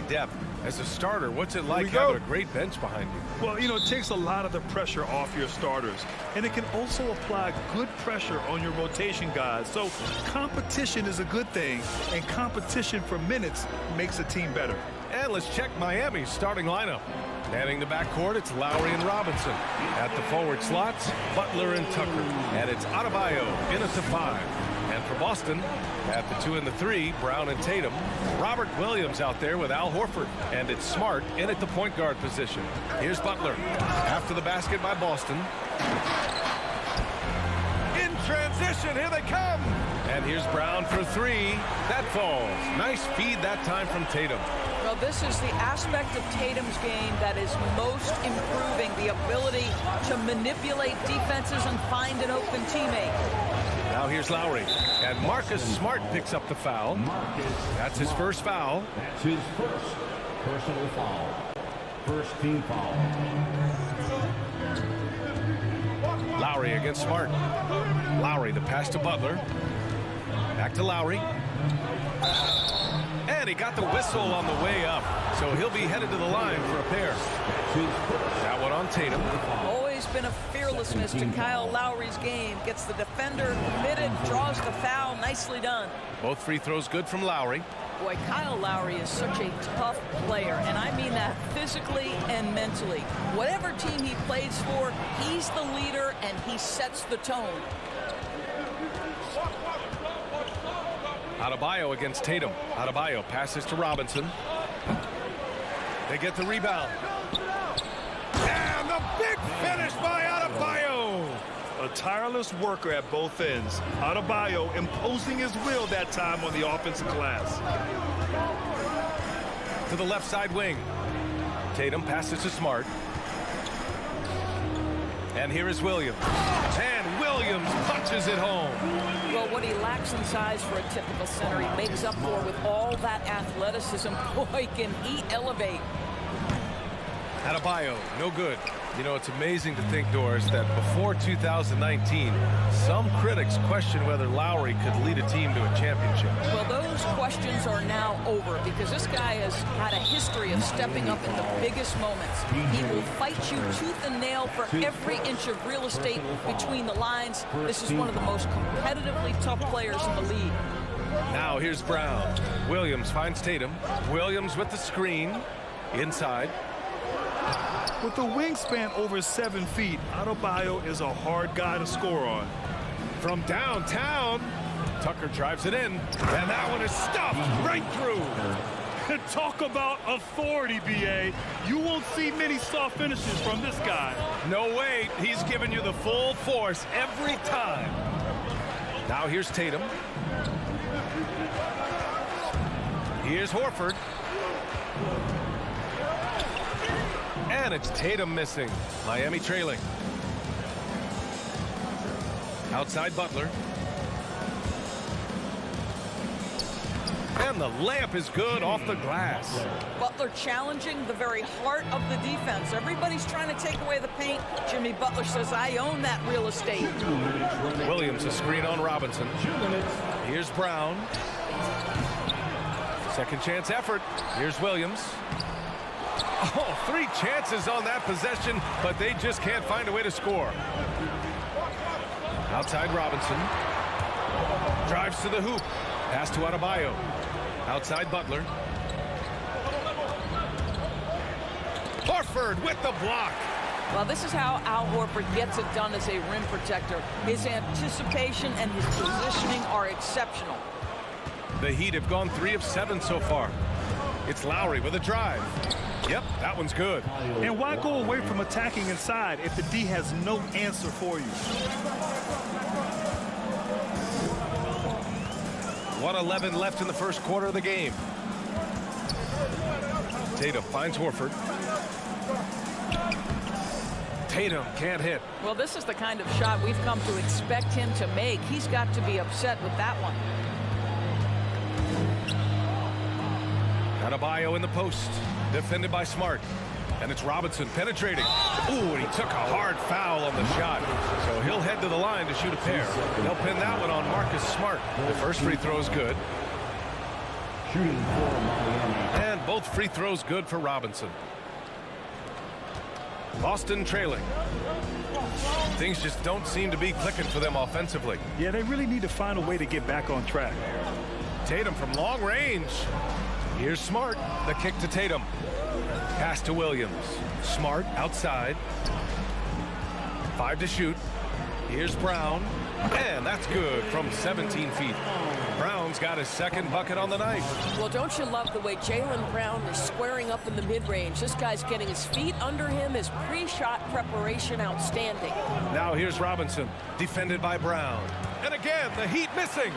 Depth. As a starter, what's it like having a great bench behind you? Well, it takes a lot of the pressure off your starters, and it can also apply good pressure on your rotation guys. So competition is a good thing, and competition for minutes makes a team better. And let's check Miami's starting lineup. Manning the backcourt, it's Lowry and Robinson. At the forward slots, Butler and Tucker. And it's Adebayo in at the 5. And for Boston, at the 2 and the 3, Brown and Tatum. Robert Williams out there with Al Horford. And it's Smart in at the point guard position. Here's Butler. After the basket by Boston. In transition, here they come. And here's Brown for 3. That falls. Nice feed that time from Tatum. Well, this is the aspect of Tatum's game that is most improving, the ability to manipulate defenses and find an open teammate. Now here's Lowry, and Marcus Smart picks up the foul. That's his first foul. That's his first personal foul. First team foul. Lowry against Smart. Lowry, the pass to Butler. Back to Lowry. And he got the whistle on the way up, so he'll be headed to the line for a pair. That one on Tatum. Always been a fearlessness to Kyle Lowry's game. Gets the defender committed, draws the foul. Nicely done. Both free throws good from Lowry. Boy, Kyle Lowry is such a tough player, and I mean that physically and mentally. Whatever team he plays for, he's the leader, and he sets the tone. Adebayo against Tatum. Adebayo passes to Robinson. They get the rebound. And the big finish by Adebayo. A tireless worker at both ends. Adebayo imposing his will that time on the offensive glass. To the left side wing. Tatum passes to Smart. And here is Williams. And Williams Williams punches it home. Well, what he lacks in size for a typical center, he makes up for with all that athleticism. Boy, can he elevate. Adebayo, no good. You know, it's amazing to think, Doris, that before 2019, some critics questioned whether Lowry could lead a team to a championship. Well, those questions are now over because this guy has had a history of stepping up in the biggest moments. He will fight you tooth and nail for every inch of real estate between the lines. This is one of the most competitively tough players in the league. Now here's Brown. Williams finds Tatum. Williams with the screen. Inside. With a wingspan over 7 feet, Adebayo is a hard guy to score on. From downtown, Tucker drives it in, and that one is stuffed right through. Talk about authority, B.A. You won't see many soft finishes from this guy. No way. He's giving you the full force every time. Now here's Tatum. Here's Horford. And it's Tatum missing. Miami trailing. Outside Butler. And the layup is good off the glass. Butler challenging the very heart of the defense. Everybody's trying to take away the paint. Jimmy Butler says, I own that real estate. Williams, a screen on Robinson. Here's Brown. Second chance effort. Here's Williams. Oh, 3 chances on that possession, but they just can't find a way to score. Outside Robinson. Drives to the hoop. Pass to Adebayo. Outside Butler. Horford with the block. Well, this is how Al Horford gets it done as a rim protector. His anticipation and his positioning are exceptional. The Heat have gone 3 of 7 so far. It's Lowry with a drive. Yep, that one's good. And why go away from attacking inside if the D has no answer for you? 1:11 left in the first quarter of the game. Tatum finds Horford. Tatum can't hit. Well, this is the kind of shot we've come to expect him to make. He's got to be upset with that one. Adebayo in the post. Defended by Smart. And it's Robinson penetrating. Ooh, and he took a hard foul on the shot. So he'll head to the line to shoot a pair. They'll pin that one on Marcus Smart. The first free throw is good. And both free throws good for Robinson. Boston trailing. Things just don't seem to be clicking for them offensively. Yeah, they really need to find a way to get back on track. Tatum from long range. Here's Smart. The kick to Tatum. Pass to Williams. Smart outside. 5 to shoot. Here's Brown. And that's good from 17 feet. Brown's got his second bucket on the night. Well, don't you love the way Jaylen Brown is squaring up in the mid-range? This guy's getting his feet under him. His pre-shot preparation outstanding. Now here's Robinson. Defended by Brown. And again, the Heat missing.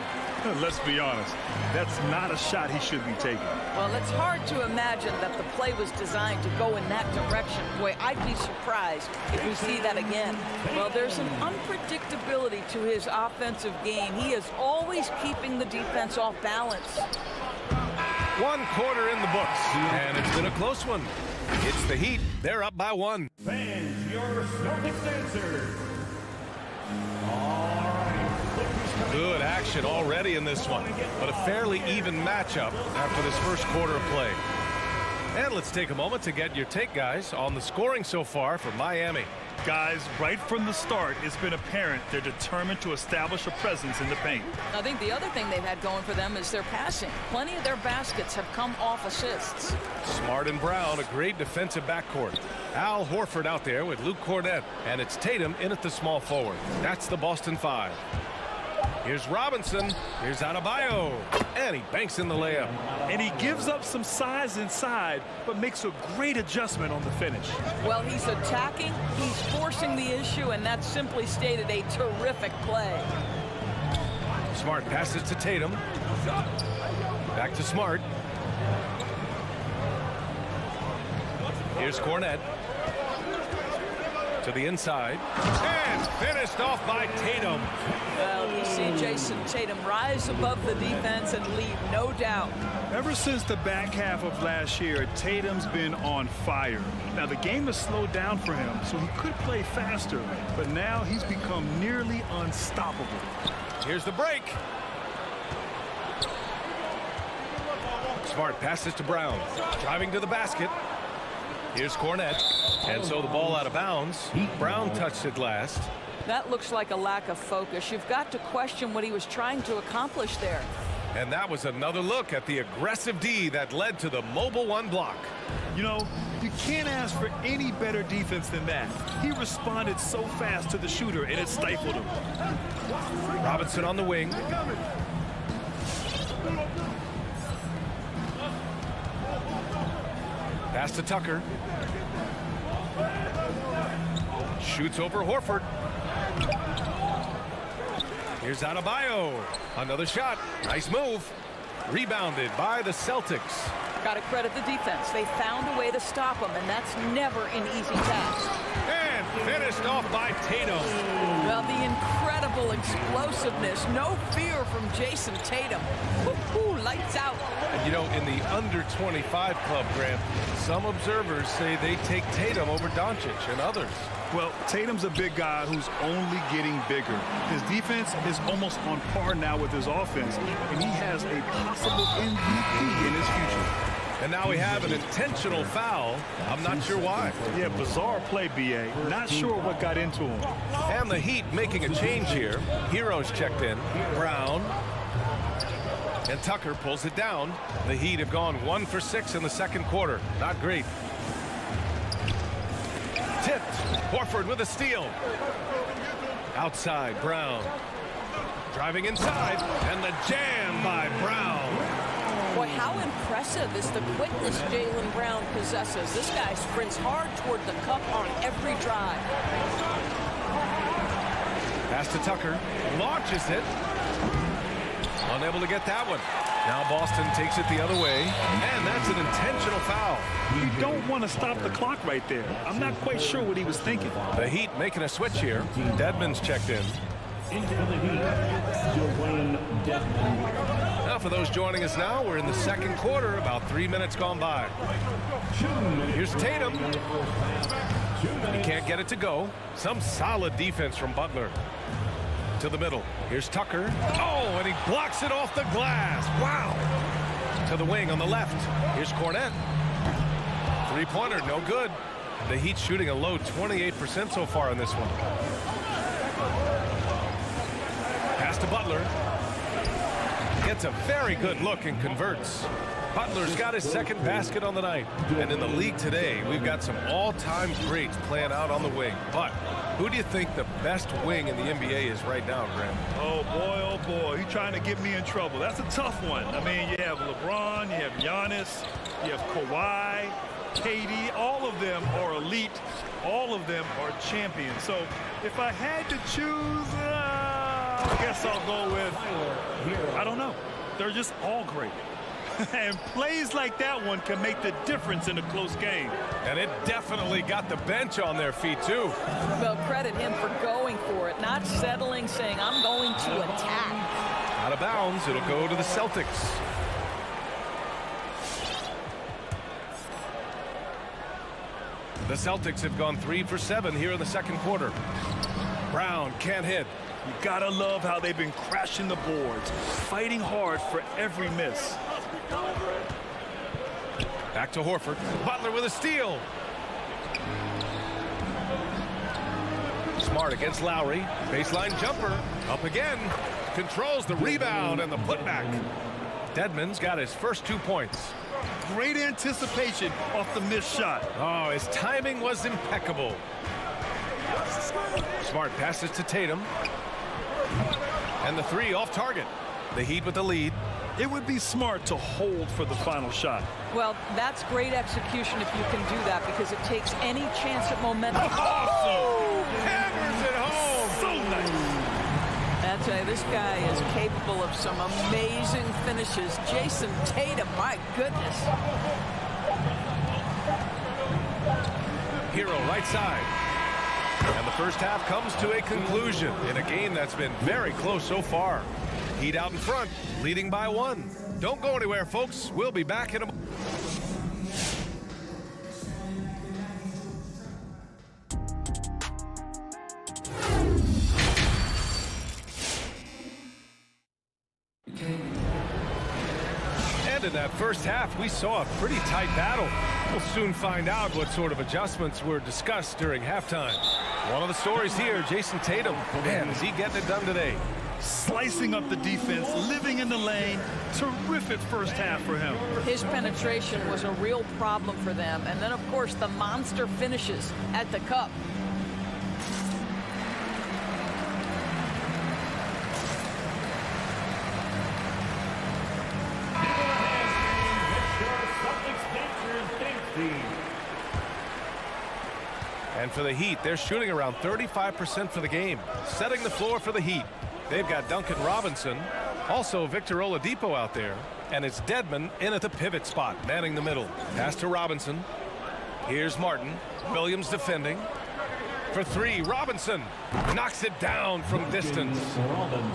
Let's be honest. That's not a shot he should be taking. Well, it's hard to imagine that the play was designed to go in that direction. Boy, I'd be surprised if we see that again. Well, there's an unpredictability to his offensive game. He is always keeping the defense off balance. 1 quarter in the books, and it's been a close one. It's the Heat. They're up by 1. Fans, your Celtics answer. Good action already in this one, but a fairly even matchup after this first quarter of play. And let's take a moment to get your take, guys, on the scoring so far for Miami. Guys, right from the start, it's been apparent they're determined to establish a presence in the paint. I think the other thing they've had going for them is their passing. Plenty of their baskets have come off assists. Smart and Brown, a great defensive backcourt. Al Horford out there with Luke Cornett, and it's Tatum in at the small forward. That's the Boston 5. Here's Robinson. Here's Adebayo. And he banks in the layup. And he gives up some size inside, but makes a great adjustment on the finish. Well, he's attacking, he's forcing the issue, and that's simply stated a terrific play. Smart passes to Tatum. Back to Smart. Here's Cornett. To the inside. And finished off by Tatum. Well, you see Jason Tatum rise above the defense and lead, no doubt. Ever since the back half of last year, Tatum's been on fire. Now, the game has slowed down for him, so he could play faster, but now he's become nearly unstoppable. Here's the break. Smart passes to Brown. Driving to the basket. Here's Cornette. And so the ball out of bounds. Brown touched it last. That looks like a lack of focus. You've got to question what he was trying to accomplish there. And that was another look at the aggressive D that led to the mobile one block. You know, you can't ask for any better defense than that. He responded so fast to the shooter, and it stifled him. Robinson on the wing. Pass to Tucker. Shoots over Horford. Here's Adebayo. Another shot. Nice move. Rebounded by the Celtics. Got to credit the defense. They found a way to stop him, and that's never an easy task. And finished off by Tatum. Well, the incredible explosiveness. No fear from Jason Tatum. Woo-hoo, lights out. And you know, in the under 25 club, Grant, some observers say they take Tatum over Doncic and others. Well, Tatum's a big guy who's only getting bigger. His defense is almost on par now with his offense, and he has a possible MVP in his future. And now we have an intentional foul. I'm not sure why. Yeah, bizarre play, B.A. Not sure what got into him. And the Heat making a change here. Heroes checked in. Brown. And Tucker pulls it down. The Heat have gone 1 for 6 in the second quarter. Not great. Tipped. Horford with a steal. Outside, Brown. Driving inside. And the jam by Brown. Boy, how impressive is the quickness Jaylen Brown possesses. This guy sprints hard toward the cup on every drive. Pass to Tucker. Launches it. Unable to get that one. Now Boston takes it the other way. And that's an intentional foul. You don't want to stop the clock right there. I'm not quite sure what he was thinking. The Heat making a switch here. Dedmon's checked in. Now for those joining us now, we're in the second quarter, about 3 minutes gone by. Here's Tatum. He can't get it to go. Some solid defense from Butler. To the middle. Here's Tucker. Oh, and he blocks it off the glass. Wow. To the wing on the left. Here's Cornette. Three-pointer, no good. The Heat shooting a low 28% so far in this one. Pass to Butler. Gets a very good look and converts. Butler's got his second basket on the night. And in the league today, we've got some all-time greats playing out on the wing. But who do you think the best wing in the NBA is right now, Graham? Oh, boy, you're trying to get me in trouble. That's a tough one. I mean, you have LeBron, you have Giannis, you have Kawhi, KD. All of them are elite. All of them are champions. So if I had to choose, I guess I'll go with, I don't know. They're just all great. And plays like that one can make the difference in a close game. And it definitely got the bench on their feet, too. Well, credit him for going for it, not settling, saying, I'm going to attack. Out of bounds, it'll go to the Celtics. The Celtics have gone 3 for 7 here in the second quarter. Brown can't hit. You gotta love how they've been crashing the boards, fighting hard for every miss. Back to Horford. Butler with a steal. Smart against Lowry. Baseline jumper. Up again. Controls the rebound and the putback. Dedmon's got his first 2 points. Great anticipation off the missed shot. Oh, his timing was impeccable. Smart passes to Tatum. And the three off target. The Heat with the lead. It would be smart to hold for the final shot. Well, that's great execution if you can do that, because it takes any chance at momentum. Oh! Hammers it home! So nice! I tell you, this guy is capable of some amazing finishes. Jason Tatum, my goodness. Hero right side. And the first half comes to a conclusion in a game that's been very close so far. Heat out in front, leading by 1. Don't go anywhere, folks. We'll be back in a moment. And in that first half, we saw a pretty tight battle. We'll soon find out what sort of adjustments were discussed during halftime. One of the stories here, Jason Tatum. Man, is he getting it done today? Slicing up the defense, living in the lane. Terrific first half for him. His penetration was a real problem for them. And then, of course, the monster finishes at the cup. And for the Heat, they're shooting around 35% for the game, setting the floor for the Heat. They've got Duncan Robinson, also Victor Oladipo out there, and it's Dedmon in at the pivot spot, manning the middle. Pass to Robinson. Here's Martin. Williams defending. For 3, Robinson knocks it down from distance.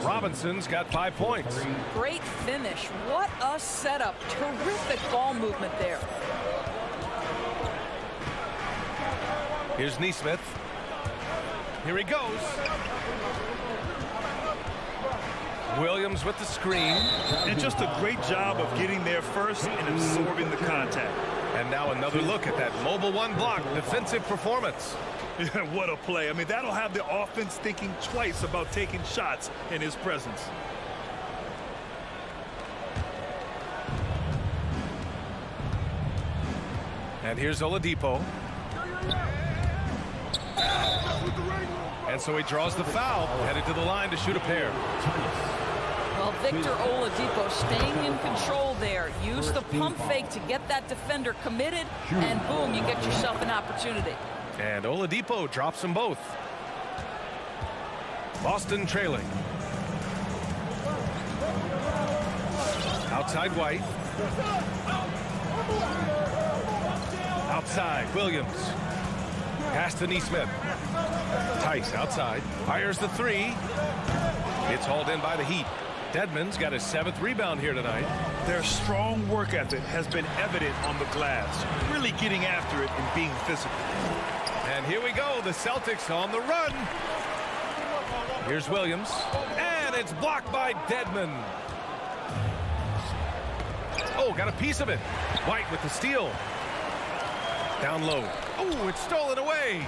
Robinson's got 5 points. Great finish. What a setup. Terrific ball movement there. Here's Nesmith. Here he goes. Williams with the screen. And just a great job of getting there first and absorbing the contact. And now another look at that mobile 1 block defensive performance. What a play. I mean, that'll have the offense thinking twice about taking shots in his presence. And here's Oladipo. And so he draws the foul, headed to the line to shoot a pair. Well, Victor Oladipo staying in control there. Use the pump fake to get that defender committed, and boom, you get yourself an opportunity. And Oladipo drops them both. Boston trailing. Outside White. Outside Williams. Pass to Nesmith. Tice outside. Fires the 3. It's hauled in by the Heat. Dedmon's got his 7th rebound here tonight. Their strong work ethic has been evident on the glass. Really getting after it and being physical. And here we go. The Celtics on the run. Here's Williams. And it's blocked by Dedmon. Oh, got a piece of it. White with the steal. Down low. Oh, it's stolen away.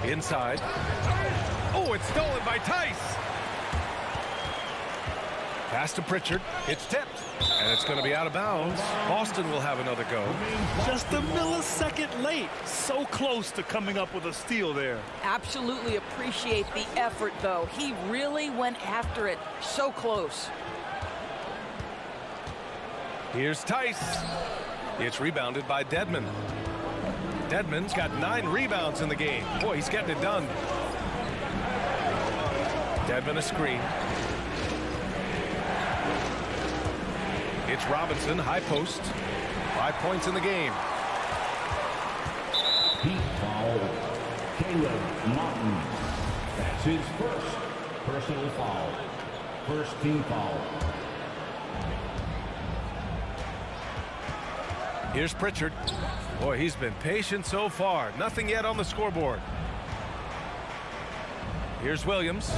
Inside. Oh, it's stolen by Tice. Pass to Pritchard. It's tipped. And it's going to be out of bounds. Boston will have another go. Just a millisecond late. So close to coming up with a steal there. Absolutely appreciate the effort, though. He really went after it. So close. Here's Tice. It's rebounded by Dedmon. Dedmon's got 9 rebounds in the game. Boy, he's getting it done. Dedmon a screen. It's Robinson, high post. 5 points in the game. Heat foul. Caleb Martin. That's his first personal foul. First team foul. Here's Pritchard. Boy, he's been patient so far. Nothing yet on the scoreboard. Here's Williams.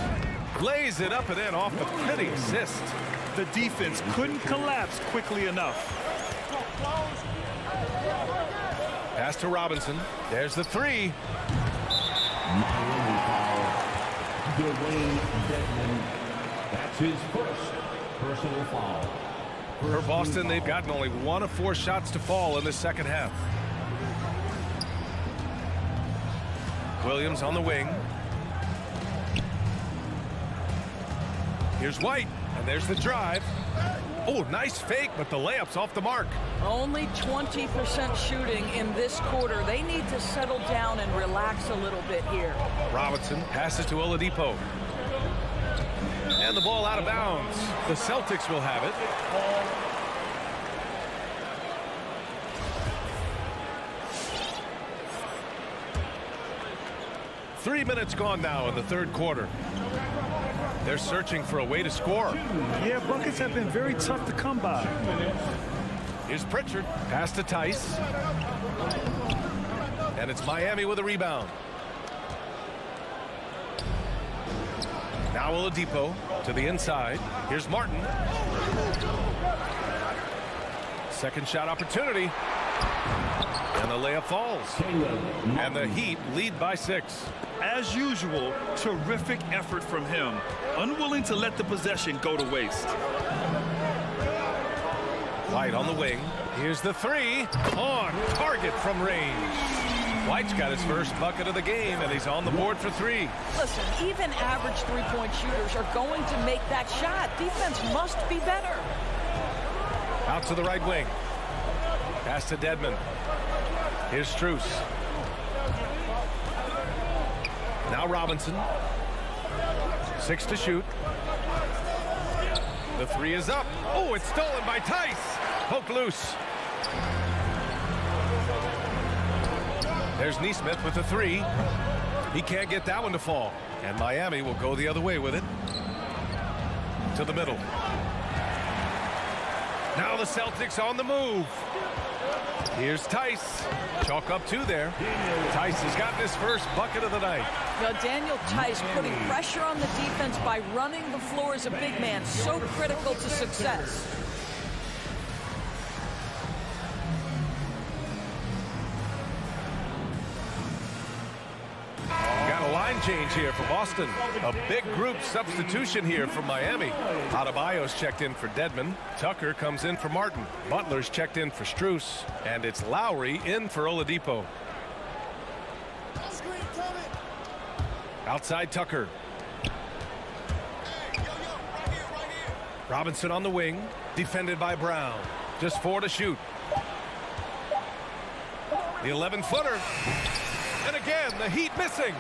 Lays it up and in off the pretty assist. The defense couldn't collapse quickly enough. Pass to Robinson. There's the 3. Miami foul. Dwayne Dedmon. That's his first personal foul. For Boston, they've gotten only 1 of 4 shots to fall in the second half. Williams on the wing. Here's White, and there's the drive. Oh, nice fake, but the layup's off the mark. Only 20% shooting in this quarter. They need to settle down and relax a little bit here. Robinson passes to Oladipo. And the ball out of bounds. The Celtics will have it. 3 minutes gone now in the third quarter. They're searching for a way to score. Yeah, buckets have been very tough to come by. Here's Pritchard. Pass to Tice. And it's Miami with a rebound. Now Oladipo to the inside. Here's Martin. Second shot opportunity. And the layup falls. And the Heat lead by 6. As usual, terrific effort from him. Unwilling to let the possession go to waste. White on the wing. Here's the three. On target from range. White's got his first bucket of the game, and he's on the board for 3. Listen, even average three-point shooters are going to make that shot. Defense must be better. Out to the right wing. Pass to Dedmon. Here's Strus. Now Robinson. 6 to shoot. The 3 is up. Oh, it's stolen by Tice. Poked loose. There's Nesmith with the 3. He can't get that one to fall. And Miami will go the other way with it. To the middle. Now the Celtics on the move. Here's Tice. Chalk up 2 there. Tice has gotten his first bucket of the night. Now, Daniel Tice putting pressure on the defense by running the floor as a big man. So critical to success. Got a line change here for Boston. A big group substitution here for Miami. Adebayo's checked in for Dedmon. Tucker comes in for Martin. Butler's checked in for Strus. And it's Lowry in for Oladipo. Outside Tucker. Robinson on the wing. Defended by Brown. Just 4 to shoot. The 11-footer. And again, the Heat missing.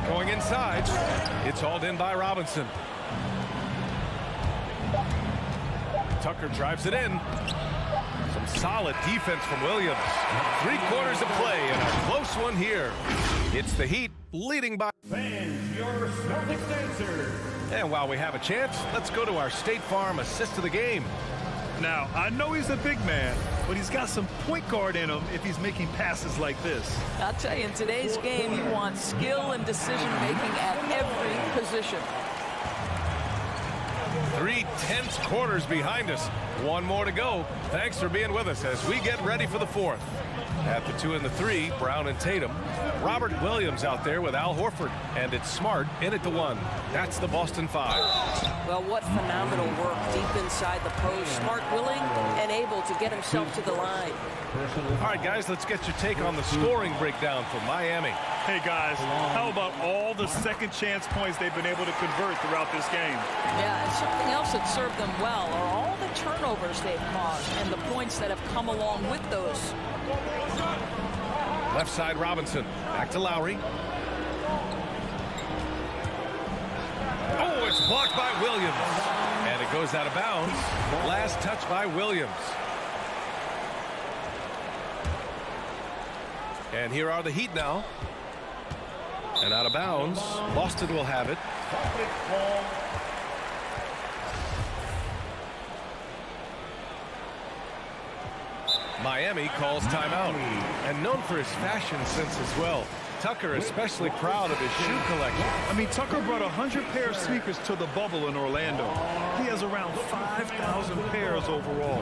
Going inside. It's hauled in by Robinson. Tucker drives it in. Some solid defense from Williams. 3 quarters of play and a close one here. It's the Heat leading by. Fans, your Celtics answer. And while we have a chance, let's go to our State Farm assist of the game. Now, I know he's a big man, but he's got some point guard in him if he's making passes like this. I'll tell you, in today's game, you want skill and decision-making at every position. 3 tense quarters behind us. 1 more to go. Thanks for being with us as we get ready for the 4th. At the 2 and the 3, Brown and Tatum. Robert Williams out there with Al Horford. And it's Smart in at the 1. That's the Boston 5. Well, what phenomenal work deep inside the post. Smart, willing, and able to get himself to the line. All right, guys, let's get your take on the scoring breakdown for Miami. Hey, guys, how about all the second chance points they've been able to convert throughout this game? Yeah, and something else that served them well are all the turnovers they've caused and the points that have come along with those. Left side Robinson. Back to Lowry. Oh, it's blocked by Williams. And it goes out of bounds. Last touch by Williams. And here are the Heat now. And out of bounds. Boston will have it. Miami calls timeout. And known for his fashion sense as well. Tucker especially proud of his shoe collection. I mean, Tucker brought 100 pair of sneakers to the bubble in Orlando. He has around 5,000 pairs overall.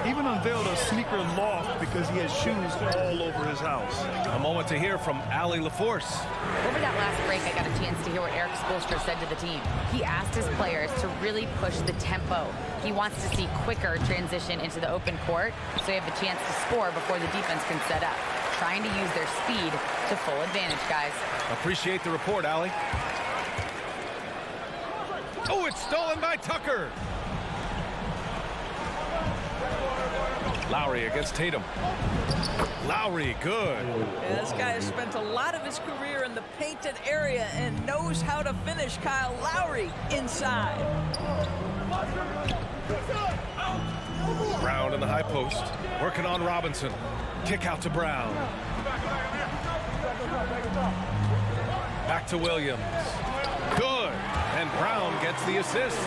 Even unveiled a sneaker loft because he has shoes all over his house. A moment to hear from Allie LaForce. Over that last break, I got a chance to hear what Eric Spoelstra said to the team. He asked his players to really push the tempo. He wants to see quicker transition into the open court so they have a chance to score before the defense can set up. Trying to use their speed to full advantage, guys. Appreciate the report, Allie. Oh, it's stolen by Tucker. Lowry against Tatum. Lowry, good. Yeah, this guy has spent a lot of his career in the painted area and knows how to finish. Kyle Lowry inside. Brown in the high post. Working on Robinson. Kick out to Brown. Back to Williams. Good. And Brown gets the assist.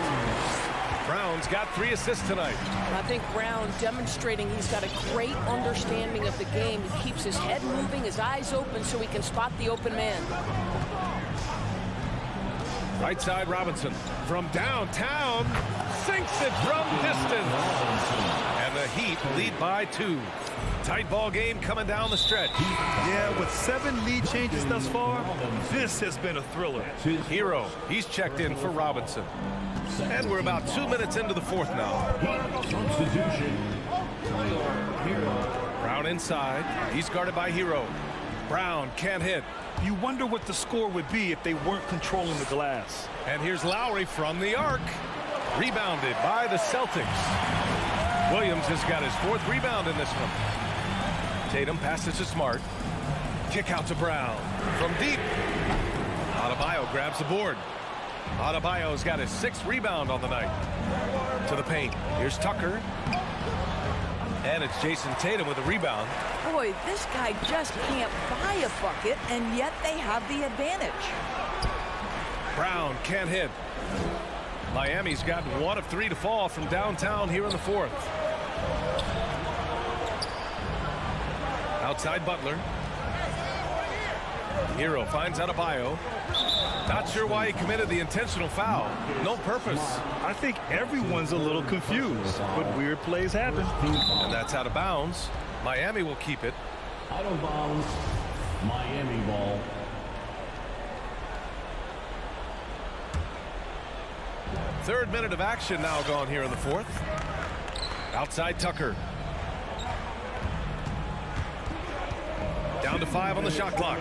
Brown's got 3 assists tonight. I think Brown demonstrating he's got a great understanding of the game. He keeps his head moving, his eyes open so he can spot the open man. Right side, Robinson. From downtown, sinks it from distance. And the Heat lead by 2. Tight ball game coming down the stretch. Yeah, with 7 lead changes thus far, this has been a thriller. Hero, he's checked in for Robinson. And we're about 2 minutes into the 4th now. Substitution. Brown inside. He's guarded by Hero. Brown can't hit. You wonder what the score would be if they weren't controlling the glass. And here's Lowry from the arc. Rebounded by the Celtics. Williams has got his 4th rebound in this one. Tatum passes to Smart. Kick out to Brown. From deep. Adebayo grabs the board. Adebayo's got his 6th rebound on the night. To the paint. Here's Tucker. And it's Jason Tatum with a rebound. Boy, this guy just can't buy a bucket, and yet they have the advantage. Brown can't hit. Miami's got 1 of 3 to fall from downtown here in the 4th. Outside Butler. Hero finds Adebayo. Not sure why he committed the intentional foul. No purpose. I think everyone's a little confused, but weird plays happen. And that's out of bounds. Miami will keep it. Out of bounds. Miami ball. Third minute of action now gone here in the 4th. Outside Tucker. Down to 5 on the shot clock.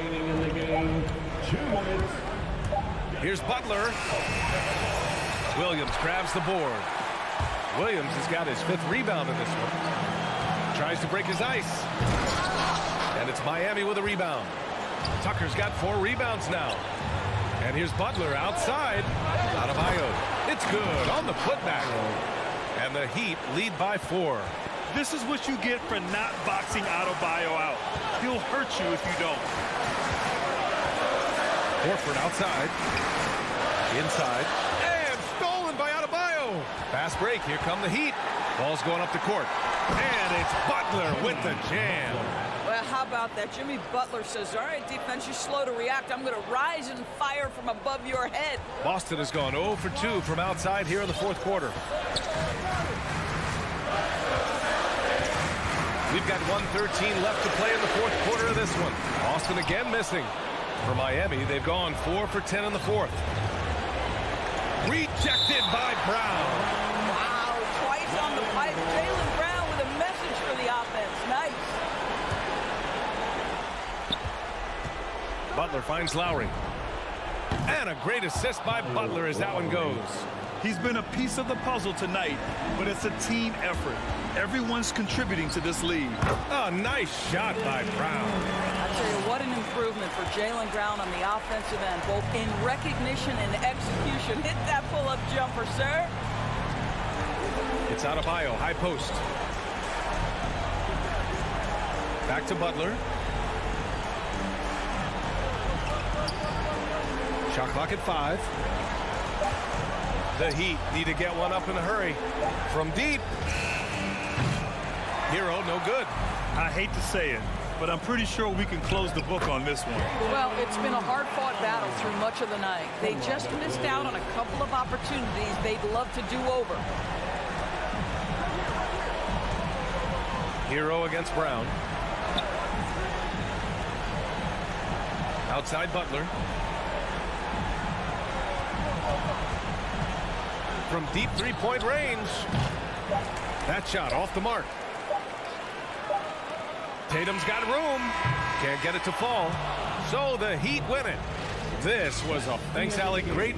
Here's Butler. Williams grabs the board. Williams has got his 5th rebound in this one. Tries to break his ice. And it's Miami with a rebound. Tucker's got 4 rebounds now. And here's Butler outside. Adebayo. It's good on the putback. And the Heat lead by 4. This is what you get for not boxing Adebayo out. He'll hurt you if you don't. Horford outside. Inside. And stolen by Adebayo. Fast break. Here come the Heat. Ball's going up the court. And it's Butler with the jam. Well, how about that? Jimmy Butler says, all right, defense, you're slow to react. I'm going to rise and fire from above your head. Boston has gone 0 for 2 from outside here in the 4th quarter. We've got 1:13 left to play in the 4th quarter of this one. Boston again missing. For Miami, they've gone 4 for 10 in the 4th. Rejected by Brown. Wow, twice on the pipe. Jaylen Brown with a message for the offense. Nice. Butler finds Lowry. And a great assist by Butler as that one goes. He's been a piece of the puzzle tonight, but it's a team effort. Everyone's contributing to this lead. A nice shot by Brown. I tell you, what an improvement for Jaylen Brown on the offensive end, both in recognition and execution. Hit that pull-up jumper, sir. It's Adebayo, high post. Back to Butler. Shot clock at 5. The Heat need to get one up in a hurry. From deep. Hero, no good. I hate to say it, but I'm pretty sure we can close the book on this one. Well, it's been a hard-fought battle through much of the night. They just missed out on a couple of opportunities they'd love to do over. Hero against Brown. Outside Butler. From deep three-point range. That shot off the mark. Tatum's got room. Can't get it to fall. So the Heat win it. This was a... Thanks, Alec. Great...